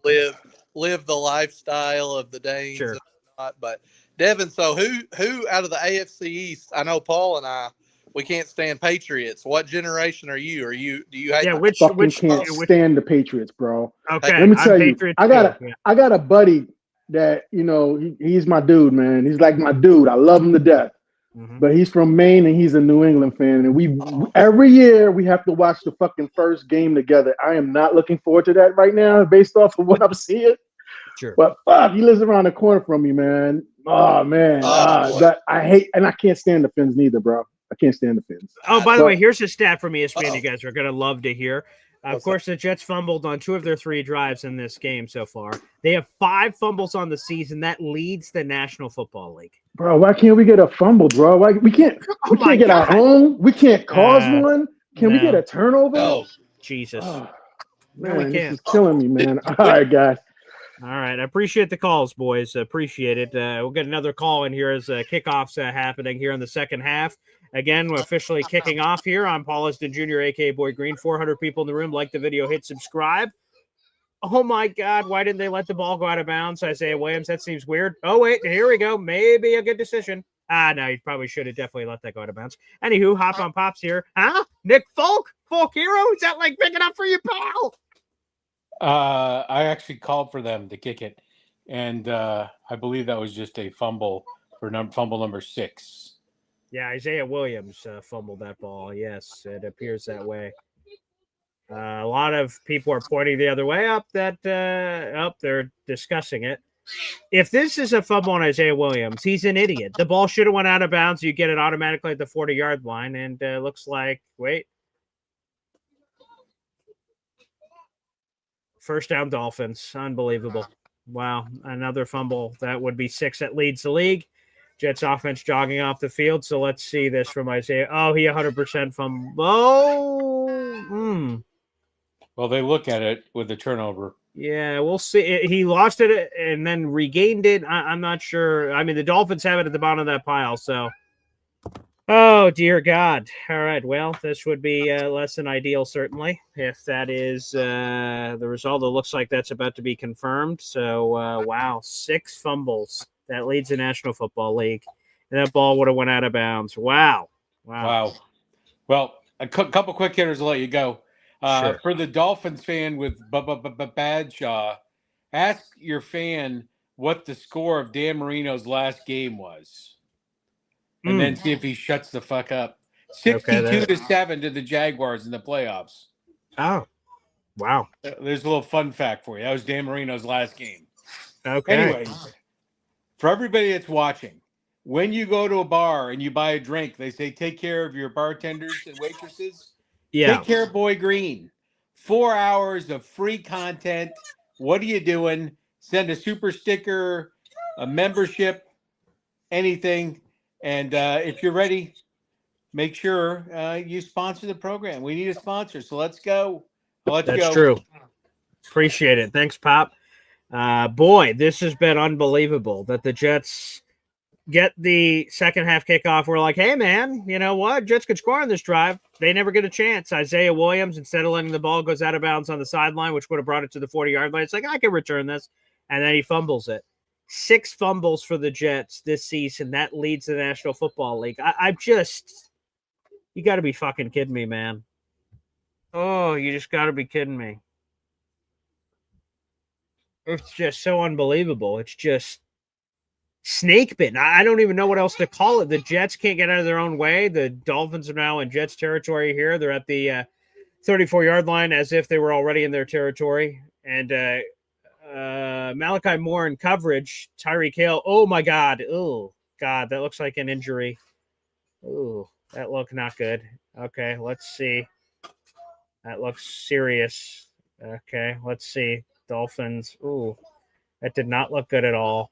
we live the lifestyle of the Danes. Sure. And whatnot. But Devin, so who out of the AFC East? I know Paul and I. We can't stand Patriots. What generation are you? Do you hate? Yeah, which can't stand the Patriots, bro. Okay, let me tell you, I got a buddy that he's my dude, man. He's like my dude. I love him to death. Mm-hmm. But he's from Maine and he's a New England fan, and every year we have to watch the fucking first game together. I am not looking forward to that right now, based off of what I'm seeing. Sure. But fuck, he lives around the corner from me, man. Oh man, that I hate, and I can't stand the Fins neither, bro. I can't stand the Fins. Oh, by the way, here's a stat from ESPN you guys are going to love to hear. Of course, the Jets fumbled on 2 of their 3 drives in this game so far. They have 5 fumbles on the season. That leads the National Football League. Bro, why can't we get a fumble, bro? We can't get our own. We can't cause one. Can we get a turnover? Oh, Jesus. Man, we can't. This is killing me, man. All right, guys. All right. I appreciate the calls, boys. Appreciate it. We'll get another call in here as kickoffs happening here in the second half. Again, we're officially kicking off here. I'm Paul Liston Jr., a.k.a. Boy Green. 400 people in the room. Like the video, hit subscribe. Oh, my God. Why didn't they let the ball go out of bounds? Isaiah Williams, that seems weird. Oh, wait. Here we go. Maybe a good decision. No, you probably should have definitely let that go out of bounds. Anywho, Hop on Pops here. Huh? Nick Folk hero? Is that like picking up for you, pal? I actually called for them to kick it, and I believe that was just a fumble for fumble number 6. Yeah, Isaiah Williams fumbled that ball. Yes, it appears that way. A lot of people are pointing the other way up. They're discussing it. If this is a fumble on Isaiah Williams, he's an idiot. The ball should have went out of bounds. You get it automatically at the 40-yard line, and looks like first down Dolphins. Unbelievable. Wow, another fumble. That would be 6 that leads the league. Jets offense jogging off the field. So let's see this from Isaiah. Oh, he 100% fumble. Well, they look at it with the turnover. Yeah, we'll see. He lost it and then regained it. I'm not sure. I mean, the Dolphins have it at the bottom of that pile, so. Oh, dear God. All right. Well, this would be less than ideal, certainly, if that is the result. It looks like that's about to be confirmed. So, wow, 6 fumbles. That leads the National Football League. And that ball would have went out of bounds. Wow. Wow. Well, a couple quick hitters to let you go. Sure. For the Dolphins fan with Badshaw, ask your fan what the score of Dan Marino's last game was. And then see if he shuts the fuck up. 62-7 to the Jaguars in the playoffs. Oh, wow. There's a little fun fact for you. That was Dan Marino's last game. Okay. Anyways, for everybody that's watching, when you go to a bar and you buy a drink, they say take care of your bartenders and waitresses. Yeah. Take care of Boy Green. 4 hours of free content. What are you doing? Send a super sticker, a membership, anything. And if you're ready, make sure you sponsor the program. We need a sponsor. So let's go. That's true. Appreciate it. Thanks, Pop. Boy, this has been unbelievable that the Jets get the second half kickoff. We're like, hey, man, you know what? Jets could score on this drive. They never get a chance. Isaiah Williams, instead of letting the ball goes out of bounds on the sideline, which would have brought it to the 40-yard line, it's like, I can return this. And then he fumbles it. 6 fumbles for the Jets this season. That leads the National Football League. I'm just, you got to be fucking kidding me, man. Oh, you just got to be kidding me. It's just so unbelievable. It's just snake bitten. I don't even know what else to call it. The Jets can't get out of their own way. The Dolphins are now in Jets territory here. They're at the 34-yard line as if they were already in their territory. And Malachi Moore in coverage. Tyreek Hill. Oh, my God. Oh, God. That looks like an injury. Oh, that looked not good. Okay, let's see. That looks serious. Okay, let's see. Dolphins. Ooh, that did not look good at all.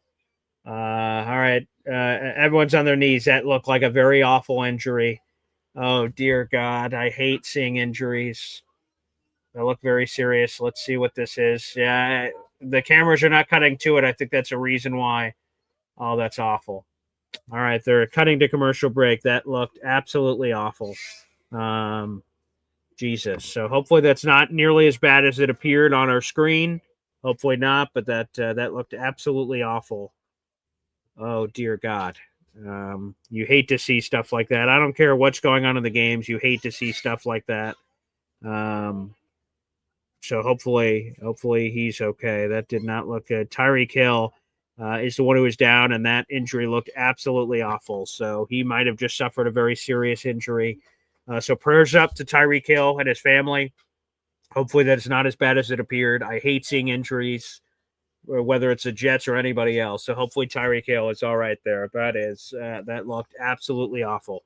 All right. Everyone's on their knees. That looked like a very awful injury. Oh, dear God. I hate seeing injuries. They look very serious. Let's see what this is. Yeah, the cameras are not cutting to it. I think that's a reason why. Oh, that's awful. All right, they're cutting to commercial break. That looked absolutely awful. Jesus. So hopefully that's not nearly as bad as it appeared on our screen. Hopefully not, but that looked absolutely awful. Oh, dear God. You hate to see stuff like that. I don't care what's going on in the games. You hate to see stuff like that. So hopefully he's okay. That did not look good. Tyreek Hill is the one who was down, and that injury looked absolutely awful. So he might have just suffered a very serious injury. So prayers up to Tyreek Hill and his family. Hopefully that's not as bad as it appeared. I hate seeing injuries, whether it's the Jets or anybody else. So hopefully Tyreek Hill is all right there. That looked absolutely awful.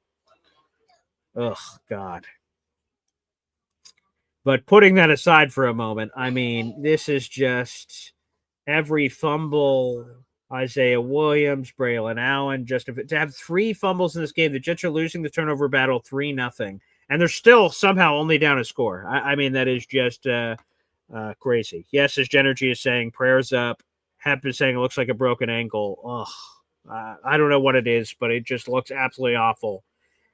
Ugh, God. But putting that aside for a moment, I mean, this is just every fumble. Isaiah Williams, Braylon Allen, to have 3 fumbles in this game. The Jets are losing the turnover battle 3-0, and they're still somehow only down a score. I mean, that is just crazy. Yes, as Genergy is saying, prayers up. Hep is saying it looks like a broken ankle. Ugh, I don't know what it is, but it just looks absolutely awful,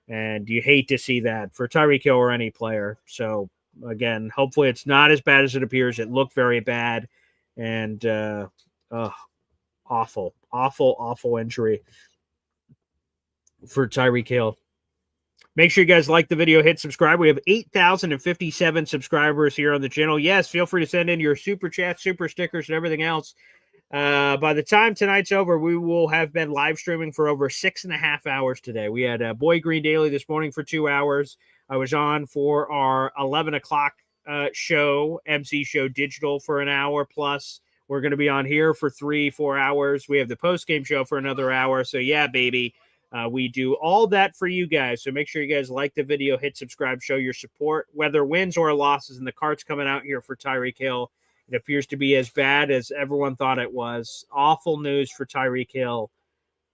and you hate to see that for Tyreek Hill or any player. So again, hopefully it's not as bad as it appears. It looked very bad, and awful injury for Tyreek Hill. Make sure you guys like the video, hit subscribe. We have 8,057 subscribers here on the channel. Yes, feel free to send in your super chats, super stickers, and everything else. By the time tonight's over, we will have been live streaming for over 6.5 hours today. We had Boy Green Daily this morning for 2 hours. I was on for our 11 o'clock show, MC Show Digital, for an hour plus. We're going to be on here for 3-4 hours. We have the post-game show for another hour. So, yeah, baby, we do all that for you guys. So make sure you guys like the video, hit subscribe, show your support, whether wins or losses. And the card's coming out here for Tyreek Hill. It appears to be as bad as everyone thought it was. Awful news for Tyreek Hill.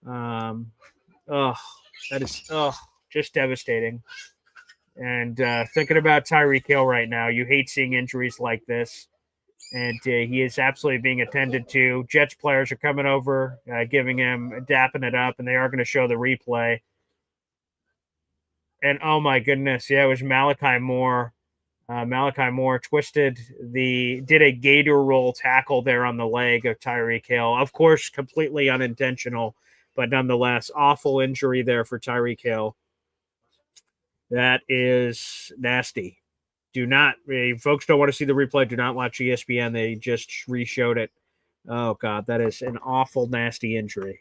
That is just devastating. And thinking about Tyreek Hill right now, you hate seeing injuries like this. and he is absolutely being attended to. Jets players are coming over, dapping it up, and they are going to show the replay. And oh my goodness, yeah, it was Malachi Moore. Malachi Moore did a gator roll tackle there on the leg of Tyreek Hill. Of course, completely unintentional, but nonetheless, awful injury there for Tyreek Hill. That is nasty. Folks don't want to see the replay. Do not watch ESPN. They just re-showed it. Oh, God, that is an awful, nasty injury.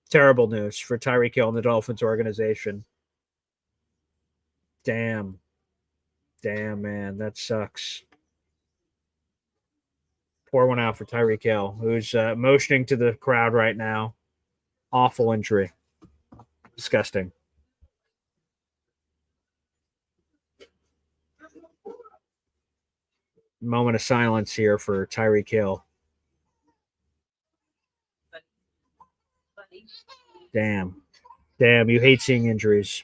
Terrible news for Tyreek Hill and the Dolphins organization. Damn, man, that sucks. Pour one out for Tyreek Hill, who's motioning to the crowd right now. Awful injury. Disgusting. Moment of silence here for Tyreek Hill. Damn, you hate seeing injuries.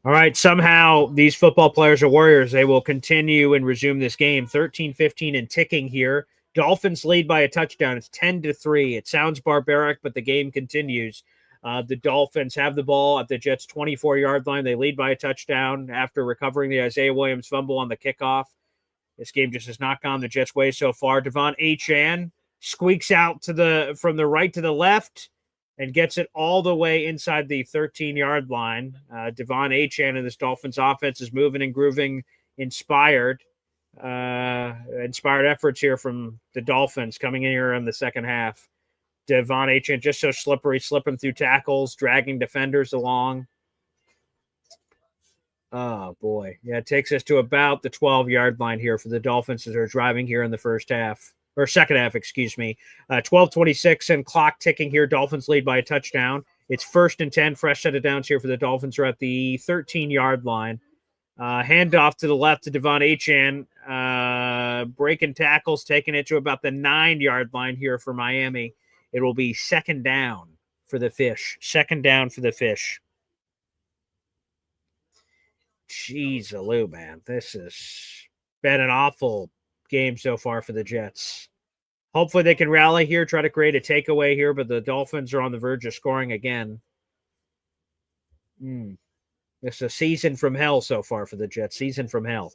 All right, somehow these football players are Warriors. They will continue and resume this game. 13-15 and ticking here. Dolphins lead by a touchdown. It's 10-3. It sounds barbaric, but the game continues. The Dolphins have the ball at the Jets' 24-yard line. They lead by a touchdown after recovering the Isaiah Williams fumble on the kickoff. This game just has not gone the Jets' way so far. Devon Achane squeaks out from the right to the left and gets it all the way inside the 13-yard line. Devon Achane and this Dolphins offense is moving and grooving, inspired efforts here from the Dolphins coming in here in the second half. Devon Achane just so slippery, slipping through tackles, dragging defenders along. Oh, boy. Yeah, it takes us to about the 12-yard line here for the Dolphins as they're driving here in the second half, excuse me. 12:26 and clock ticking here. Dolphins lead by a touchdown. It's 1st and 10, fresh set of downs here for the Dolphins. Are at the 13-yard line. Handoff to the left to Devon Achane. Breaking tackles, taking it to about the 9-yard line here for Miami. It will be second down for the Fish. Second down for the Fish. Jeez-a-loo, man. This has been an awful game so far for the Jets. Hopefully they can rally here, try to create a takeaway here, but the Dolphins are on the verge of scoring again. It's a season from hell so far for the Jets. Season from hell.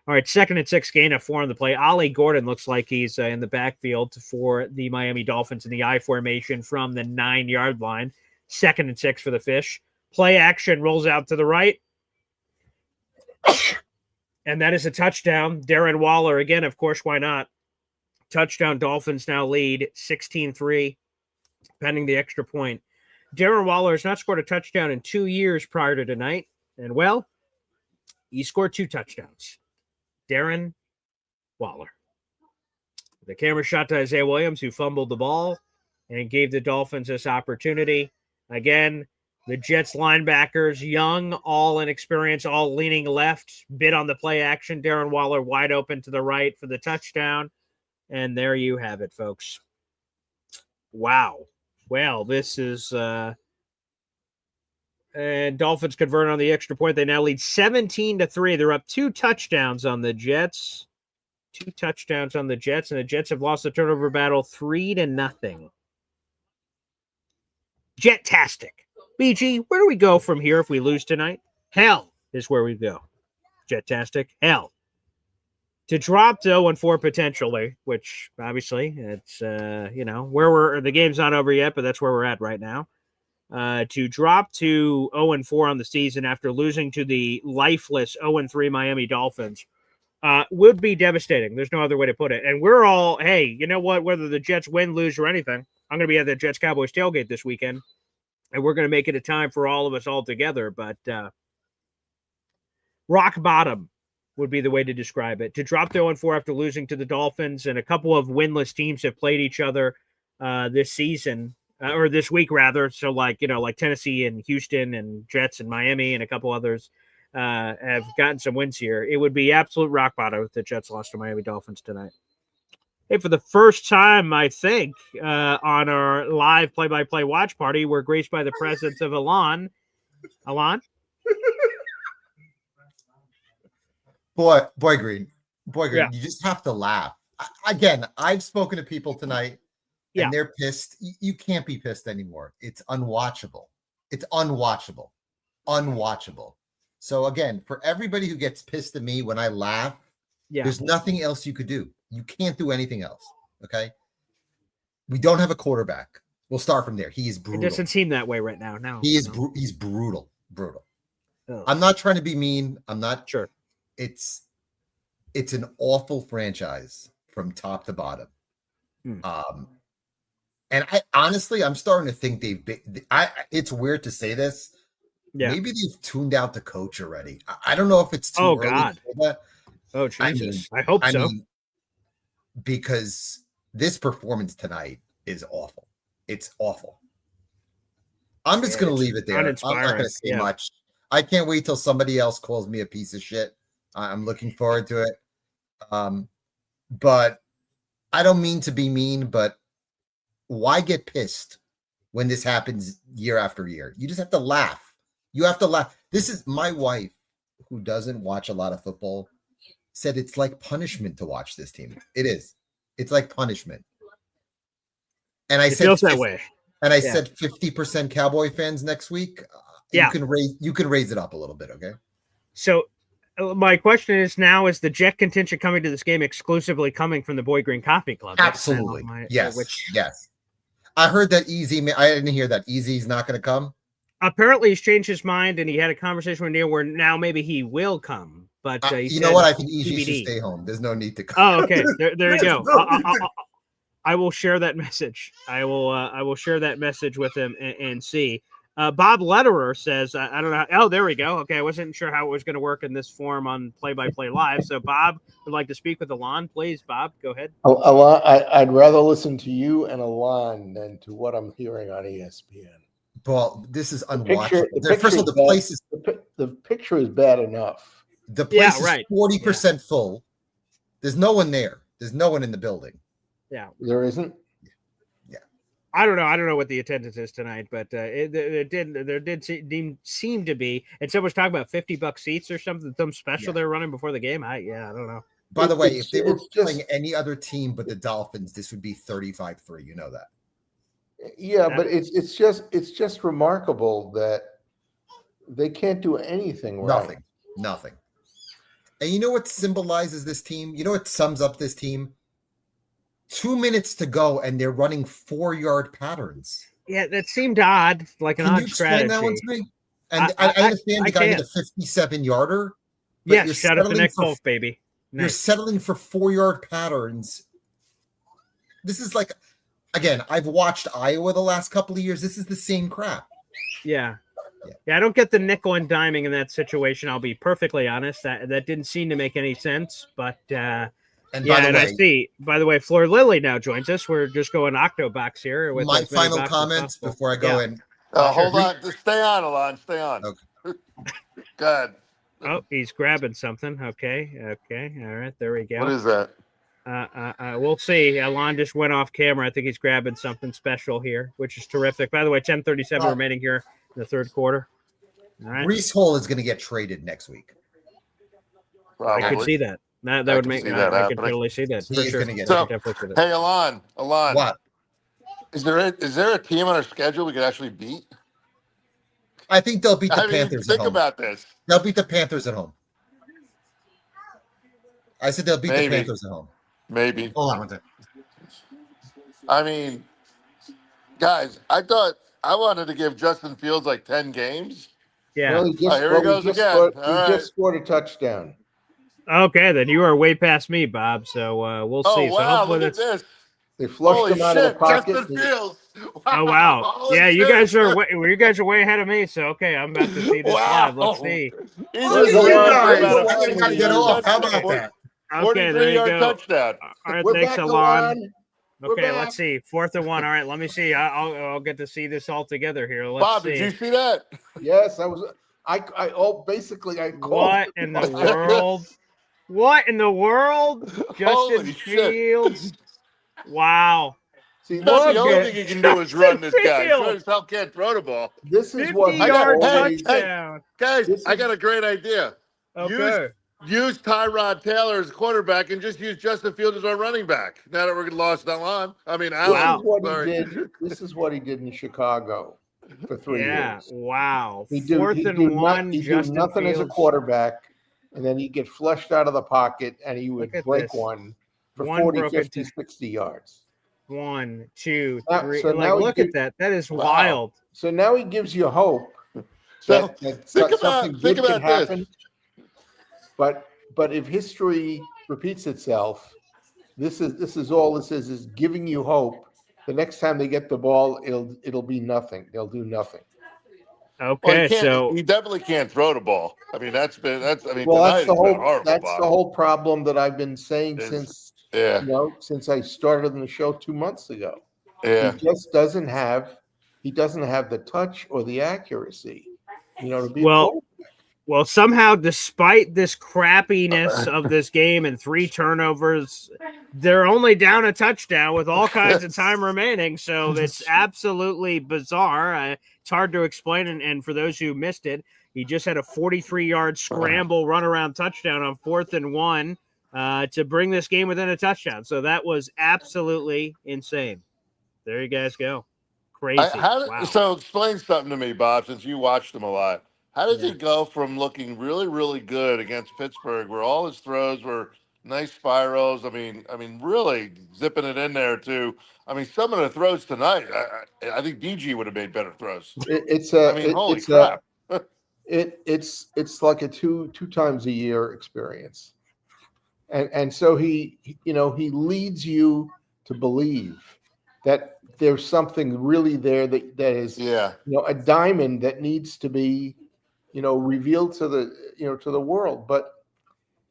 All right, 2nd and 6, gain of 4 on the play. Ollie Gordon looks like he's in the backfield for the Miami Dolphins in the I formation from the 9-yard line. 2nd and 6 for the Fish. Play action rolls out to the right. And that is a touchdown. Darren Waller, again, of course, why not? Touchdown, Dolphins now lead 16-3, pending the extra point. Darren Waller has not scored a touchdown in 2 years prior to tonight. And, well, he scored 2 touchdowns. Darren Waller. The camera shot to Isaiah Williams, who fumbled the ball and gave the Dolphins this opportunity. Again, the Jets linebackers, young, all inexperienced, all leaning left, bit on the play action. Darren Waller wide open to the right for the touchdown. And there you have it, folks. Wow. Well, this is and Dolphins convert on the extra point. They now lead 17-3. They're up 2 touchdowns on the Jets. 2 touchdowns on the Jets, and the Jets have lost the turnover battle 3-0. Jetastic. BG, where do we go from here if we lose tonight? Hell is where we go. Jetastic. Hell. To drop to 0-4 potentially, which obviously it's, where the game's not over yet, but that's where we're at right now. To drop to 0-4 on the season after losing to the lifeless 0-3 Miami Dolphins would be devastating. There's no other way to put it. And we're all, hey, you know what? Whether the Jets win, lose, or anything, I'm going to be at the Jets-Cowboys tailgate this weekend, and we're going to make it a time for all of us all together. But rock bottom would be the way to describe it. To drop to 0-4 after losing to the Dolphins, and a couple of winless teams have played each other this season, or this week rather. So like Tennessee and Houston and Jets and Miami and a couple others have gotten some wins here. It would be absolute rock bottom if the Jets lost to Miami Dolphins tonight. Hey, for the first time, I think, on our live play-by-play watch party, we're graced by the presence of Alon. Alon? Boy, Green, Yeah. you just have to laugh Again, I've spoken to people tonight, Yeah. and they're pissed. You can't be pissed anymore. It's unwatchable. It's unwatchable. Unwatchable. So again, for everybody who gets pissed at me when I laugh, there's nothing else you could do. You can't do anything else. Okay. We don't have a quarterback. We'll start from there. He is brutal. It doesn't seem that way right now. No. He is he's brutal. Brutal. Oh. I'm not trying to be mean. I'm not sure. It's an awful franchise from top to bottom. And I honestly, I'm starting to think it's weird to say this. Yeah. Maybe they've tuned out the coach already. I don't know if it's too early God. to say that. Oh, Jesus. I hope so. Because this performance tonight is awful. It's awful. I'm just going to leave it there. I'm not going to say much. I can't wait till somebody else calls me a piece of shit. I'm looking forward to it. But I don't mean to be mean, but why get pissed when this happens year after year? You just have to laugh. You have to laugh. This is my wife, who doesn't watch a lot of football, said it's like punishment to watch this team. It is. It's like punishment. And I said feels that way. And I said 50% Cowboy fans next week. You can raise it up a little bit, okay? So my question is now, is the Jet contingent coming to this game exclusively coming from the Boy Green Coffee Club? Absolutely. Yes. I heard that I didn't hear that Easy's not going to come. Apparently he's changed his mind, and he had a conversation with Neil where now maybe he will come. But you know what? I think Easy should stay home. There's no need to come. Oh, okay. There you go. I will share that message. I will share that message with him and see. Bob Lederer says, I don't know. Oh, there we go. Okay. I wasn't sure how it was going to work in this form on Play-by-Play Live. So Bob would like to speak with Alon. Please, Bob, go ahead. Alon, I'd rather listen to you and Alon than to what I'm hearing on ESPN. Well, this is unwatchable. First of all, the picture is bad enough. The place is 40% full. There's no one there. There's no one in the building. Yeah. There isn't? I don't know. I don't know what the attendance is tonight, but there did seem to be. And someone was talking about $50 seats or something, some special they're running before the game. I don't know. By the way, if they were playing any other team but the Dolphins, this would be 35-3. You know that. Yeah, but it's just remarkable that they can't do anything right. Nothing. And you know what symbolizes this team? You know what sums up this team? 2 minutes to go, and they're running 4-yard patterns. Yeah, that seemed odd, like an odd strategy. Can you explain that one to me? And I understand the guy did a 57-yarder. Yes, shout out to Nick Folk, baby. Nice. You're settling for 4-yard patterns. This is like, again, I've watched Iowa the last couple of years. This is the same crap. Yeah, I don't get the nickel and diming in that situation. I'll be perfectly honest. That didn't seem to make any sense, but by the way, Floor Lilly now joins us. We're just going Octobox here. With my final comments before I go in. Hold on. Just stay on, Alon. Stay on. Okay. Good. Oh, he's grabbing something. Okay. All right. There we go. What is that? We'll see. Alon just went off camera. I think he's grabbing something special here, which is terrific. By the way, 10:37 remaining here in the third quarter. All right. Breece Hall is going to get traded next week. Probably. I could see that. That would make me. I could totally see that. For sure. Hey, Alon. What? Is there a team on our schedule we could actually beat? I think they'll beat the Panthers. Think about this. They'll beat the Panthers at home. I said they'll beat the Panthers at home. Maybe. Hold on one second. I mean, guys, I thought I wanted to give Justin Fields like 10 games. Yeah. Well, here he goes again. He just scored a touchdown. Okay, then you are way past me, Bob. So we'll see. Oh, wow, so look at this. They flushed him out of the pocket. Justin Fields. Wow. Oh, wow. Yeah, you guys are way ahead of me. So, okay, I'm about to see this live. Let's see. How about that? Okay, there you go. Touchdown. All right, thanks, Alon. Okay, let's see. 4th and 1. All right, let me see. I'll get to see this all together here. Bob, did you see that? Yes, I was. I called. What in the world? What in the world? Justin Fields. Wow. See, that's the only thing you can do is run this guy. Sure as hell can't throw the ball. This is what touchdown. Guys, I got a great idea. Okay. use Tyrod Taylor as quarterback and just use Justin Fields as our running back. Now that we're lost on, I mean, Allen. Sorry. This is what he did in Chicago for 3 Yeah. years. Wow. He'd do, Fourth he'd and do, one. he'd do Justin nothing as a Fields. quarterback, and then he'd get flushed out of the pocket, and he would Look at break this. one for One 40, broken 50, 60 yards. 1, 2, Now- 3. so Like, now he look gives- at that. That is Wow. wild. So now he gives you hope So that think something about good can this. happen. But if history repeats itself, this is all this is giving you hope. The next time they get the ball, it'll be nothing. They'll do nothing. Okay, he definitely can't throw the ball. I mean, well, tonight that's has the been whole horrible. that's Bob. the whole problem that I've been saying since since I started on the show 2 months ago. Yeah. He just doesn't have the touch or the accuracy, to be a Well, quarterback. well, somehow, despite this crappiness of this game and 3 turnovers, they're only down a touchdown with all kinds of time remaining. So it's absolutely bizarre. It's hard to explain. And for those who missed it, he just had a 43-yard scramble runaround touchdown on 4th and 1 to bring this game within a touchdown. So that was absolutely insane. There you guys go. Crazy. Wow. So explain something to me, Bob, since you watched him a lot. How does he go from looking really, really good against Pittsburgh, where all his throws were nice spirals? I mean, really zipping it in there too. I mean, some of the throws tonight, I think DG would have made better throws. It's crap. It's like a two times a year experience, and so he leads you to believe that there's something really there that is a diamond that needs to be revealed to the world, but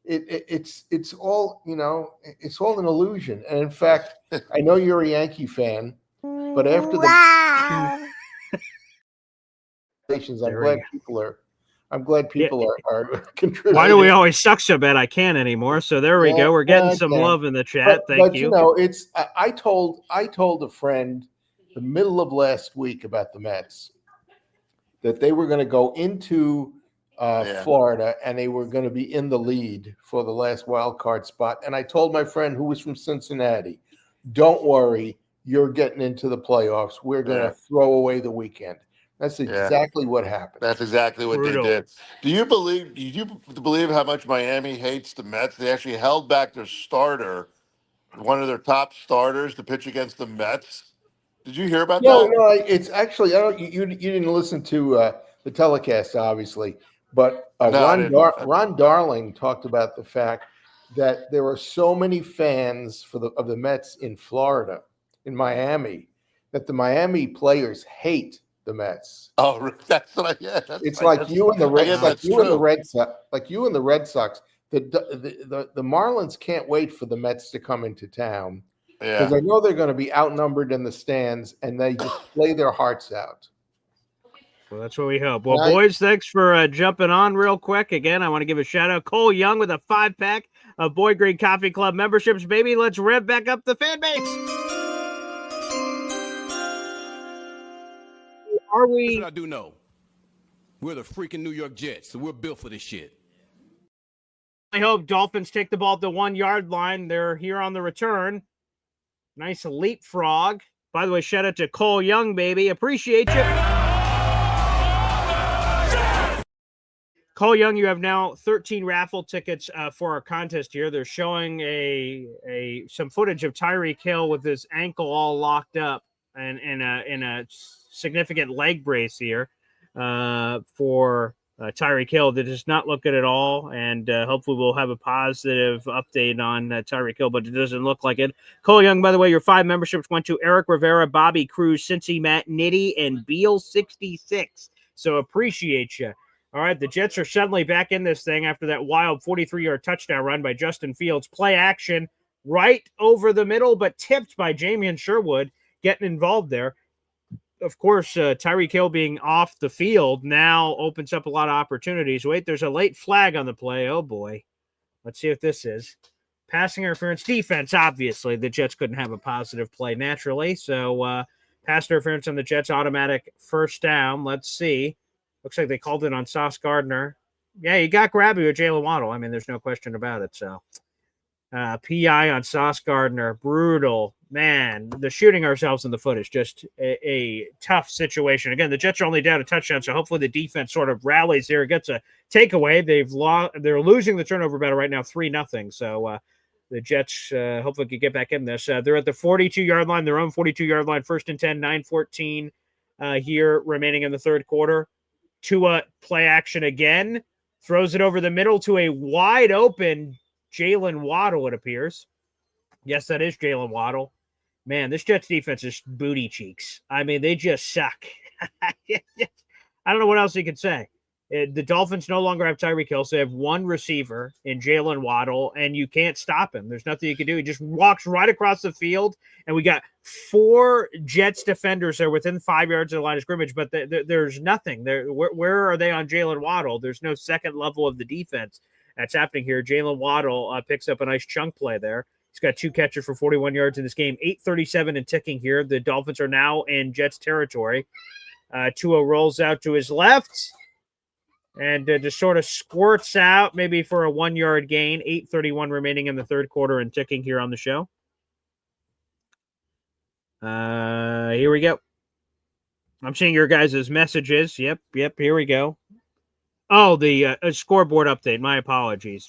it's all it's all an illusion. And in fact, I know you're a Yankee fan, but after the I'm glad people are contributing. Why do we always suck so bad? I can't anymore. So there we go. We're getting some love in the chat. Thank you. It's I told a friend the middle of last week about the Mets that they were going to go into Florida and they were going to be in the lead for the last wild card spot. And I told my friend who was from Cincinnati, "Don't worry, you're getting into the playoffs. We're going to throw away the weekend." That's exactly what happened. That's exactly what they did. Do you believe how much Miami hates the Mets? They actually held back their starter, one of their top starters, to pitch against the Mets. Did you hear about that? No, it's actually you didn't listen to the telecast, obviously, but Ron Darling talked about the fact that there are so many fans of the Mets in Florida, in Miami, that the Miami players hate the Mets. Oh, that's what it's like you and the Red Sox. Like you and the Red Sox. The Marlins can't wait for the Mets to come into town because I know they're going to be outnumbered in the stands, and they just play their hearts out. Well, that's what we hope. Well, boys, thanks for jumping on real quick. Again, I want to give a shout out. Cole Young with a 5-pack of Boy Green Coffee Club memberships. Baby, let's rev back up the fan base. Are we? Here's what I do know. We're the freaking New York Jets, so we're built for this shit. I hope Dolphins take the ball at the 1-yard line. They're here on the return. Nice leapfrog. By the way, shout out to Cole Young, baby. Appreciate you. Cole Young, you have now 13 raffle tickets for our contest here. They're showing some footage of Tyreek Hill with his ankle all locked up and in a significant leg brace here for Tyreek Hill. That does not look good at all, and hopefully we'll have a positive update on Tyreek Hill, but it doesn't look like it. Cole Young, by the way, your 5 memberships went to Eric Rivera, Bobby Cruz, Cincy Matt, Nitty, and Beal66. So appreciate you. All right, the Jets are suddenly back in this thing after that wild 43-yard touchdown run by Justin Fields. Play action right over the middle, but tipped by Jamian Sherwood getting involved there. Of course, Tyreek Hill being off the field now opens up a lot of opportunities. Wait, there's a late flag on the play. Oh, boy. Let's see what this is. Passing interference defense, obviously. The Jets couldn't have a positive play naturally. So, pass interference on the Jets, automatic first down. Let's see. Looks like they called it on Sauce Gardner. Yeah, you got grabby with Jalen Waddle. I mean, there's no question about it. So, PI on Sauce Gardner, brutal. Man, the shooting ourselves in the foot is just a tough situation. Again, the Jets are only down a touchdown, so hopefully the defense sort of rallies here, gets a takeaway. They're losing the turnover battle right now, 3-0. So the Jets hopefully can get back in this. They're at the 42-yard line, their own 42-yard line, 1st and 10, 9:14 here remaining in the third quarter. Tua play action again, throws it over the middle to a wide open Jalen Waddle, it appears. Yes, that is Jalen Waddle. Man, this Jets defense is booty cheeks. I mean, they just suck. I don't know what else you could say. The Dolphins no longer have Tyreek Hill, so they have one receiver in Jalen Waddle, and you can't stop him. There's nothing you can do. He just walks right across the field, and we got 4 Jets defenders there within 5 yards of the line of scrimmage, but there's nothing. Where are they on Jalen Waddle? There's no second level of the defense that's happening here. Jalen Waddle picks up a nice chunk play there. He's got 2 catches for 41 yards in this game. 8:37 and ticking here. The Dolphins are now in Jets territory. Tua rolls out to his left and just sort of squirts out maybe for a 1-yard gain. 8:31 remaining in the third quarter and ticking here on the show. Here we go. I'm seeing your guys' messages. Yep, here we go. Oh, the scoreboard update. My apologies.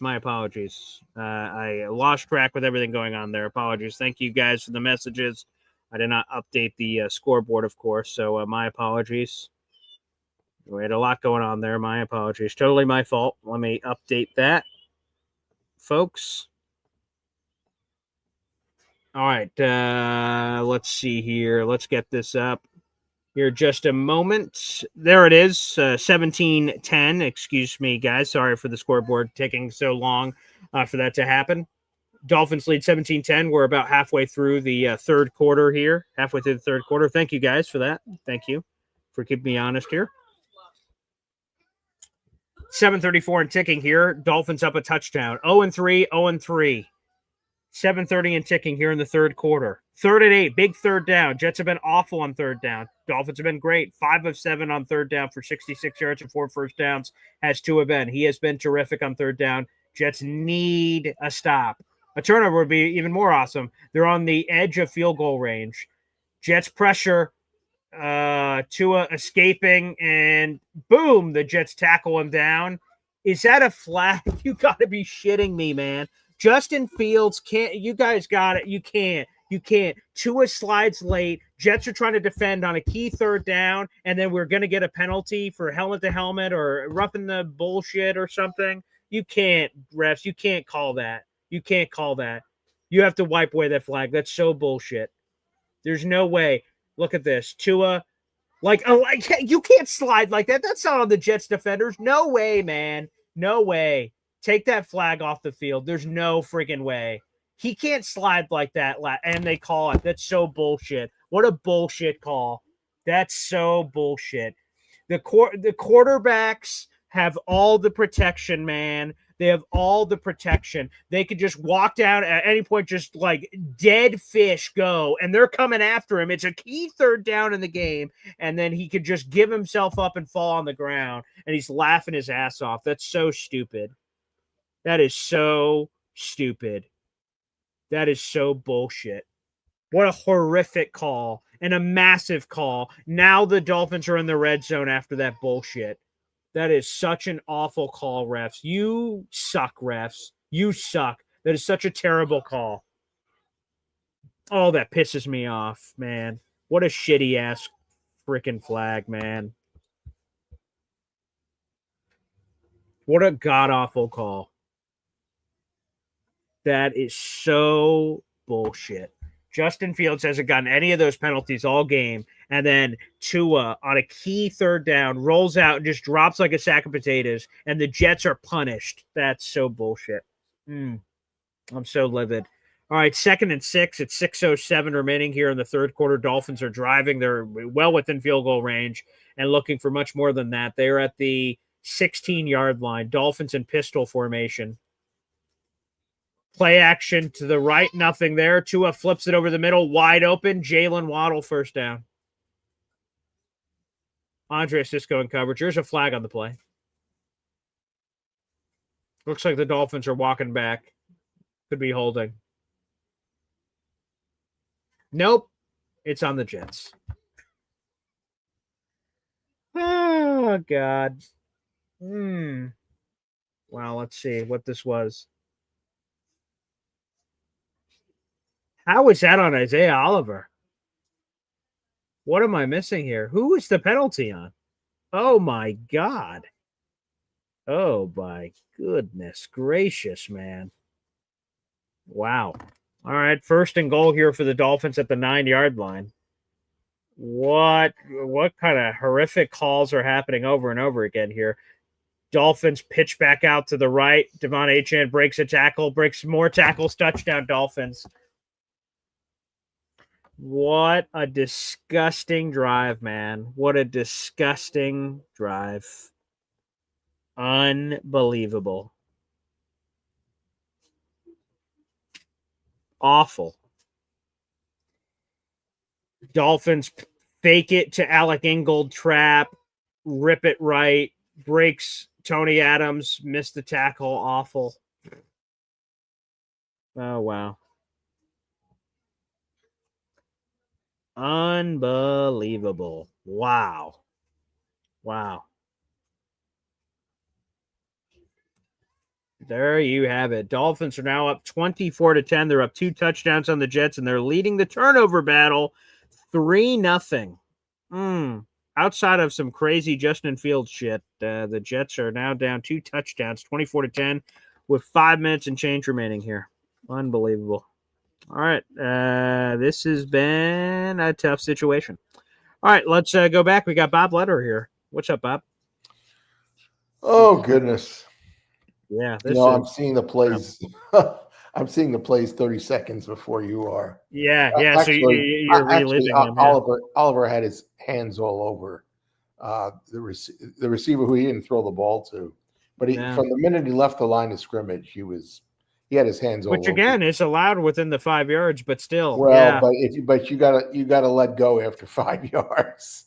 I lost track with everything going on there. Apologies. Thank you guys for the messages. I did not update the scoreboard, of course, so my apologies. We had a lot going on there. My apologies. Totally my fault. Let me update that, folks. All right. Let's see here. Let's get this up. Here, just a moment. There it is, 17-10. Excuse me, guys. Sorry for the scoreboard taking so long for that to happen. Dolphins lead 17-10. We're about halfway through the third quarter here. Halfway through the third quarter. Thank you, guys, for that. Thank you for keeping me honest here. 7:34 and ticking here. Dolphins up a touchdown. 0-3, 0-3. 7:30 and ticking here in the third quarter. 3rd and 8, big third down. Jets have been awful on third down. Dolphins have been great. 5 of 7 on third down for 66 yards and 4 first downs. Has Tua been. He has been terrific on third down. Jets need a stop. A turnover would be even more awesome. They're on the edge of field goal range. Jets pressure. Tua escaping, and boom, the Jets tackle him down. Is that a flag? You got to be shitting me, man. Justin Fields can't. You guys got it. You can't. Tua slides late. Jets are trying to defend on a key third down, and then we're going to get a penalty for helmet to helmet or roughing the bullshit or something. You can't, refs. You can't call that. You can't call that. You have to wipe away that flag. That's so bullshit. There's no way. Look at this. Tua, you can't slide like that. That's not on the Jets defenders. No way, man. No way. Take that flag off the field. There's no freaking way. He can't slide like that, and they call it. That's so bullshit. What a bullshit call. That's so bullshit. The quarterbacks have all the protection, man. They have all the protection. They could just walk down at any point, just like dead fish go, and they're coming after him. It's a key third down in the game, and then he could just give himself up and fall on the ground, and he's laughing his ass off. That's so stupid. That is so stupid. That is so bullshit. What a horrific call and a massive call. Now the Dolphins are in the red zone after that bullshit. That is such an awful call, refs. You suck, refs. You suck. That is such a terrible call. Oh, that pisses me off, man. What a shitty-ass freaking flag, man. What a god-awful call. That is so bullshit. Justin Fields hasn't gotten any of those penalties all game, and then Tua on a key third down rolls out and just drops like a sack of potatoes, and the Jets are punished. That's so bullshit. I'm so livid. All right, 2nd and 6. It's 6:07 remaining here in the third quarter. Dolphins are driving. They're well within field goal range and looking for much more than that. They're at the 16-yard line. Dolphins in pistol formation. Play action to the right, nothing there. Tua flips it over the middle, wide open. Jalen Waddle, first down. Andre Sisco in coverage. There's a flag on the play. Looks like the Dolphins are walking back. Could be holding. Nope. It's on the Jets. Oh, God. Well, let's see what this was. How is that on Isaiah Oliver? What am I missing here? Who is the penalty on? Oh, my God. Oh, my goodness gracious, man. Wow. All right, 1st and goal here for the Dolphins at the 9-yard line. What kind of horrific calls are happening over and over again here? Dolphins pitch back out to the right. Devon Achane breaks a tackle, breaks more tackles, touchdown Dolphins. What a disgusting drive, man. What a disgusting drive. Unbelievable. Awful. Dolphins fake it to Alec Ingold trap, rip it right, breaks Tony Adams, missed the tackle. Awful. Oh, wow. Unbelievable. Wow. Wow. There you have it. Dolphins are now up 24-10. They're up 2 touchdowns on the Jets, and they're leading the turnover battle 3-0. Outside of some crazy Justin Fields shit, the Jets are now down 2 touchdowns, 24-10, with 5 minutes and change remaining here. Unbelievable. All right. This has been a tough situation. All right, let's go back. We got Bob Letter here. What's up, Bob? Oh, goodness. Yeah. I'm seeing the plays. I'm seeing the plays 30 seconds before you are. Yeah. Actually, so you're reliving them. Oliver had his hands all over the receiver who he didn't throw the ball to. But from the minute he left the line of scrimmage, he had his hands all over. Which again is allowed within the 5 yards, but still. Well, but you gotta let go after 5 yards.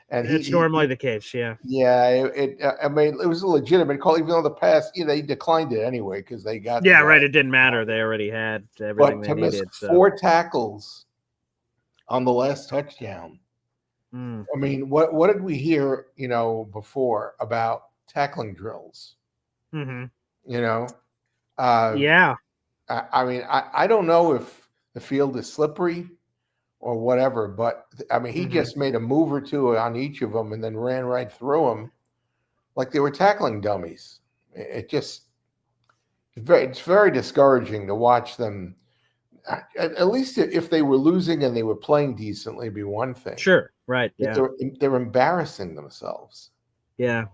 And it's normally the case, yeah. Yeah, it was a legitimate call, even though the pass, they declined it anyway because they got. Yeah, right. It didn't matter. They already had everything they needed. Miss 4 tackles on the last touchdown. I mean, what did we hear, before about tackling drills? Mm-hmm. Yeah. I mean, I don't know if the field is slippery or whatever, but I mean, he just made a move or two on each of them and then ran right through them like they were tackling dummies. It's very discouraging to watch them. At least if they were losing and they were playing decently, it'd be one thing. Sure, right. Yeah, they're embarrassing themselves. Yeah.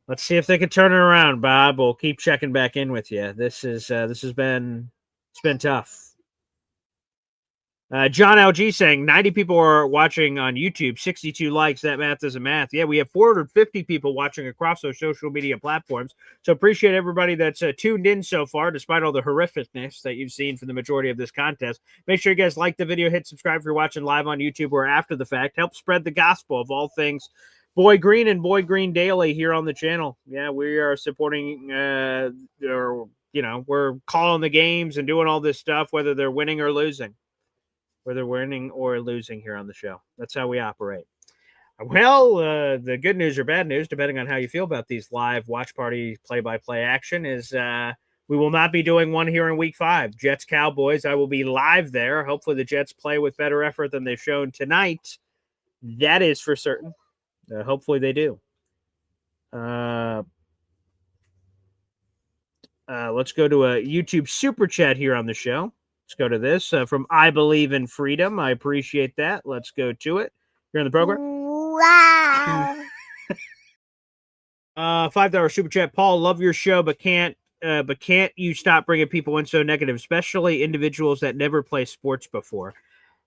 Let's see if they can turn it around, Bob. We'll keep checking back in with you. This has been tough. John LG saying 90 people are watching on YouTube, 62 likes. That math isn't math. Yeah, we have 450 people watching across those social media platforms. So appreciate everybody that's tuned in so far, despite all the horrificness that you've seen for the majority of this contest. Make sure you guys like the video, hit subscribe if you're watching live on YouTube or after the fact. Help spread the gospel of all things Boy Green and Boy Green Daily here on the channel. Yeah, we are supporting, we're calling the games and doing all this stuff, whether they're winning or losing. Whether winning or losing here on the show. That's how we operate. Well, the good news or bad news, depending on how you feel about these live watch party play-by-play action, is we will not be doing one here in Week 5. Jets Cowboys, I will be live there. Hopefully the Jets play with better effort than they've shown tonight. That is for certain. Hopefully they do. Let's go to a YouTube super chat here on the show. Let's go to this from I Believe in Freedom. I appreciate that. Let's go to it. You're in the program. Wow. $5 super chat. Paul, love your show, but can't you stop bringing people in so negative, especially individuals that never play sports before?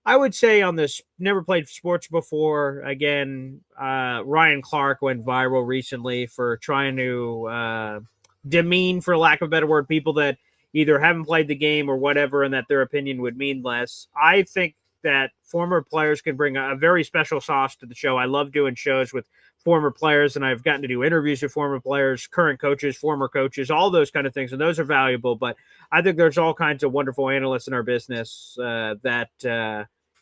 I would say on this, never played sports before. Again, Ryan Clark went viral recently for trying to demean, for lack of a better word, people that either haven't played the game or whatever, and that their opinion would mean less. I think that former players can bring a very special sauce to the show. I love doing shows with former players, and I've gotten to do interviews with former players, current coaches, former coaches, all those kind of things, and those are valuable. But I think there's all kinds of wonderful analysts in our business that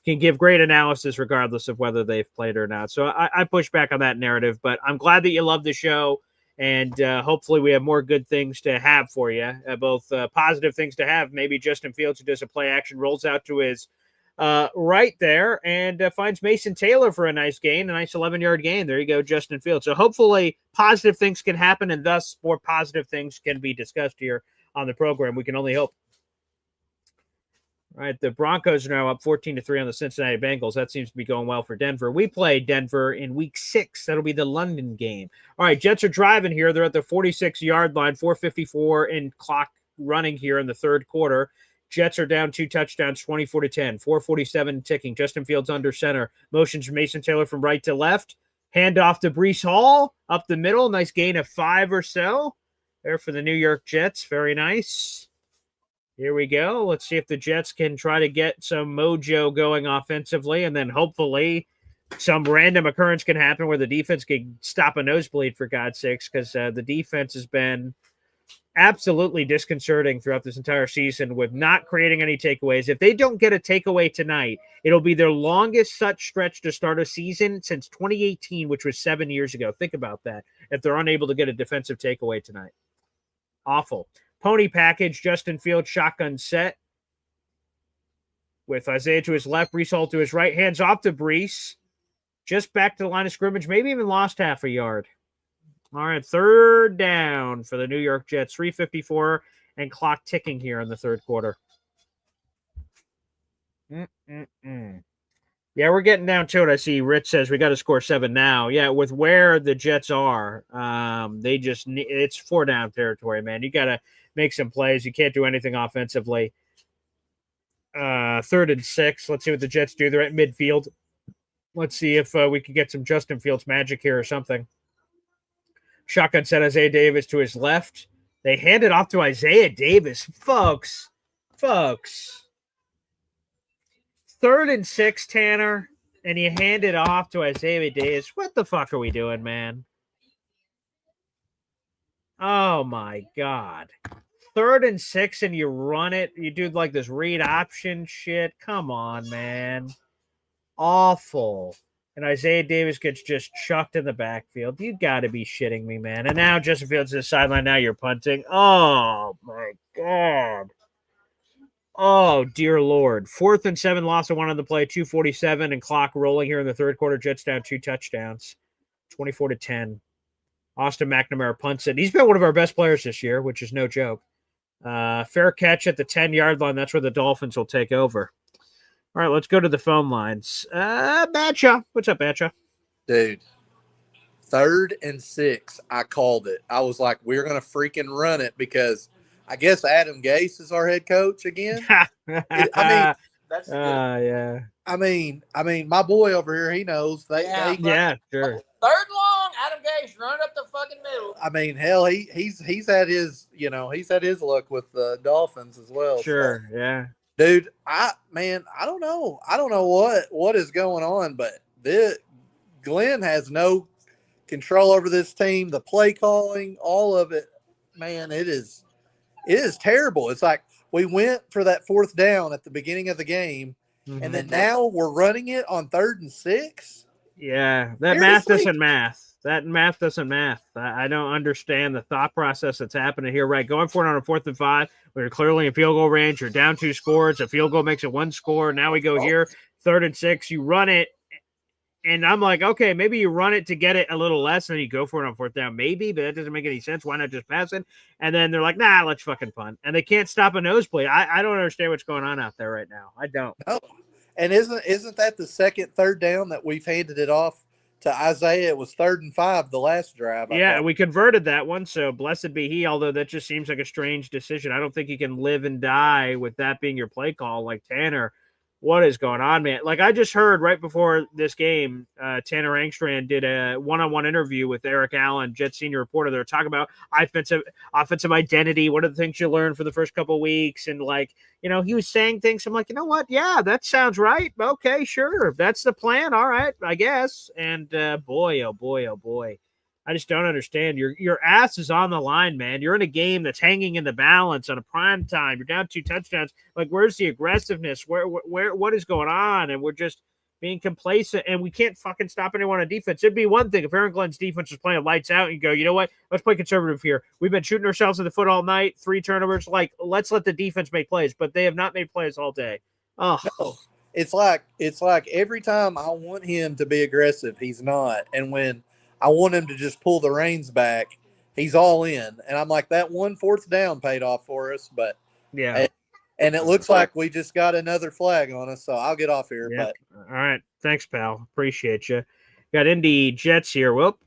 can give great analysis regardless of whether they've played or not. So I push back on that narrative, but I'm glad that you love the show. And hopefully we have more good things to have for you, both positive things to have. Maybe Justin Fields, who does a play action, rolls out to his right there and finds Mason Taylor for a nice gain, a nice 11-yard gain. There you go, Justin Fields. So hopefully positive things can happen, and thus more positive things can be discussed here on the program. We can only hope. All right, the Broncos are now up 14-3 on the Cincinnati Bengals. That seems to be going well for Denver. We play Denver in week 6. That'll be the London game. All right, Jets are driving here. They're at the 46-yard line, 4:54 in clock running here in the third quarter. Jets are down 2 touchdowns, 24-10, 4:47 ticking. Justin Fields under center. Motions Mason Taylor from right to left. Hand off to Breece Hall up the middle. Nice gain of 5 or so there for the New York Jets. Very nice. Here we go. Let's see if the Jets can try to get some mojo going offensively, and then hopefully some random occurrence can happen where the defense can stop a nosebleed, for God's sakes, because the defense has been absolutely disconcerting throughout this entire season with not creating any takeaways. If they don't get a takeaway tonight, it'll be their longest such stretch to start a season since 2018, which was 7 years ago. Think about that, if they're unable to get a defensive takeaway tonight. Awful. Pony package, Justin Fields, shotgun set. With Isaiah to his left, Breece Hall to his right. Hands off to Breece. Just back to the line of scrimmage, maybe even lost half a yard. All right, third down for the New York Jets. 3:54 and clock ticking here in the third quarter. Yeah, we're getting down to it. I see Rich says we got to score 7 now. Yeah, with where the Jets are, they just it's 4 down territory, man. You got to make some plays. You can't do anything offensively. 3rd and 6. Let's see what the Jets do. They're at midfield. Let's see if we can get some Justin Fields magic here or something. Shotgun set Isaiah Davis to his left. They hand it off to Isaiah Davis. Folks. 3rd and 6, Tanner, and you hand it off to Isaiah Davis. What the fuck are we doing, man? Oh, my God. 3rd and 6, and you run it. You do like this read option shit. Come on, man. Awful. And Isaiah Davis gets just chucked in the backfield. You got to be shitting me, man. And now Justin Fields is the sideline. Now you're punting. Oh, my God. Oh, dear Lord. 4th and 7, loss of 1 on the play, 2:47, and clock rolling here in the third quarter. Jets down 2 touchdowns, 24-10. Austin McNamara punts it. He's been one of our best players this year, which is no joke. Fair catch at the 10-yard line. That's where the Dolphins will take over. All right, let's go to the phone lines. Batcha. What's up, Batcha? Dude, 3rd and 6, I called it. I was like, we're going to freaking run it because I guess Adam Gase is our head coach again. That's yeah. I mean, my boy over here, he knows. Sure. 3rd long, Adam Gase, run up the fucking middle. I mean, hell, he's had his, he's had his luck with the Dolphins as well. Sure, so. Yeah. Dude, I don't know. I don't know what is going on, but Glenn has no control over this team. The play calling, all of it, man, it is terrible. It's like we went for that 4th down at the beginning of the game, and then now we're running it on 3rd and 6. Yeah, that math doesn't math. That math doesn't math. I don't understand the thought process that's happening here. Right, going for it on a 4th and 5. We're clearly in field goal range. You're down 2 scores. A field goal makes it 1 score. Now we go here, 3rd and 6. You run it, and I'm like, okay, maybe you run it to get it a little less, and then you go for it on 4th down. Maybe, but that doesn't make any sense. Why not just pass it? And then they're like, nah, let's fucking punt. And they can't stop a nosebleed. I don't understand what's going on out there right now. I don't. No. And isn't that the 2nd 3rd down that we've handed it off to Isaiah? It was 3rd and 5 the last drive. Yeah, we converted that one, so blessed be he, although that just seems like a strange decision. I don't think you can live and die with that being your play call like Tanner What is going on, man? Like, I just heard right before this game, Tanner Angstrand did a one-on-one interview with Eric Allen, Jets senior reporter. They were talking about offensive identity. What are the things you learned for the first couple of weeks? And, like, he was saying things. I'm like, you know what? Yeah, that sounds right. Okay, sure. If that's the plan, all right, I guess. And boy, oh boy, oh boy. I just don't understand. Your ass is on the line, man. You're in a game that's hanging in the balance on a prime time. You're down 2 touchdowns. Like, where's the aggressiveness? What is going on? And we're just being complacent, and we can't fucking stop anyone on defense. It'd be one thing if Aaron Glenn's defense was playing lights out and you go, you know what? Let's play conservative here. We've been shooting ourselves in the foot all night, 3 turnovers. Like, let's let the defense make plays, but they have not made plays all day. Oh, no. It's like every time I want him to be aggressive, he's not. And when I want him to just pull the reins back, he's all in. And I'm like, that 1 4th down paid off for us. But yeah. And it looks like we just got another flag on us. So I'll get off here. Yep. But all right. Thanks, pal. Appreciate you. Got Indy Jets here. Whoop.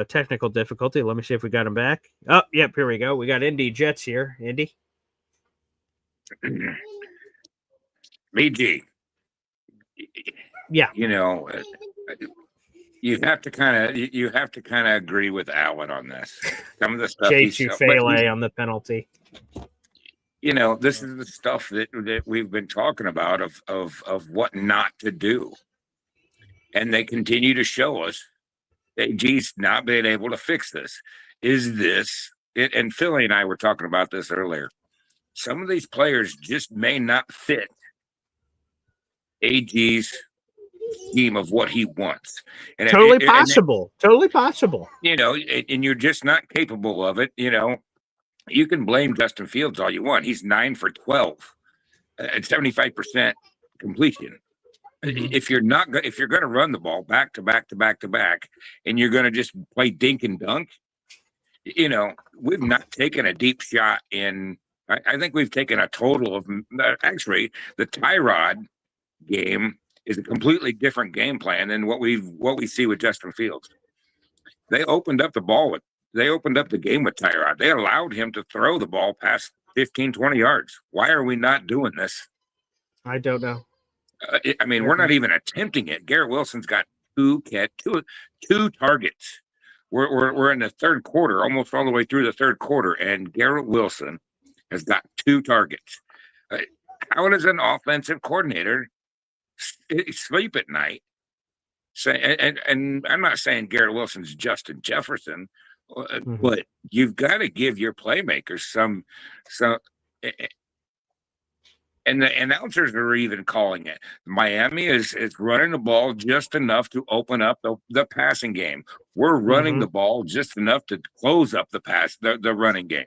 Technical difficulty. Let me see if we got him back. Oh, yep. Here we go. We got Indy Jets here. Indy. BG. Yeah. You have to kind of agree with Allen on this. Some of the stuff Fele on the penalty. This is the stuff that we've been talking about of what not to do, and they continue to show us that AG's not been able to fix this. Is this it? And Philly and I were talking about this earlier. Some of these players just may not fit AG's scheme of what he wants. And totally possible. And you're just not capable of it. You can blame Justin Fields all you want. He's 9 for 12 at 75% completion. Mm-hmm. If you're going to run the ball back to back to back to back, and you're going to just play dink and dunk, we've not taken a deep shot in. I think we've taken a total of actually the Tyrod game is a completely different game plan than what we see with Justin Fields. They opened up the game with Tyrod. They allowed him to throw the ball past 15, 20 yards. Why are we not doing this? I don't know. We're not even attempting it. Garrett Wilson's got two targets. We're in the third quarter, almost all the way through the third quarter, and Garrett Wilson has got 2 targets. How does an offensive coordinator sleep at night? And I'm not saying Garrett Wilson's Justin Jefferson, but you've got to give your playmakers some. And the announcers are even calling it. Miami is running the ball just enough to open up the passing game. We're running the ball just enough to close up the running game.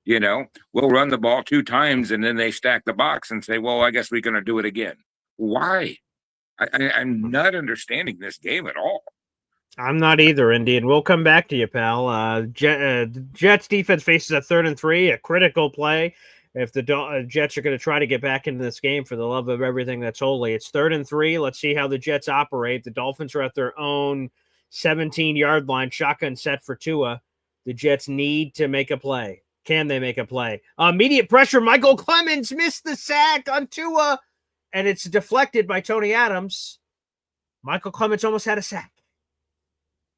We'll run the ball 2 times and then they stack the box and say, well, I guess we're going to do it again. Why? I'm not understanding this game at all. I'm not either, Indy, and we'll come back to you, pal. Jets defense faces a 3rd and 3, a critical play. If the Jets are going to try to get back into this game for the love of everything that's holy, it's 3rd and 3. Let's see how the Jets operate. The Dolphins are at their own 17-yard line, shotgun set for Tua. The Jets need to make a play. Can they make a play? Immediate pressure. Michael Clemens missed the sack on Tua, and it's deflected by Tony Adams. Michael Clemens almost had a sack.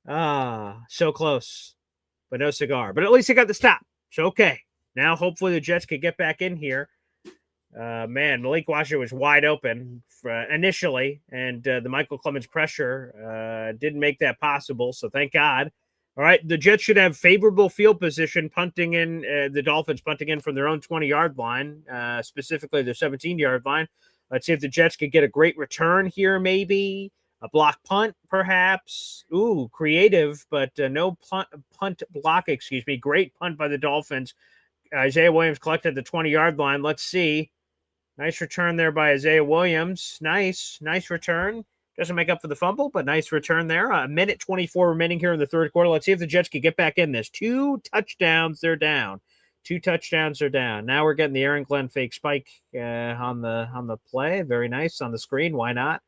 So close, but no cigar. But at least he got the stop. So, okay. Now, hopefully, the Jets could get back in here. Malik Washer was wide open initially, and the Michael Clemens pressure didn't make that possible, so thank God. All right, the Jets should have favorable field position punting in, the Dolphins punting in from their own 20-yard line, specifically their 17-yard line. Let's see if the Jets could get a great return here, maybe. A block punt, perhaps. Ooh, creative, but no punt block, excuse me. Great punt by the Dolphins. Isaiah Williams collected the 20-yard line. Let's see. Nice return there by Isaiah Williams. Nice return. Doesn't make up for the fumble, but nice return there. A minute 24 remaining here in the third quarter. Let's see if the Jets can get back in this. 2 touchdowns, they're down. 2 touchdowns are down. Now we're getting the Aaron Glenn fake spike on the play. Very nice on the screen. Why not?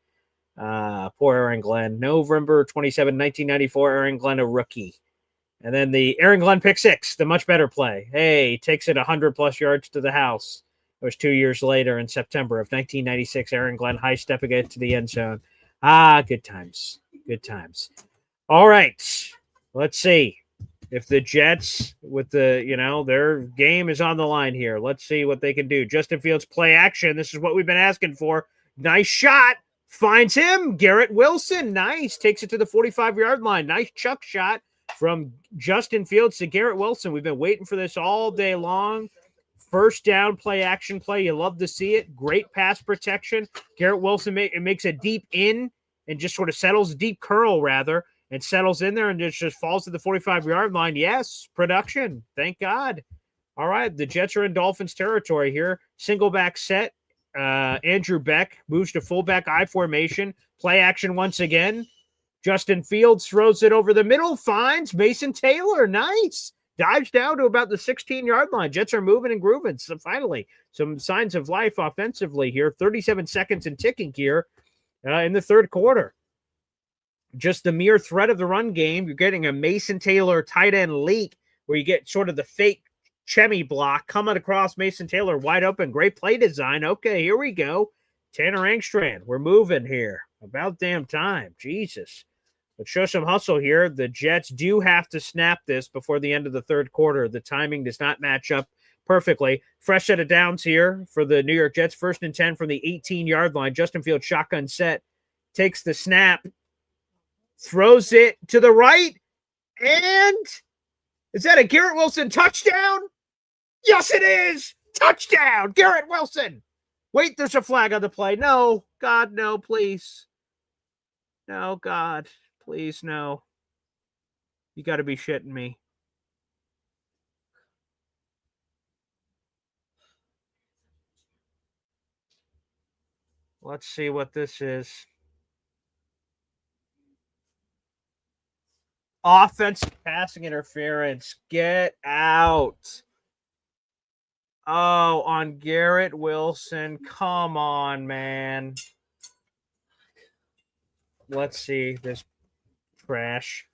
Poor Aaron Glenn. November 27, 1994, Aaron Glenn, a rookie. And then the Aaron Glenn pick 6, the much better play. Hey, takes it 100-plus yards to the house. was 2 years later in September of 1996. Aaron Glenn high stepping it to the end zone. Ah, good times. Good times. All right. Let's see if the Jets with their game is on the line here. Let's see what they can do. Justin Fields play action. This is what we've been asking for. Nice shot. Finds him. Garrett Wilson. Nice. Takes it to the 45-yard line. Nice chuck shot from Justin Fields to Garrett Wilson. We've been waiting for this all day long. First down play action play. You love to see it. Great pass protection. Garrett Wilson makes a deep in and just sort of settles, deep curl rather, and settles in there and just falls to the 45-yard line. Yes, production. Thank God. All right, the Jets are in Dolphins territory here. Single back set. Andrew Beck moves to fullback I formation. Play action once again. Justin Fields throws it over the middle, finds Mason Taylor. Nice. Dives down to about the 16-yard line. Jets are moving and grooving. So finally, some signs of life offensively here. 37 seconds and ticking here in the third quarter. Just the mere threat of the run game. You're getting a Mason Taylor tight end leak where you get sort of the fake Chemi block coming across Mason Taylor wide open. Great play design. Okay, here we go. Tanner Angstrand. We're moving here. About damn time. Jesus. Let's show some hustle here. The Jets do have to snap this before the end of the third quarter. The timing does not match up perfectly. Fresh set of downs here for the New York Jets. 1st and 10 from the 18-yard line. Justin Fields shotgun set. Takes the snap. Throws it to the right. And is that a Garrett Wilson touchdown? Yes, it is. Touchdown. Garrett Wilson. Wait, there's a flag on the play. No. God, no, please. No, God. Please, no. You got to be shitting me. Let's see what this is. Offensive passing interference. Get out. Oh, on Garrett Wilson. Come on, man. Let's see this trash.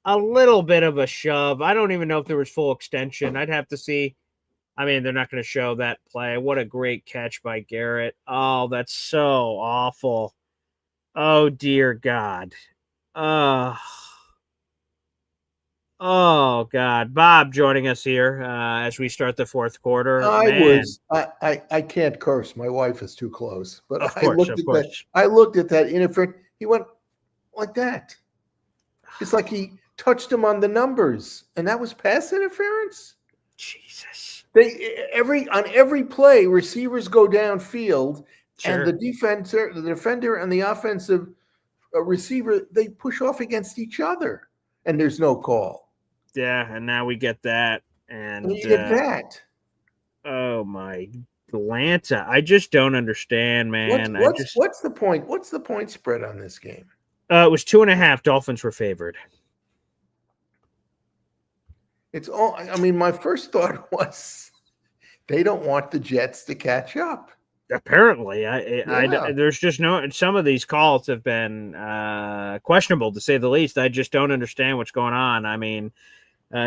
A little bit of a shove. I don't even know if there was full extension. I'd have to see. I mean, they're not going to show that play. What a great catch by Garrett. Oh, that's so awful. Oh, dear God. Oh, God. Bob joining us here as we start the fourth quarter. I can't curse. My wife is too close. But of course. I looked at that interference. He went like that. It's like he touched him on the numbers, and that was pass interference. Jesus. On every play, receivers go downfield, Sure. and the defender and the offensive receiver, they push off against each other, and there's no call. Yeah, and now we get that. And you get that. Oh, my Atlanta. I just don't understand, man. What's the point? What's the point spread on this game? It was 2.5. Dolphins were favored. It's all. I mean, my first thought was they don't want the Jets to catch up. Apparently, there's just no. Some of these calls have been questionable, to say the least. I just don't understand what's going on. I mean,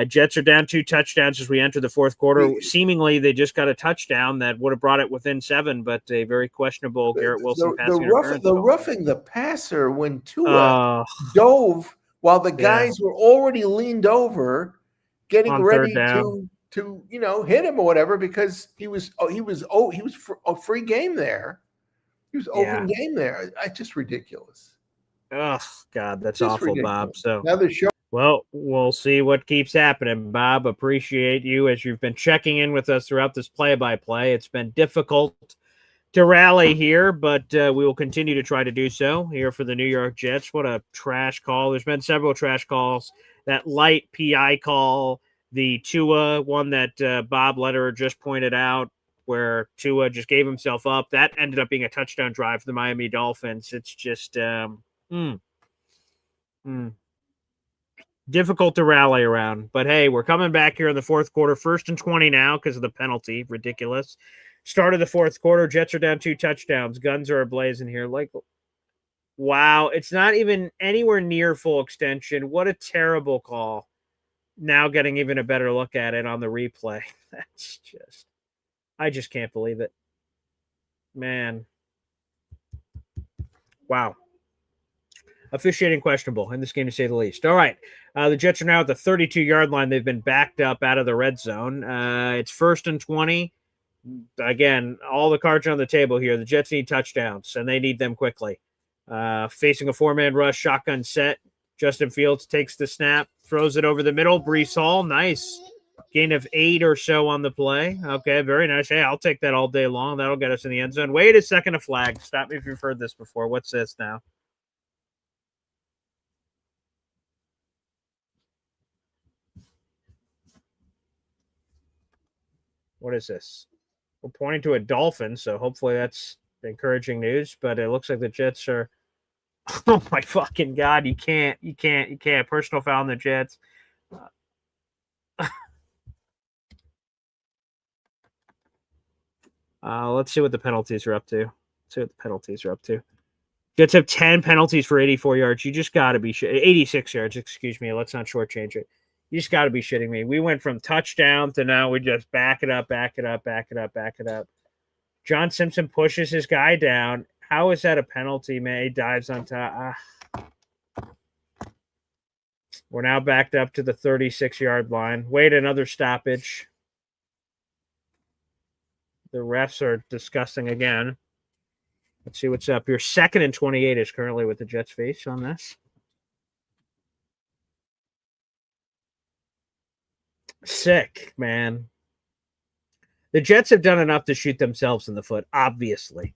Jets are down 2 touchdowns as we enter the fourth quarter. Seemingly, they just got a touchdown that would have brought it within 7, but a very questionable Garrett Wilson passing interference. The roughing the passer when Tua dove while the guys were already leaned over, getting ready to hit him or whatever, because he was a free game there. He was open game there. It's just ridiculous. Oh God, that's just awful, ridiculous. Bob. So another show. Well, we'll see what keeps happening, Bob. Appreciate you as you've been checking in with us throughout this play-by-play. It's been difficult to rally here, but we will continue to try to do so here for the New York Jets. What a trash call. There's been several trash calls. That light PI call, the Tua one that Bob Lederer just pointed out, where Tua just gave himself up. That ended up being a touchdown drive for the Miami Dolphins. It's just difficult to rally around. But, hey, we're coming back here in the fourth quarter. 1st and 20 now because of the penalty. Ridiculous. Start of the fourth quarter. Jets are down 2 touchdowns. Guns are ablazing here. Like, wow. It's not even anywhere near full extension. What a terrible call. Now getting even a better look at it on the replay. That's just I just can't believe it. Man. Wow. Officiating questionable in this game, to say the least. All right. The Jets are now at the 32-yard line. They've been backed up out of the red zone. It's 1st and 20. Again, all the cards are on the table here. The Jets need touchdowns, and they need them quickly. Facing a four-man rush, shotgun set. Justin Fields takes the snap, throws it over the middle. Breece Hall, nice. Gain of 8 or so on the play. Okay, very nice. Hey, I'll take that all day long. That'll get us in the end zone. Wait a second, a flag. Stop me if you've heard this before. What's this now? What is this? We're pointing to a dolphin, so hopefully that's encouraging news. But it looks like the Jets are. Oh my fucking god! You can't. Personal foul on the Jets. Let's see what the penalties are up to. Jets have 10 penalties for 84 yards. You just got to be 86 yards. Excuse me. Let's not shortchange it. You just got to be shitting me. We went from touchdown to now we just back it up. John Simpson pushes his guy down. How is that a penalty, man? He dives on top. We're now backed up to the 36-yard line. Wait, another stoppage. The refs are discussing again. Let's see what's up here. 2nd and 28 is currently with the Jets face on this. Sick, man. The Jets have done enough to shoot themselves in the foot, obviously.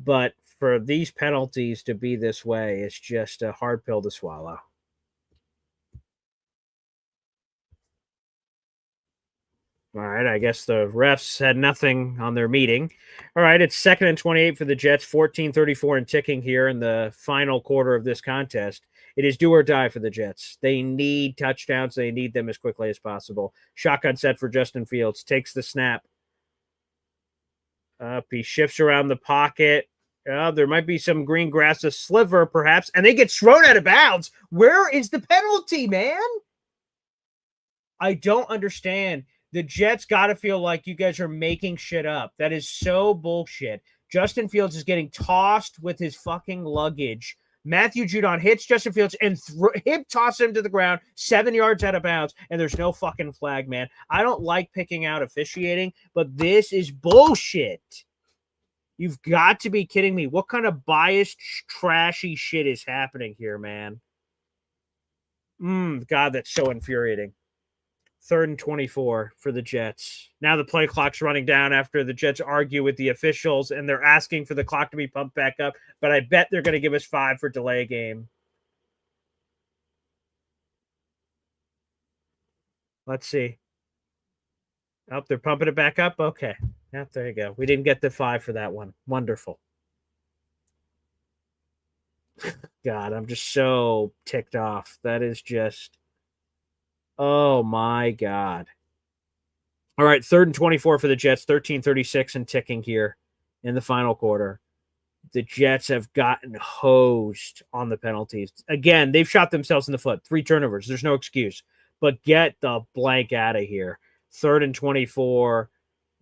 But for these penalties to be this way, it's just a hard pill to swallow. All right, I guess the refs had nothing on their meeting. All right, it's 2nd and 28 for the Jets, 14:34 and ticking here in the final quarter of this contest. It is do or die for the Jets. They need touchdowns. They need them as quickly as possible. Shotgun set for Justin Fields. Takes the snap. Up, he shifts around the pocket. There might be some green grass, a sliver perhaps, and they get thrown out of bounds. Where is the penalty, man? I don't understand. The Jets got to feel like you guys are making shit up. That is so bullshit. Justin Fields is getting tossed with his fucking luggage. Matthew Judon hits Justin Fields and hip tosses him to the ground 7 yards out of bounds, and there's no fucking flag, man. I don't like picking out officiating, but this is bullshit. You've got to be kidding me. What kind of biased, trashy shit is happening here, man? God, that's so infuriating. 3rd and 24 for the Jets. Now the play clock's running down after the Jets argue with the officials, and they're asking for the clock to be pumped back up, but I bet they're going to give us 5 for delay game. Let's see. Oh, they're pumping it back up? Okay. Yep, there you go. We didn't get the 5 for that one. Wonderful. God, I'm just so ticked off. That is just... Oh, my God. All right, 3rd and 24 for the Jets, 13:36 and ticking here in the final quarter. The Jets have gotten hosed on the penalties. Again, they've shot themselves in the foot. 3 turnovers. There's no excuse. But get the blank out of here. 3rd and 24,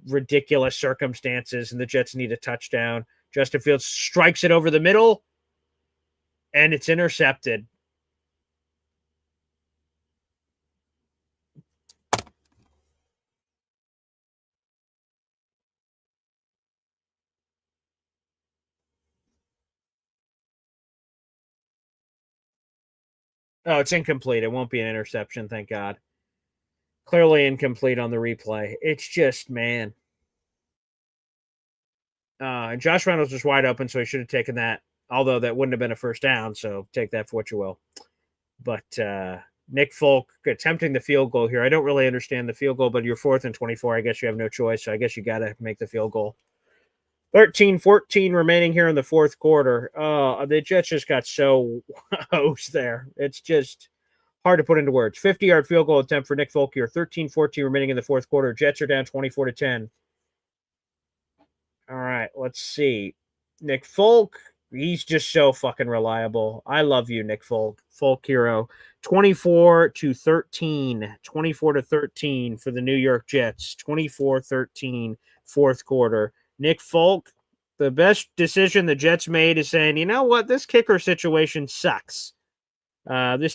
ridiculous circumstances, and the Jets need a touchdown. Justin Fields strikes it over the middle, and it's intercepted. Oh, it's incomplete. It won't be an interception, thank God. Clearly incomplete on the replay. It's just, man. And Josh Reynolds was wide open, so he should have taken that, although that wouldn't have been a first down, so take that for what you will. But Nick Folk attempting the field goal here. I don't really understand the field goal, but you're 4th and 24. I guess you have no choice, so I guess you got to make the field goal. 13-14 remaining here in the fourth quarter. The Jets just got so hosed there. It's just hard to put into words. 50-yard field goal attempt for Nick Folk here. 13-14 remaining in the fourth quarter. Jets are down 24-10. All right, let's see. Nick Folk He's just so fucking reliable. I love you, Nick Folk. Folk hero. 24-13. 24-13 for the New York Jets. 24-13 fourth quarter. Nick Folk, the best decision the Jets made is saying, you know what? This kicker situation sucks. We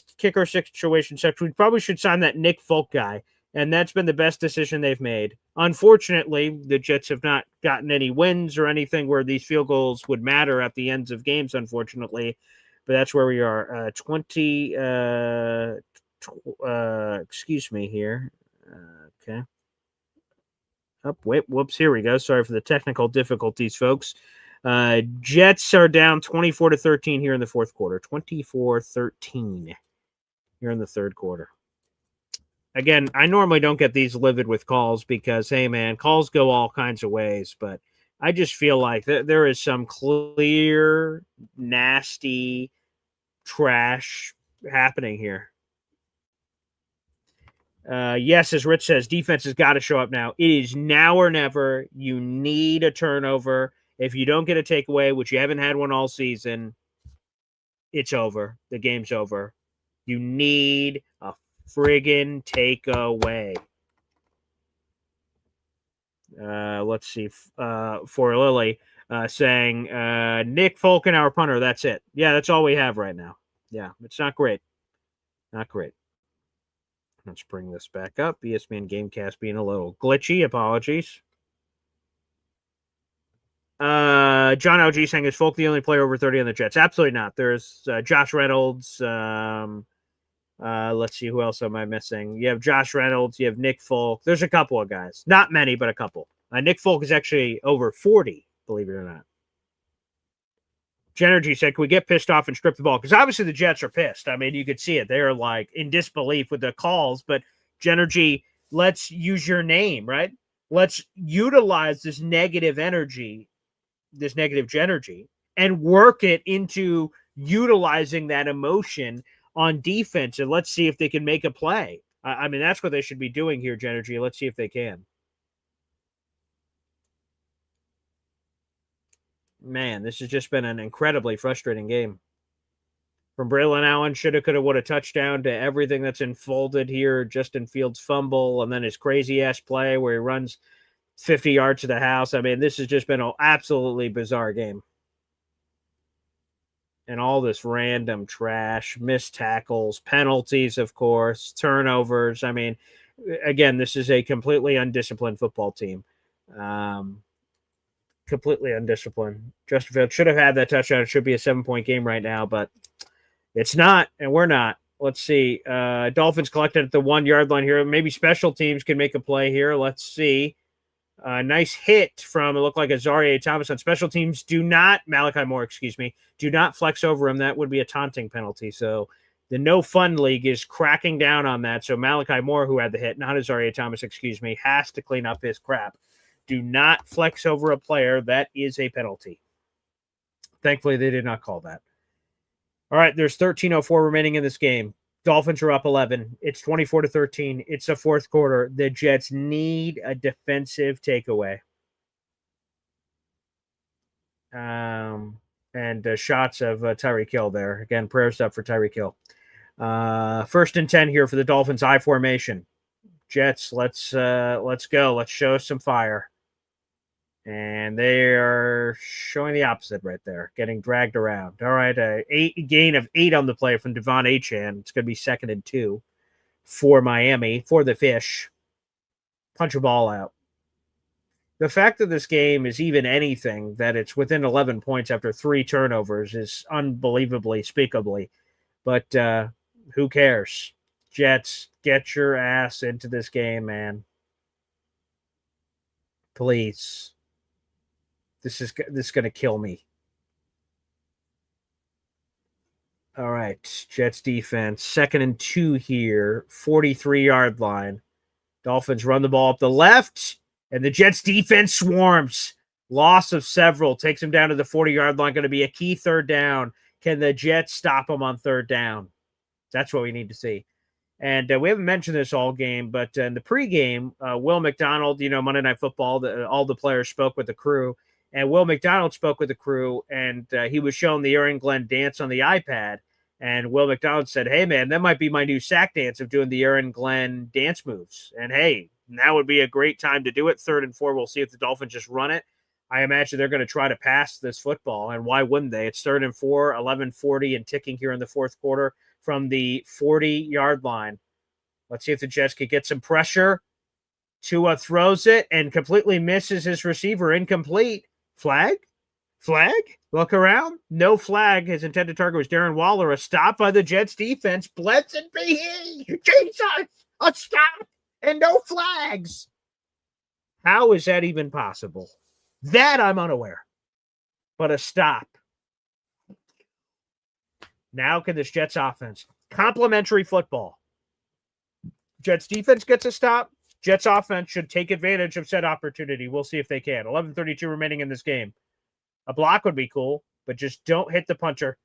probably should sign that Nick Folk guy. And that's been the best decision they've made. Unfortunately, the Jets have not gotten any wins or anything where these field goals would matter at the ends of games, unfortunately. But that's where we are. Excuse me here. Okay. Oh, wait, whoops, here we go. Sorry for the technical difficulties, folks. Jets are down 24-13 here in the fourth quarter. 24-13 here in the third quarter. Again, I normally don't get these livid with calls because, hey, man, calls go all kinds of ways. But I just feel like there is some clear, nasty trash happening here. Yes, as Rich says, defense has got to show up now. It is now or never. You need a turnover. If you don't get a takeaway, which you haven't had one all season, it's over. The game's over. You need a friggin' takeaway. Let's see. For Lily saying, Nick Falken, our punter. That's it. Yeah, that's all we have right now. Yeah, it's not great. Not great. Let's bring this back up. ESPN Gamecast being a little glitchy. Apologies. John LG saying, is Folk the only player over 30 on the Jets? Absolutely not. There's Josh Reynolds. Let's see, who else am I missing? You have Josh Reynolds. You have Nick Folk. There's a couple of guys. Not many, but a couple. Nick Folk is actually over 40, believe it or not. Genergy said, can we get pissed off and strip the ball? Because obviously the Jets are pissed. I mean, you could see it. They're like in disbelief with the calls. But Genergy, let's use your name, right? Let's utilize this negative energy, this negative Genergy, and work it into utilizing that emotion on defense. And let's see if they can make a play. I mean, that's what they should be doing here, Genergy. Let's see if they can. Man, this has just been an incredibly frustrating game. From Braylon Allen, shoulda, coulda, woulda touchdown to everything that's unfolded here. Justin Fields fumble, and then his crazy-ass play where he runs 50 yards to the house. I mean, this has just been an absolutely bizarre game. And all this random trash, missed tackles, penalties, of course, turnovers. I mean, again, this is a completely undisciplined football team. Completely undisciplined. Justin Fields should have had that touchdown. It should be a 7-point game right now, but it's not, and we're not. Let's see. Dolphins collected at the 1-yard line here. Maybe special teams can make a play here. Let's see. Nice hit from, it looked like Azaria Thomas on special teams. Malachi Moore, do not flex over him. That would be a taunting penalty. So the No Fun League is cracking down on that. So Malachi Moore, who had the hit, not Azaria Thomas, has to clean up his crap. Do not flex over a player. That is a penalty. Thankfully, they did not call that. All right, there's 13:04 remaining in this game. Dolphins are up 11. It's 24-13. It's the fourth quarter. The Jets need a defensive takeaway. And shots of Tyreek Hill there. Again, prayers up for Tyreek Hill. 1st and 10 here for the Dolphins I formation. Jets, let's go. Let's show some fire. And they are showing the opposite right there, getting dragged around. All right, gain of 8 on the play from Devon Achane. It's going to be 2nd and 2 for Miami, for the Fish. Punch a ball out. The fact that this game is even anything, that it's within 11 points after 3 turnovers is unbelievably, speakably. But who cares? Jets, get your ass into this game, man. Please. This is going to kill me. All right, Jets defense, 2nd and 2 here, 43-yard line. Dolphins run the ball up the left, and the Jets defense swarms. Loss of several, takes them down to the 40-yard line, going to be a key 3rd down. Can the Jets stop them on 3rd down? That's what we need to see. And we haven't mentioned this all game, but in the pregame, Will McDonald, Monday Night Football, all the players spoke with the crew. And Will McDonald spoke with the crew, and he was showing the Aaron Glenn dance on the iPad. And Will McDonald said, hey, man, that might be my new sack dance of doing the Aaron Glenn dance moves. And, hey, now would be a great time to do it. 3rd and 4. We'll see if the Dolphins just run it. I imagine they're going to try to pass this football, and why wouldn't they? It's 3rd and 4, 11:40 and ticking here in the fourth quarter from the 40-yard line. Let's see if the Jets could get some pressure. Tua throws it and completely misses his receiver. Incomplete. Flag? Look around. No flag. His intended target was Darren Waller. A stop by the Jets defense. Blessed be he. Jesus! A stop and no flags. How is that even possible? That I'm unaware. But a stop. Now can this Jets offense. Complimentary football. Jets defense gets a stop. Jets offense should take advantage of said opportunity. We'll see if they can. 11:32 remaining in this game. A block would be cool, but just don't hit the puncher.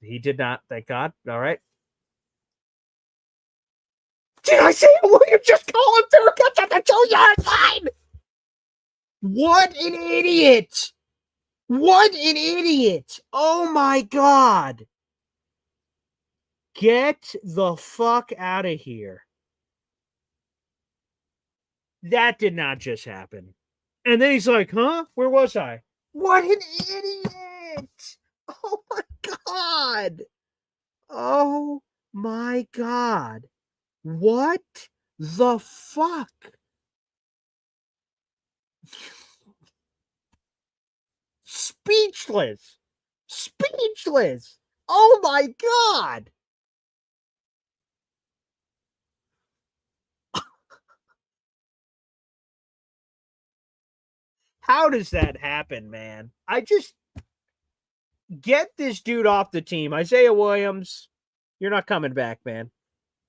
He did not, thank God. All right. Did I say Williams just call him fair catch at the 2-yard line? What an idiot. What an idiot. Oh, my God. Get the fuck out of here. That did not just happen. And then he's like, huh? Where was I? What an idiot. Oh, my God. Oh, my God. What the fuck? Speechless. Oh, my God. How does that happen, man? I just get this dude off the team. Isaiah Williams, you're not coming back, man.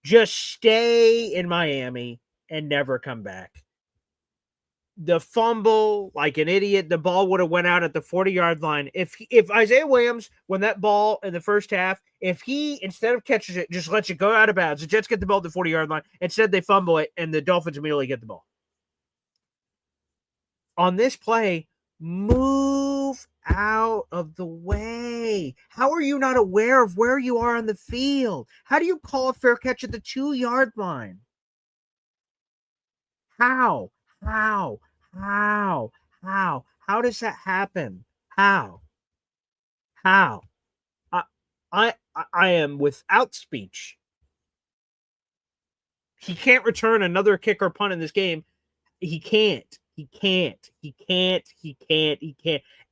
Just stay in Miami and never come back. The fumble, like an idiot, the ball would have went out at the 40-yard line. If Isaiah Williams, when that ball in the first half, if he, instead of catches it, just lets it go out of bounds, the Jets get the ball at the 40-yard line. Instead, they fumble it, and the Dolphins immediately get the ball. On this play, move out of the way. How are you not aware of where you are on the field? How do you call a fair catch at the 2-yard line? How? How does that happen? How? I am without speech. He can't return another kick or punt in this game. He can't.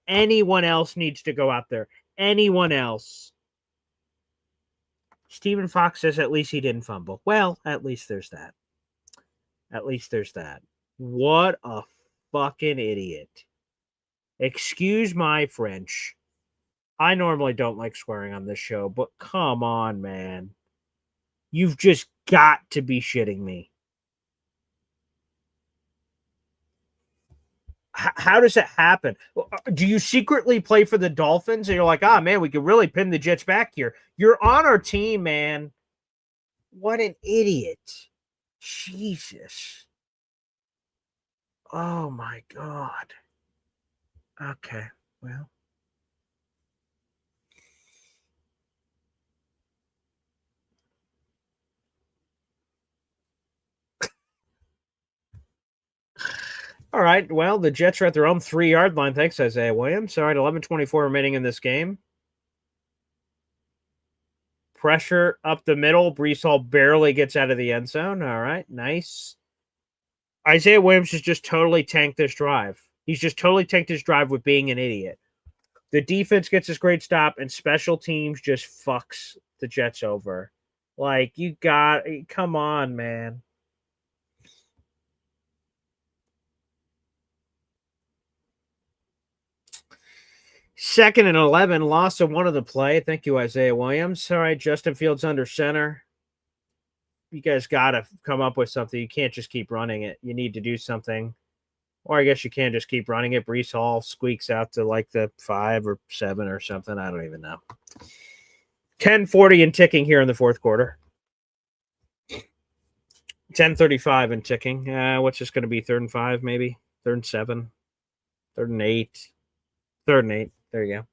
Anyone else needs to go out there. Anyone else. Stephen Fox says at least he didn't fumble. Well, at least there's that. What a fucking idiot. Excuse my French. I normally don't like swearing on this show, but come on, man. You've just got to be shitting me. How does that happen? Do you secretly play for the Dolphins and you're like, man, we could really pin the Jets back here? You're on our team, man. What an idiot. Jesus. Oh, my God. Okay, well. All right, well, the Jets are at their own 3-yard line. Thanks, Isaiah Williams. All right, 11:24 remaining in this game. Pressure up the middle. Breece Hall barely gets out of the end zone. All right, nice. Isaiah Williams has just totally tanked this drive. He's just totally tanked his drive with being an idiot. The defense gets this great stop, and special teams just fucks the Jets over. Like, come on, man. Second and 11, loss of one of the play. Thank you, Isaiah Williams. All right, Justin Fields under center. You guys got to come up with something. You can't just keep running it. You need to do something. Or I guess you can just keep running it. Breece Hall squeaks out to like the 5 or 7 or something. I don't even know. 10:40 and ticking here in the fourth quarter. 10:35 and ticking. What's this going to be? 3rd and 5, maybe? 3rd and 7? 3rd and 8. 3rd and 8. There you go.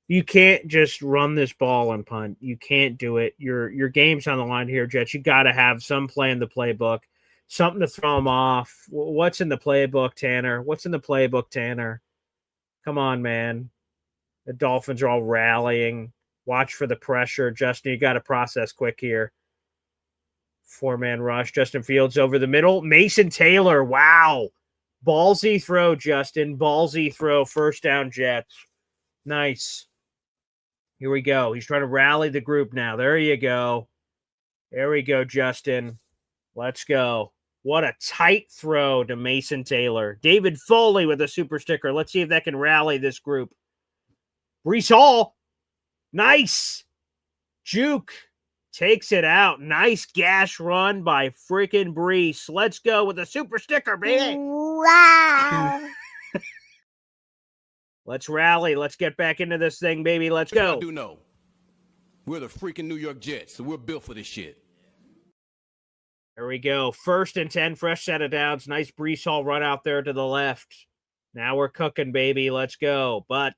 You can't just run this ball and punt. You can't do it. Your game's on the line here, Jets. You got to have some play in the playbook, something to throw them off. What's in the playbook, Tanner? What's in the playbook, Tanner? Come on, man. The Dolphins are all rallying. Watch for the pressure. Justin, you got to process quick here. 4-man rush. Justin Fields over the middle. Mason Taylor. Wow. Ballsy throw, Justin. Ballsy throw. First down, Jets. Nice. Here we go. He's trying to rally the group now. There you go. There we go, Justin. Let's go. What a tight throw to Mason Taylor. David Foley with a super sticker. Let's see if that can rally this group. Brees Hall. Nice. Juke takes it out. Nice gash run by freaking Brees. Let's go with a super sticker, baby. Wow. Let's rally. Let's get back into this thing, baby. Let's go. I do know. We're the freaking New York Jets, so we're built for this shit. There we go. 1st and 10, fresh set of downs. Nice Brees Hall run out there to the left. Now we're cooking, baby. Let's go. But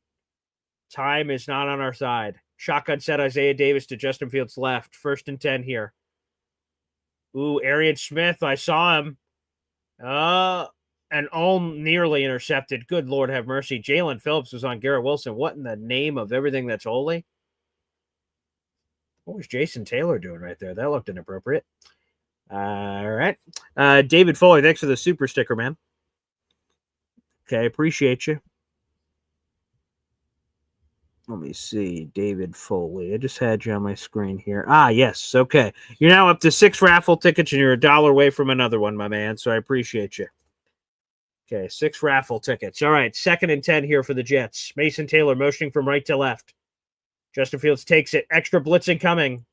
time is not on our side. Shotgun set Isaiah Davis to Justin Fields' left. 1st and 10 here. Ooh, Arian Smith. I saw him. And all nearly intercepted. Good Lord have mercy. Jalen Phillips was on Garrett Wilson. What in the name of everything that's holy? What was Jason Taylor doing right there? That looked inappropriate. All right. David Foley, thanks for the super sticker, man. Okay, appreciate you. Let me see. David Foley. I just had you on my screen here. Ah, yes. Okay. You're now up to 6 raffle tickets, and you're $1 away from another one, my man. So I appreciate you. Okay, 6 raffle tickets. All right, 2nd and 10 here for the Jets. Mason Taylor motioning from right to left. Justin Fields takes it. Extra blitzing coming.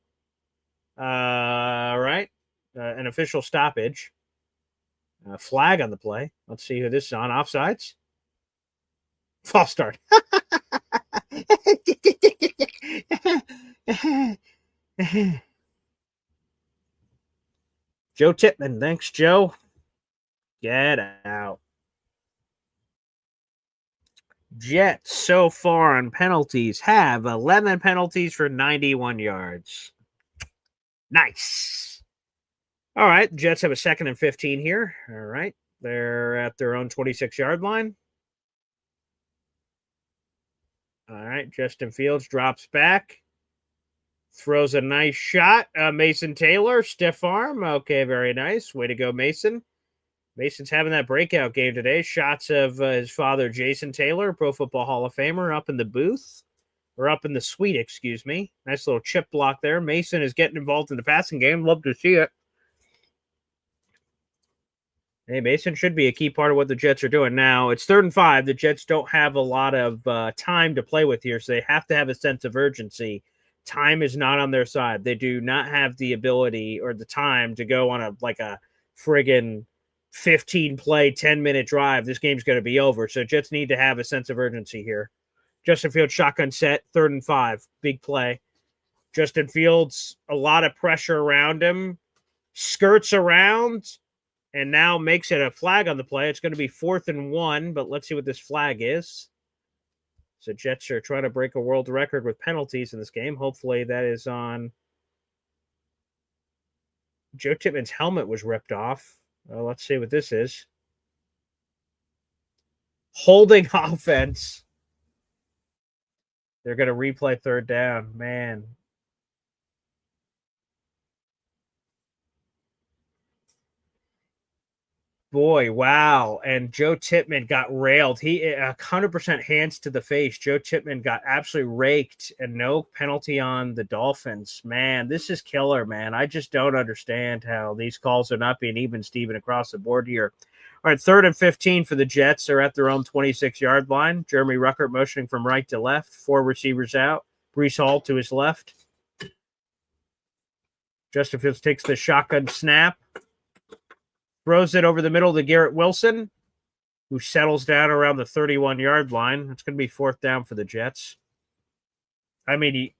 All right. An official stoppage. Flag on the play. Let's see who this is on. Offsides. False start. Joe Tippmann. Thanks, Joe. Get out. Jets so far on penalties have 11 penalties for 91 yards. Nice. All right. Jets have a 2nd and 15 here. All right. They're at their own 26-yard line. All right. Justin Fields drops back. Throws a nice shot. Mason Taylor, stiff arm. Okay, very nice. Way to go, Mason. Mason's having that breakout game today. Shots of his father, Jason Taylor, Pro Football Hall of Famer, up in the booth. Or up in the suite, excuse me. Nice little chip block there. Mason is getting involved in the passing game. Love to see it. Hey, Mason should be a key part of what the Jets are doing. Now, it's 3rd and 5. The Jets don't have a lot of time to play with here, so they have to have a sense of urgency. Time is not on their side. They do not have the ability or the time to go on a friggin' 15-play, 10-minute drive. This game's going to be over, so Jets need to have a sense of urgency here. Justin Fields shotgun set, 3rd and 5. Big play. Justin Fields, a lot of pressure around him. Skirts around. And now makes it a flag on the play. It's going to be 4th and 1, but let's see what this flag is. So Jets are trying to break a world record with penalties in this game. Hopefully that is on. Joe Tippmann's helmet was ripped off. Let's see what this is. Holding offense. They're going to replay 3rd down. Man. Boy, wow. And Joe Tippmann got railed. He 100% hands to the face. Joe Tippmann got absolutely raked and no penalty on the Dolphins. Man, this is killer, man. I just don't understand how these calls are not being even, Steven, across the board here. All right, 3rd and 15 for the Jets. They're at their own 26-yard line. Jeremy Ruckert motioning from right to left. 4 receivers out. Brees Hall to his left. Justin Fields takes the shotgun snap. Throws it over the middle to Garrett Wilson, who settles down around the 31-yard line. It's going to be 4th down for the Jets. I mean,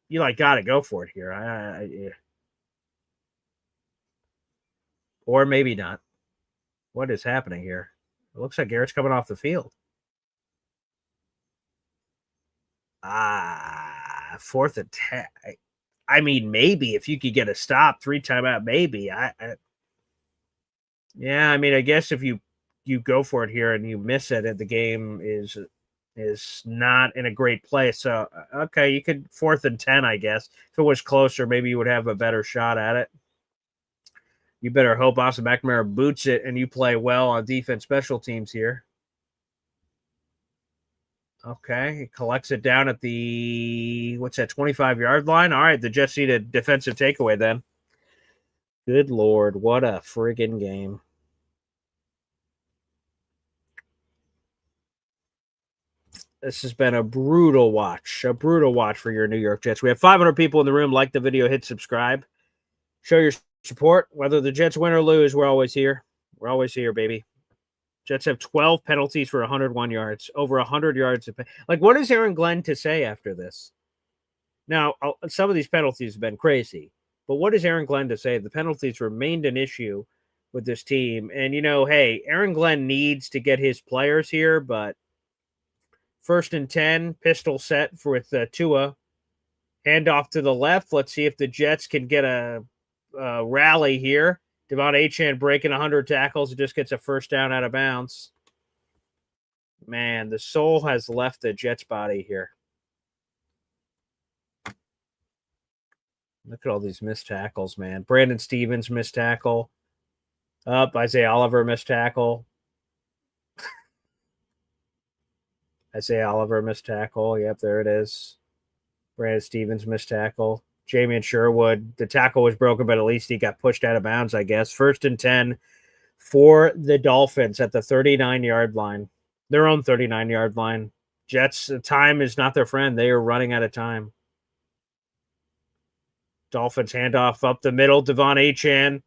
you got to go for it here. Or maybe not. What is happening here? It looks like Garrett's coming off the field. 4th and 10. I mean, maybe if you could get a stop, 3 timeout, maybe. Yeah, I mean, I guess if you go for it here and you miss it, the game is not in a great place. So, okay, you could 4th and 10, I guess. If it was closer, maybe you would have a better shot at it. You better hope Austin McNamara boots it and you play well on defense special teams here. Okay, he collects it down at the, 25-yard line? All right, the Jets need a defensive takeaway then. Good Lord, what a friggin' game. This has been a brutal watch for your New York Jets. We have 500 people in the room. Like the video, hit subscribe. Show your support. Whether the Jets win or lose, we're always here. We're always here, baby. Jets have 12 penalties for 101 yards, over 100 yards. Like, what is Aaron Glenn to say after this? Now, some of these penalties have been crazy, but what is Aaron Glenn to say? The penalties remained an issue with this team. And, hey, Aaron Glenn needs to get his players here, but 1st and 10, pistol set with Tua. Handoff to the left. Let's see if the Jets can get a rally here. Devon Achane breaking 100 tackles. It just gets a first down out of bounds. Man, the soul has left the Jets body here. Look at all these missed tackles, man. Brandon Stevens missed tackle. Isaiah Oliver missed tackle. Isaiah Oliver missed tackle. Yep, there it is. Brandon Stevens missed tackle. Jamian Sherwood, the tackle was broken, but at least he got pushed out of bounds, I guess. 1st and 10 for the Dolphins at the 39-yard line. Their own 39-yard line. Jets, time is not their friend. They are running out of time. Dolphins handoff up the middle. Devon Achane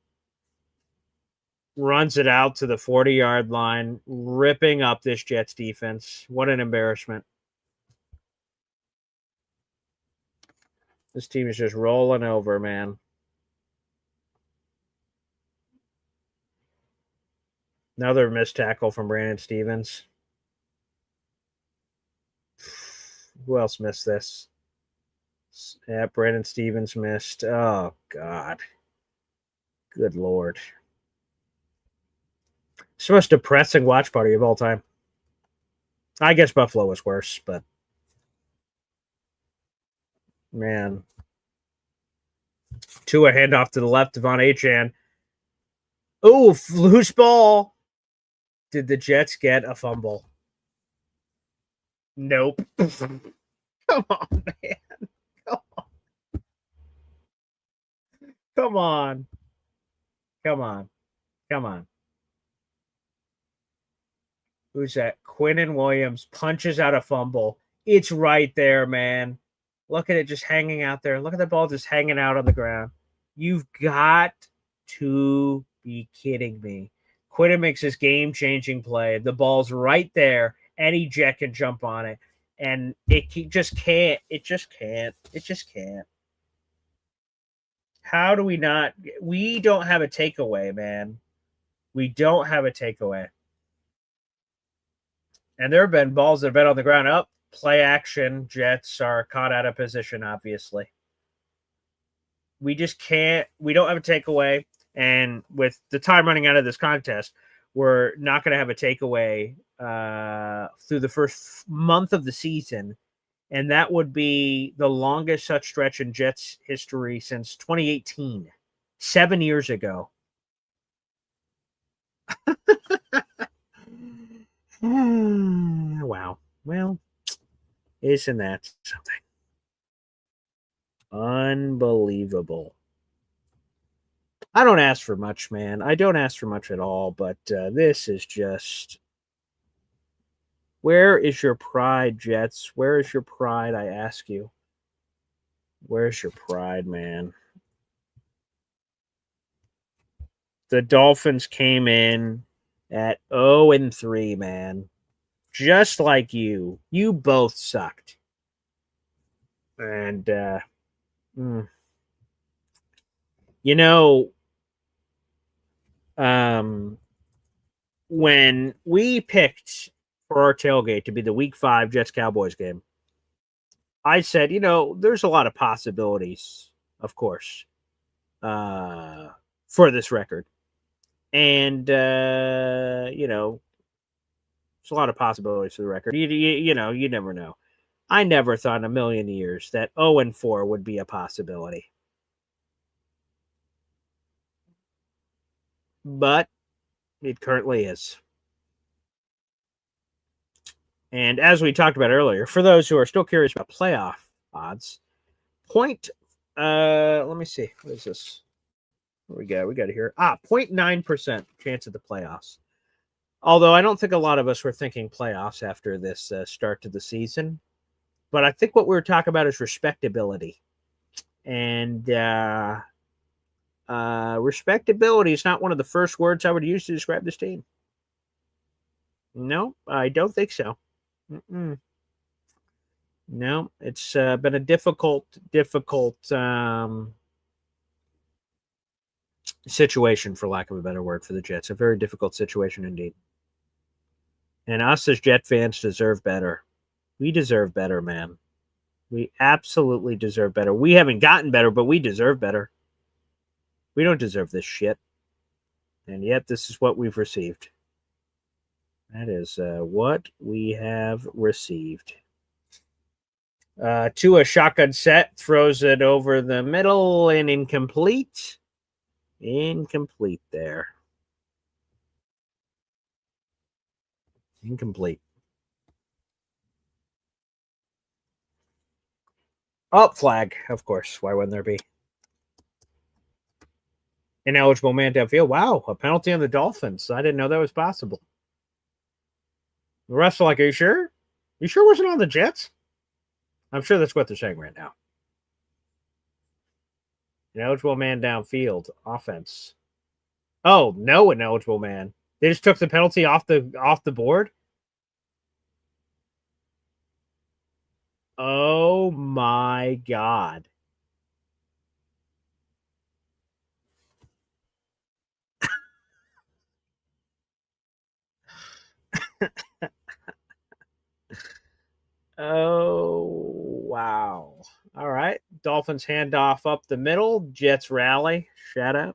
runs it out to the 40-yard line, ripping up this Jets defense. What an embarrassment. This team is just rolling over, man. Another missed tackle from Brandon Stevens. Who else missed this? Yeah, Brandon Stevens missed. Oh, God. Good Lord. It's the most depressing watch party of all time. I guess Buffalo was worse, but man. Tua handoff to the left, Devon Achane. Oh, loose ball. Did the Jets get a fumble? Nope. Come on, man. Come on. Come on. Come on. Who's that? Quinnen Williams punches out a fumble. It's right there, man. Look at it just hanging out there. Look at the ball just hanging out on the ground. You've got to be kidding me. Quinnen makes this game-changing play. The ball's right there. Any Jet can jump on it. And it just can't. It just can't. It just can't. How do we not? We don't have a takeaway, man. We don't have a takeaway. And there have been balls that have been on the ground. Up, play action. Jets are caught out of position, obviously. We just can't. We don't have a takeaway. And with the time running out of this contest, we're not going to have a takeaway through the first month of the season. And that would be the longest such stretch in Jets history since 2018, 7 years ago. Wow. Well, isn't that something? Unbelievable. I don't ask for much, man. I don't ask for much at all, but this is just... Where is your pride, Jets? Where is your pride, I ask you? Where's your pride, man? The Dolphins came in at 0-3, man. Just like you. You both sucked. And, when we picked for our tailgate to be the Week 5 Jets-Cowboys game, I said, there's a lot of possibilities, of course, for this record. And, there's a lot of possibilities for the record. You never know. I never thought in a million years that 0-4 would be a possibility. But it currently is. And as we talked about earlier, for those who are still curious about playoff odds, let me see. What is this? What we got? We got it here. 0.9% chance of the playoffs. Although I don't think a lot of us were thinking playoffs after this start to the season. But I think what we were talking about is respectability. And respectability is not one of the first words I would use to describe this team. No, I don't think so. No, it's been a difficult situation, for lack of a better word, for the Jets. A very difficult situation indeed. And us as Jet fans deserve better. We deserve better, man. We absolutely deserve better. We haven't gotten better, but we deserve better. We don't deserve this shit. And yet this is what we've received. That is what we have received. To a shotgun set, throws it over the middle and incomplete. Incomplete there. Incomplete. Oh, flag, of course. Why wouldn't there be? Ineligible man downfield. Wow, a penalty on the Dolphins. I didn't know that was possible. The refs are like, are you sure? You sure it wasn't on the Jets? I'm sure that's what they're saying right now. Ineligible man downfield. Offense. Oh, no ineligible man. They just took the penalty off the board? Oh my God. Oh, wow. All right. Dolphins handoff up the middle. Jets rally. Shout out.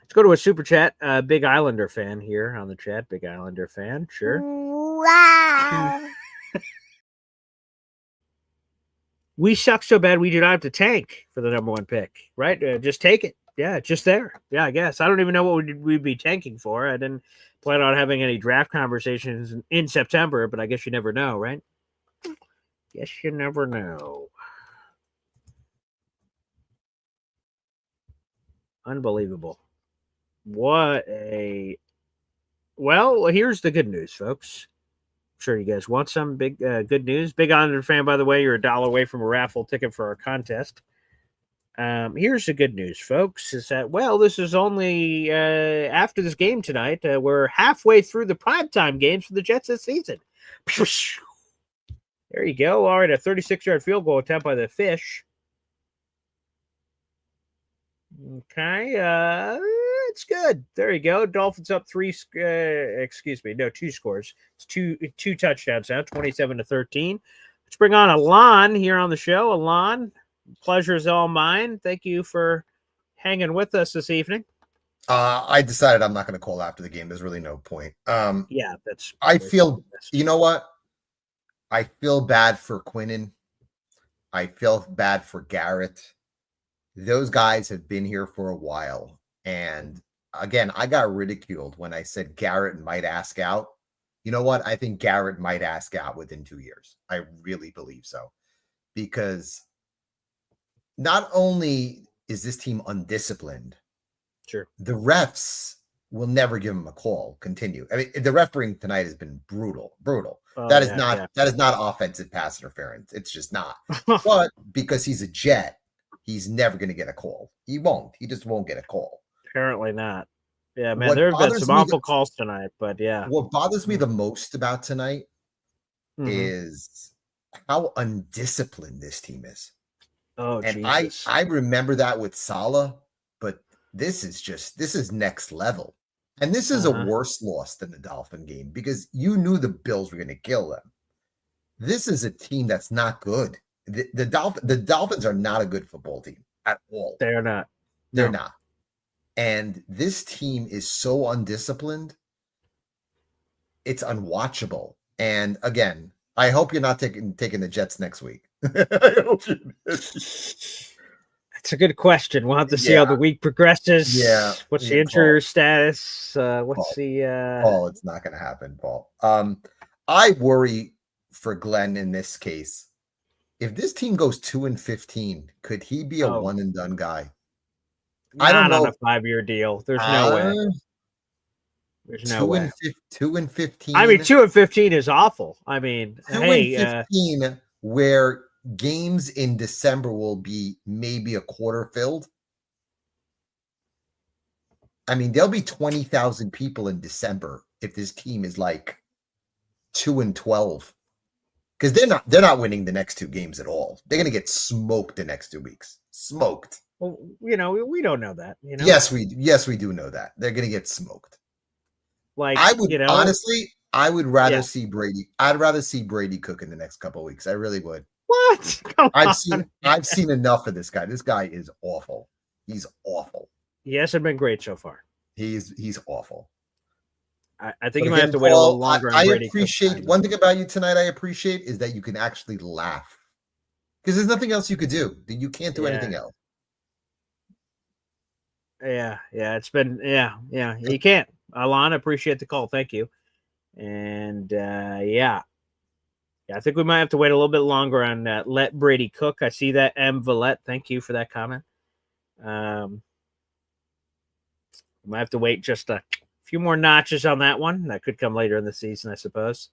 Let's go to a super chat. Big Islander fan here on the chat. Big Islander fan. Sure. Wow. We suck so bad we do not have to tank for the number 1 pick, right? Just take it. Yeah, just there. Yeah, I guess. I don't even know what we'd be tanking for. I didn't plan on having any draft conversations in September, but I guess you never know, right? Guess you never know. Unbelievable. What a... Well, here's the good news, folks. I'm sure you guys want some big good news. Big Islander fan, by the way. You're $1 away from a raffle ticket for our contest. Here's the good news, folks, is that, well, this is only after this game tonight. We're halfway through the primetime games for the Jets this season. There you go. All right, a 36-yard field goal attempt by the Fish. Okay, it's good. There you go. Dolphins up 2 scores. It's two touchdowns now, 27-13. Let's bring on Alon here on the show. Alon, pleasure is all mine. Thank you for hanging with us this evening. I decided I'm not going to call after the game. There's really no point. Yeah, that's. I feel. You know what? I feel bad for Quinnen. I feel bad for Garrett. Those guys have been here for a while. And again, I got ridiculed when I said Garrett might ask out. You know what? I think Garrett might ask out within 2 years. I really believe so. Because not only is this team undisciplined, sure, the refs will never give him a call. Continue. I mean, the refereeing tonight has been brutal. Oh, that is not offensive pass interference. It's just not. But because he's a Jet, he's never going to get a call. He won't. He just won't get a call. Apparently not. Yeah, man, there have been some awful calls tonight, but yeah. What bothers me the most about tonight is how undisciplined this team is. Oh, and Jesus. I remember that with Saleh, but this is next level. And this is a worse loss than the Dolphin game because you knew the Bills were going to kill them. This is a team that's not good. The Dolphins are not a good football team at all. They're not. They're not. And this team is so undisciplined. It's unwatchable. And again, I hope you're not taking the Jets next week. I hope you. It's a good question. We'll have to see how the week progresses. Yeah. What's the injury status? Paul, it's not going to happen, Paul. I worry for Glenn in this case. If this team goes 2-15, could he be a one and done guy? I don't know. On a 5-year deal. There's no way. There's no way. 2-15. I mean, 2-15 is awful. I mean, 2-15 where games in December will be maybe a quarter filled. I mean, there'll be 20,000 people in December if this team is like 2-12, because they're not winning the next 2 games at all. They're going to get smoked the next 2 weeks. Smoked. Well, we don't know that. Yes, we do know that they're going to get smoked. Like I would honestly, I would rather see Brady. I'd rather see Brady cook in the next couple of weeks. I really would. What? I've seen enough of this guy. This guy is awful. He's awful. He hasn't been great so far. He's awful. I think you might have to wait a little longer. I appreciate one thing about you tonight. I appreciate is that you can actually laugh because there's nothing else you could do. You can't do anything else. Yeah. It's been You can't. Alon, appreciate the call. Thank you. And I think we might have to wait a little bit longer on let Brady cook. I see that, M. Villette. Thank you for that comment. We might have to wait just a few more notches on that one. That could come later in the season, I suppose.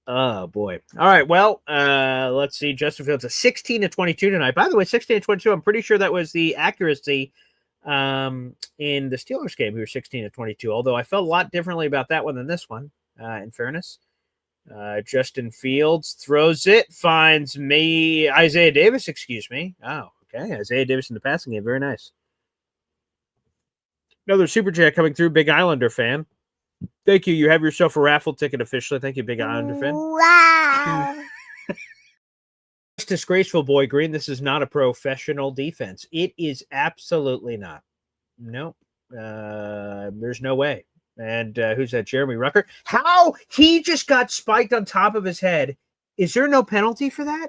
Oh, boy. All right, well, let's see. Justin Fields, a 16-22 tonight. By the way, 16-22, I'm pretty sure that was the accuracy in the Steelers game. We were 16-22, although I felt a lot differently about that one than this one, in fairness. Justin Fields throws it, finds Isaiah Davis, excuse me. Oh, okay. Isaiah Davis in the passing game. Very nice. Another super chat coming through. Big Islander fan. Thank you. You have yourself a raffle ticket officially. Thank you, Big Islander fan. Wow. It's disgraceful, Boy Green. This is not a professional defense. It is absolutely not. Nope. There's no way. And who's that? Jeremy Rucker. How? He just got spiked on top of his head. Is there no penalty for that?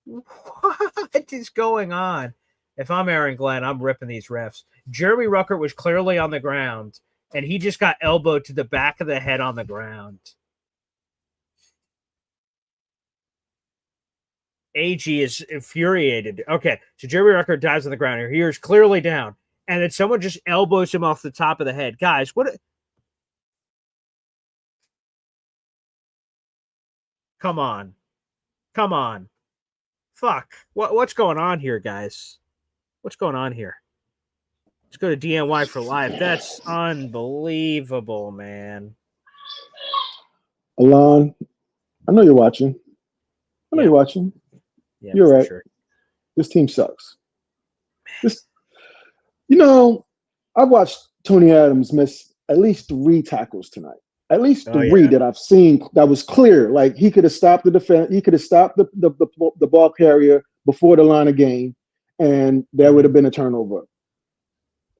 What is going on? If I'm Aaron Glenn, I'm ripping these refs. Jeremy Rucker was clearly on the ground, and he just got elbowed to the back of the head on the ground. AG is infuriated. Okay, so Jeremy Rucker dives on the ground here. He is clearly down, and then someone just elbows him off the top of the head. Guys, what? Come on. Fuck. What's going on here, guys? What's going on here? Let's go to DNY for live. That's unbelievable, man. Alon, I know you're watching. You're watching. Yeah, you're right. Sure. This team sucks. I've watched Tony Adams miss at least 3 tackles tonight. At least 3 that I've seen that was clear. Like he could have stopped the defense. He could have stopped the ball carrier before the line of game, and there would have been a turnover.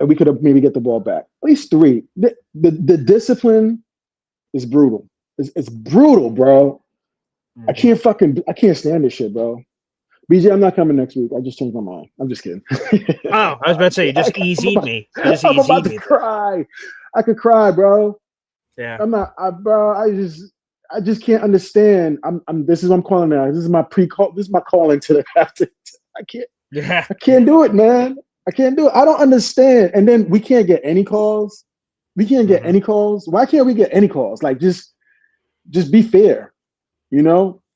And we could have maybe get the ball back. At least 3. The discipline is brutal. It's brutal, bro. I can't stand this shit, bro. BJ, I'm not coming next week. I just changed my mind. I'm just kidding. Oh, I was about to say, you just easy me. I'm about to cry. I could cry, bro. Yeah. I'm not, bro. I just can't understand. This is what I'm calling now. This is my pre-call. This is my calling to the after. I can't. Yeah. I can't do it, man. I can't do it. I don't understand. And then we can't get any calls. We can't get any calls. Why can't we get any calls? Like just be fair.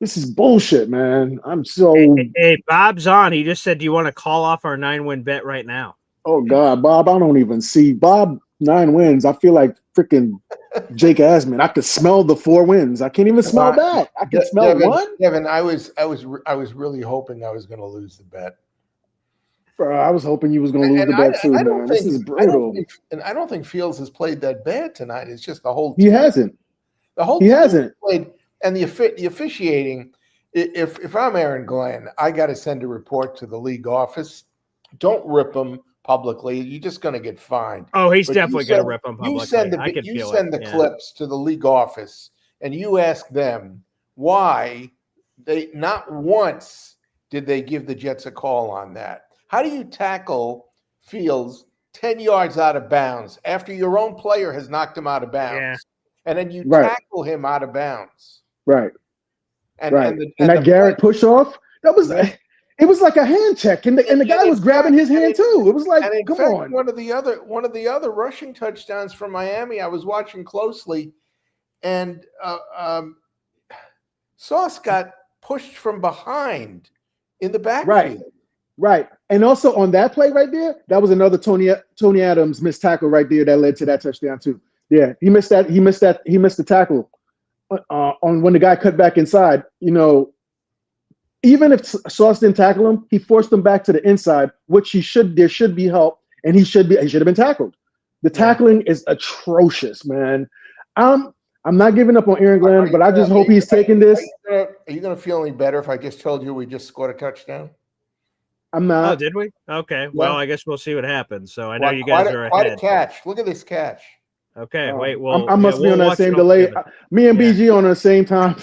This is bullshit, man. I'm so. Hey, Bob's on. He just said, "Do you want to call off our 9-win bet right now?" Oh God, Bob! I don't even see Bob 9 wins. I feel like freaking Jake Asman. I could smell the 4 wins. I can't even smell that. I can smell Devin, 1. Devin, I was really hoping I was going to lose the bet. Bro, I was hoping you was gonna lose And the bet too, I don't man. This think is brutal. I don't think Fields has played that bad tonight. It's just the whole He team. hasn't. The whole He team hasn't. played, and the officiating. If I'm Aaron Glenn, I got to send a report to the league office. Don't rip them publicly. You're just going to get fined. Oh, he's But definitely going to rip them publicly. You send I can feel the it. clips to the league office, and you ask them why they not once did they give the Jets a call on that. How do you tackle Fields 10 yards out of bounds after your own player has knocked him out of bounds? Yeah. And then you Right. tackle him out of bounds. Right. And right. and, the, and that the Garrett play, push off, that was it was like a hand check, and the guy was grabbing his hand too. It was like, and in come fact, on. one of the other rushing touchdowns from Miami, I was watching closely, and Sauce got pushed from behind in the backfield. Right. And also on that play right there, that was another Tony Adams missed tackle right there that led to that touchdown too. Yeah, he missed the tackle on when the guy cut back inside. You know, even if Sauce didn't tackle him, he forced him back to the inside, which there should be help, and he should have been tackled. The tackling is atrocious, man. I'm not giving up on Aaron Glenn, but I just hope he's taking this. Are you going to feel any better if I just told you we just scored a touchdown? I'm not. Oh, did we? Okay. Well, I guess we'll see what happens. So I know you guys are quite ahead. a catch. Look at this catch. Okay. Wait. Well, I must be on that same delay. Me and BG on the same time.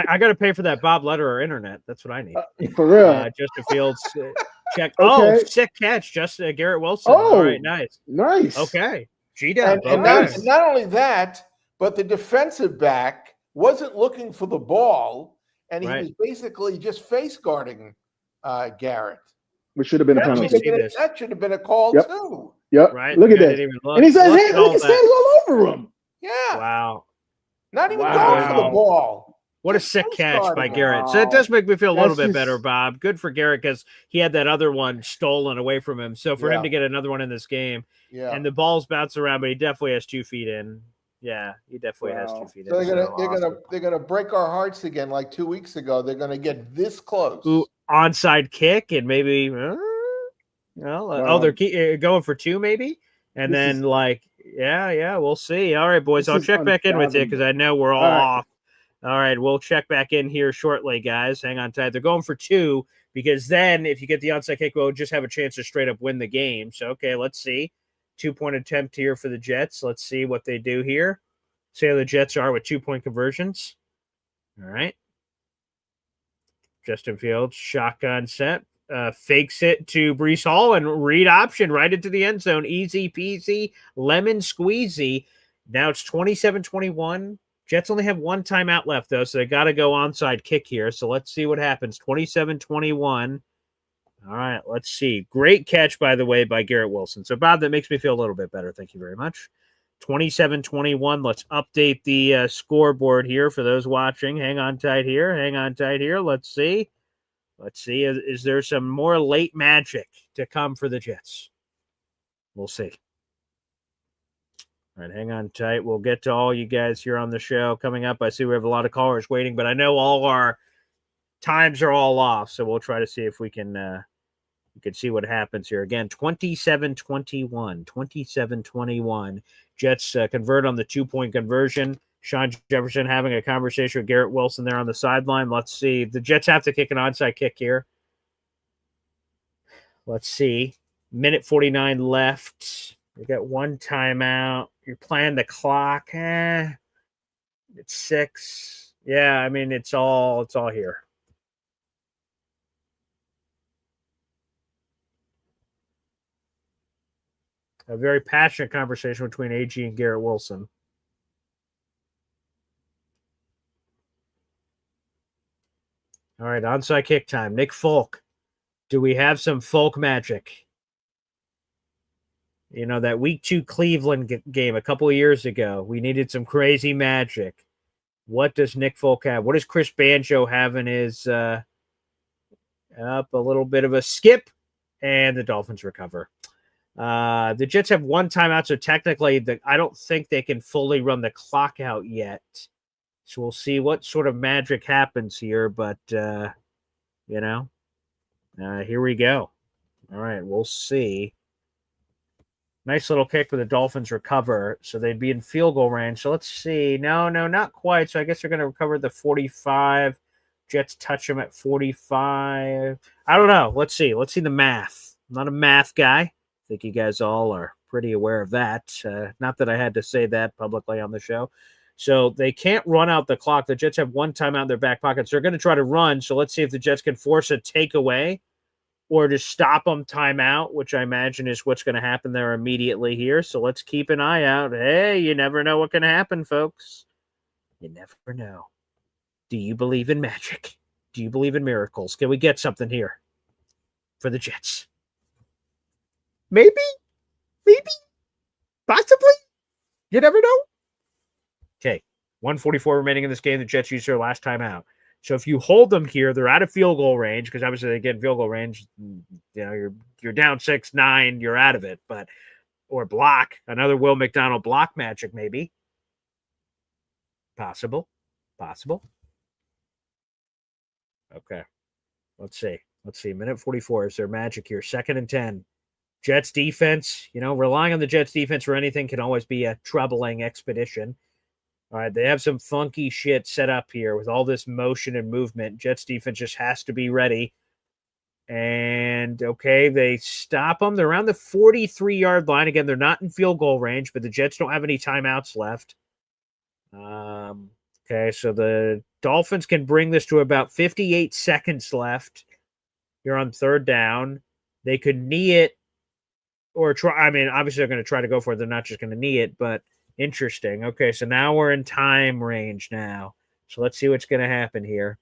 I got to pay for that Bob Letterer internet. That's what I need. For real. Justin Fields check. Okay. Oh, sick catch. Just Garrett Wilson. Oh, all right. Nice. Okay. G-Dub. And not only that, but the defensive back wasn't looking for the ball, and he was basically just face guarding Garrett. Which should have been a penalty. That should have been a call too. Yep. Right. Look at that. And he's his hands all over him. Yeah. Wow. Not even going for the ball. What a sick catch by Garrett. So it does make me feel a little bit better, Bob. Good for Garrett because he had that other one stolen away from him. So for him to get another one in this game, and the ball's bouncing around, but he definitely has 2 feet in. Yeah, he definitely has 2 feet So in. they're gonna break our hearts again, like 2 weeks ago. They're gonna get this close. Ooh, onside kick and maybe. They're going for 2 maybe, and then we'll see. All right, boys, I'll check back in with you because I know we're all off. All right, we'll check back in here shortly, guys. Hang on tight. They're going for 2 because then if you get the onside kick, we'll just have a chance to straight up win the game. So, okay, let's see. 2-point attempt here for the Jets. Let's see what they do here. See how the Jets are with 2-point conversions. All right. Justin Fields, shotgun set. Fakes it to Breece Hall and read option right into the end zone. Easy peasy, lemon squeezy. Now it's 27-21. Jets only have 1 timeout left, though, so they got to go onside kick here. So let's see what happens. 27-21. All right, let's see. Great catch, by the way, by Garrett Wilson. So, Bob, that makes me feel a little bit better. Thank you very much. 27-21. Let's update the scoreboard here for those watching. Hang on tight here. Let's see. Is there some more late magic to come for the Jets? We'll see. All right, hang on tight. We'll get to all you guys here on the show coming up. I see we have a lot of callers waiting, but I know all our times are all off, so we'll try to see if we can see what happens here. Again, 27-21. 27-21. Jets convert on the 2-point conversion. Sean Jefferson having a conversation with Garrett Wilson there on the sideline. Let's see. The Jets have to kick an onside kick here. Let's see. Minute 49 left. We got 1 timeout. You're playing the clock. It's 6. Yeah, I mean, it's all here. A very passionate conversation between AG and Garrett Wilson. All right, onside kick time. Nick Folk. Do we have some Folk magic? You know, that week 2 Cleveland game a couple of years ago, we needed some crazy magic. What does Nick Folk have? What does Chris Banjo have in his up a little bit of a skip? And the Dolphins recover. The Jets have 1 timeout, so technically I don't think they can fully run the clock out yet. So we'll see what sort of magic happens here, but, here we go. All right, we'll see. Nice little kick with the Dolphins recover, so they'd be in field goal range. So let's see. No, not quite. So I guess they're going to recover the 45. Jets touch them at 45. I don't know. Let's see. Let's see the math. I'm not a math guy. I think you guys all are pretty aware of that. Not that I had to say that publicly on the show. So they can't run out the clock. The Jets have one timeout in their back pocket. So they're going to try to run. So let's see if the Jets can force a takeaway or to stop them timeout, which I imagine is what's going to happen there immediately here. So let's keep an eye out. Hey, you never know what can happen, folks. You never know. Do you believe in magic? Do you believe in miracles? Can we get something here for the Jets? Maybe? Possibly? You never know. Okay, 144 remaining in this game. The Jets used their last timeout. So if you hold them here, they're out of field goal range because obviously they get in field goal range. You're down 6-9, you're out of it. But or block another Will McDonald block magic maybe. Possible. Okay, let's see. Minute 44 is their magic here. 2nd and 10. Jets defense. Relying on the Jets defense for anything can always be a troubling expedition. All right, they have some funky shit set up here with all this motion and movement. Jets defense just has to be ready. And, okay, they stop them. They're around the 43-yard line. Again, they're not in field goal range, but the Jets don't have any timeouts left. Okay, so the Dolphins can bring this to about 58 seconds left. You're on 3rd down. They could knee it or try. I mean, obviously they're going to try to go for it. They're not just going to knee it, but interesting. Okay, so now we're in time range now. So let's see what's going to happen here.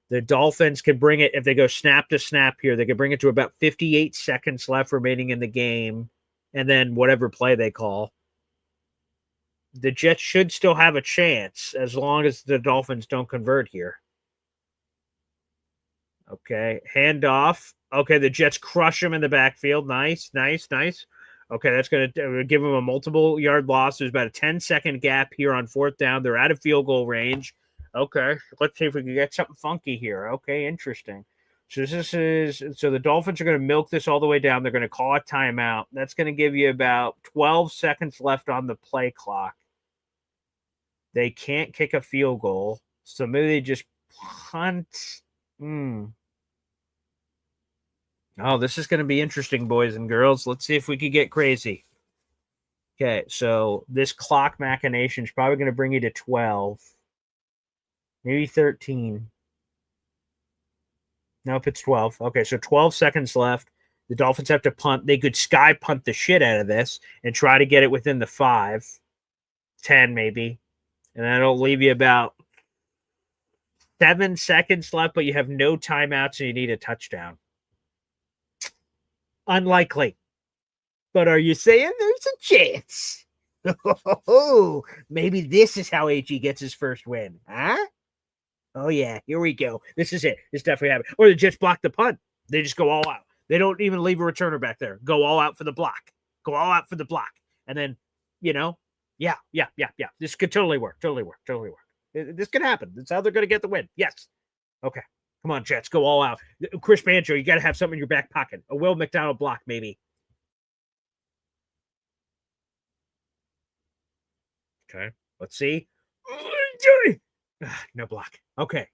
The Dolphins can bring it, if they go snap to snap here, they can bring it to about 58 seconds left remaining in the game, and then whatever play they call. The Jets should still have a chance as long as the Dolphins don't convert here. Okay, handoff. Okay, the Jets crush them in the backfield. Nice. Okay, that's going to give them a multiple yard loss. There's about a 10-second gap here on 4th down. They're out of field goal range. Okay, let's see if we can get something funky here. Okay, interesting. So the Dolphins are going to milk this all the way down. They're going to call a timeout. That's going to give you about 12 seconds left on the play clock. They can't kick a field goal, so maybe they just punt. Oh, this is going to be interesting, boys and girls. Let's see if we can get crazy. Okay, so this clock machination is probably going to bring you to 12. Maybe 13. Nope, it's 12. Okay, so 12 seconds left. The Dolphins have to punt. They could sky punt the shit out of this and try to get it within the 5. 10 maybe. And that'll leave you about 7 seconds left, but you have no timeouts and you need a touchdown. Unlikely. But are you saying there's a chance? Oh, maybe this is how AG gets his first win. Huh? Oh, yeah. Here we go. This is it. This definitely happened. Or the Jets block the punt. They just go all out. They don't even leave a returner back there. Go all out for the block. And then, yeah. This could totally work. This could happen. That's how they're going to get the win. Yes. Okay. Come on, Jets. Go all out. Chris Banjo, you got to have something in your back pocket. A Will McDonald block, maybe. Okay. Let's see. No block. Okay.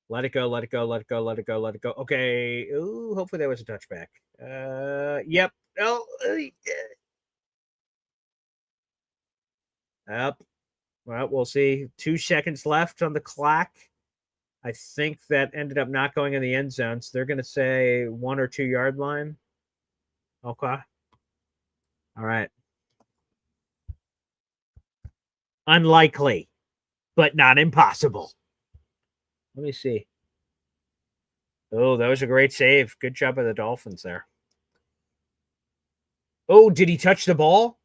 Let it go. Okay. Ooh, hopefully that was a touchback. Yep. Oh. Up. Well, we'll see. 2 seconds left on the clock. I think that ended up not going in the end zone. So they're going to say 1 or 2 yard line. Okay. All right. Unlikely, but not impossible. Let me see. Oh, that was a great save. Good job by the Dolphins there. Oh, did he touch the ball?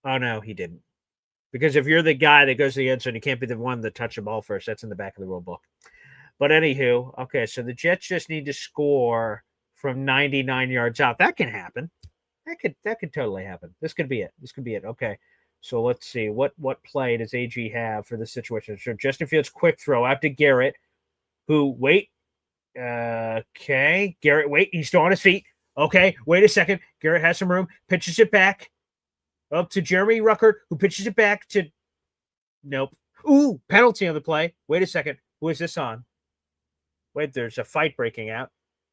Oh, no, he didn't. Because if you're the guy that goes to the end zone, you can't be the one that touch the ball first. That's in the back of the rule book. But anywho, okay, so the Jets just need to score from 99 yards out. That can happen. That could totally happen. This could be it. Okay. So let's see. What play does AG have for this situation? So Justin Fields quick throw out to Garrett, who okay. Garrett, wait, he's still on his feet. Okay, wait a second. Garrett has some room. Pitches it back up to Jeremy Ruckert, who pitches it back to. Nope. Ooh, penalty on the play. Wait a second. Who is this on? Wait, there's a fight breaking out.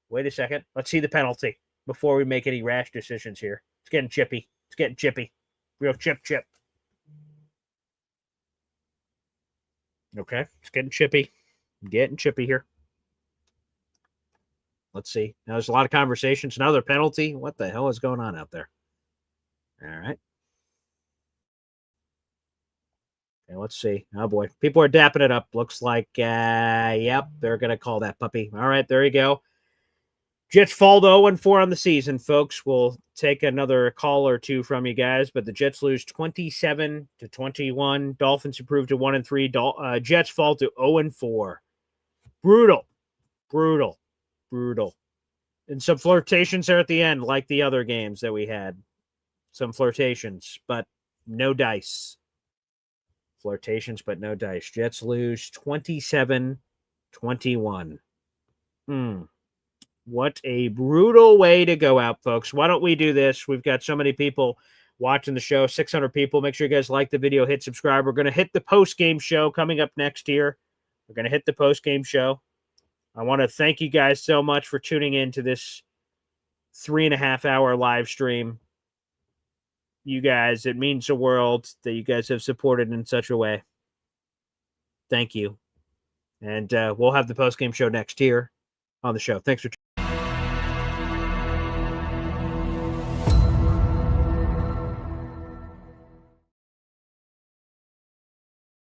Wait a second. Let's see the penalty before we make any rash decisions here. It's getting chippy. It's getting chippy. Real chip. Okay, it's getting chippy. Getting chippy here. Let's see. Now, there's a lot of conversations. Another penalty. What the hell is going on out there? All right. Okay, let's see. Oh, boy. People are dapping it up. Looks like, yep, they're going to call that puppy. All right, there you go. Jets fall to 0-4 on the season, folks. We'll take another call or two from you guys, but the Jets lose 27-21. Dolphins improve to 1-3. Jets fall to 0-4. Brutal. And some flirtations there at the end, like the other games that we had. Some flirtations, but no dice. Flirtations, but no dice. Jets lose 27-21. What a brutal way to go out, folks. Why don't we do this? We've got so many people watching the show, 600 people. Make sure you guys like the video, hit subscribe. We're going to hit the post-game show coming up next year. We're going to hit the post-game show. I want to thank you guys so much for tuning in to this 3.5-hour live stream. You guys, it means the world that you guys have supported in such a way. Thank you. And we'll have the post-game show next year on the show. Thanks for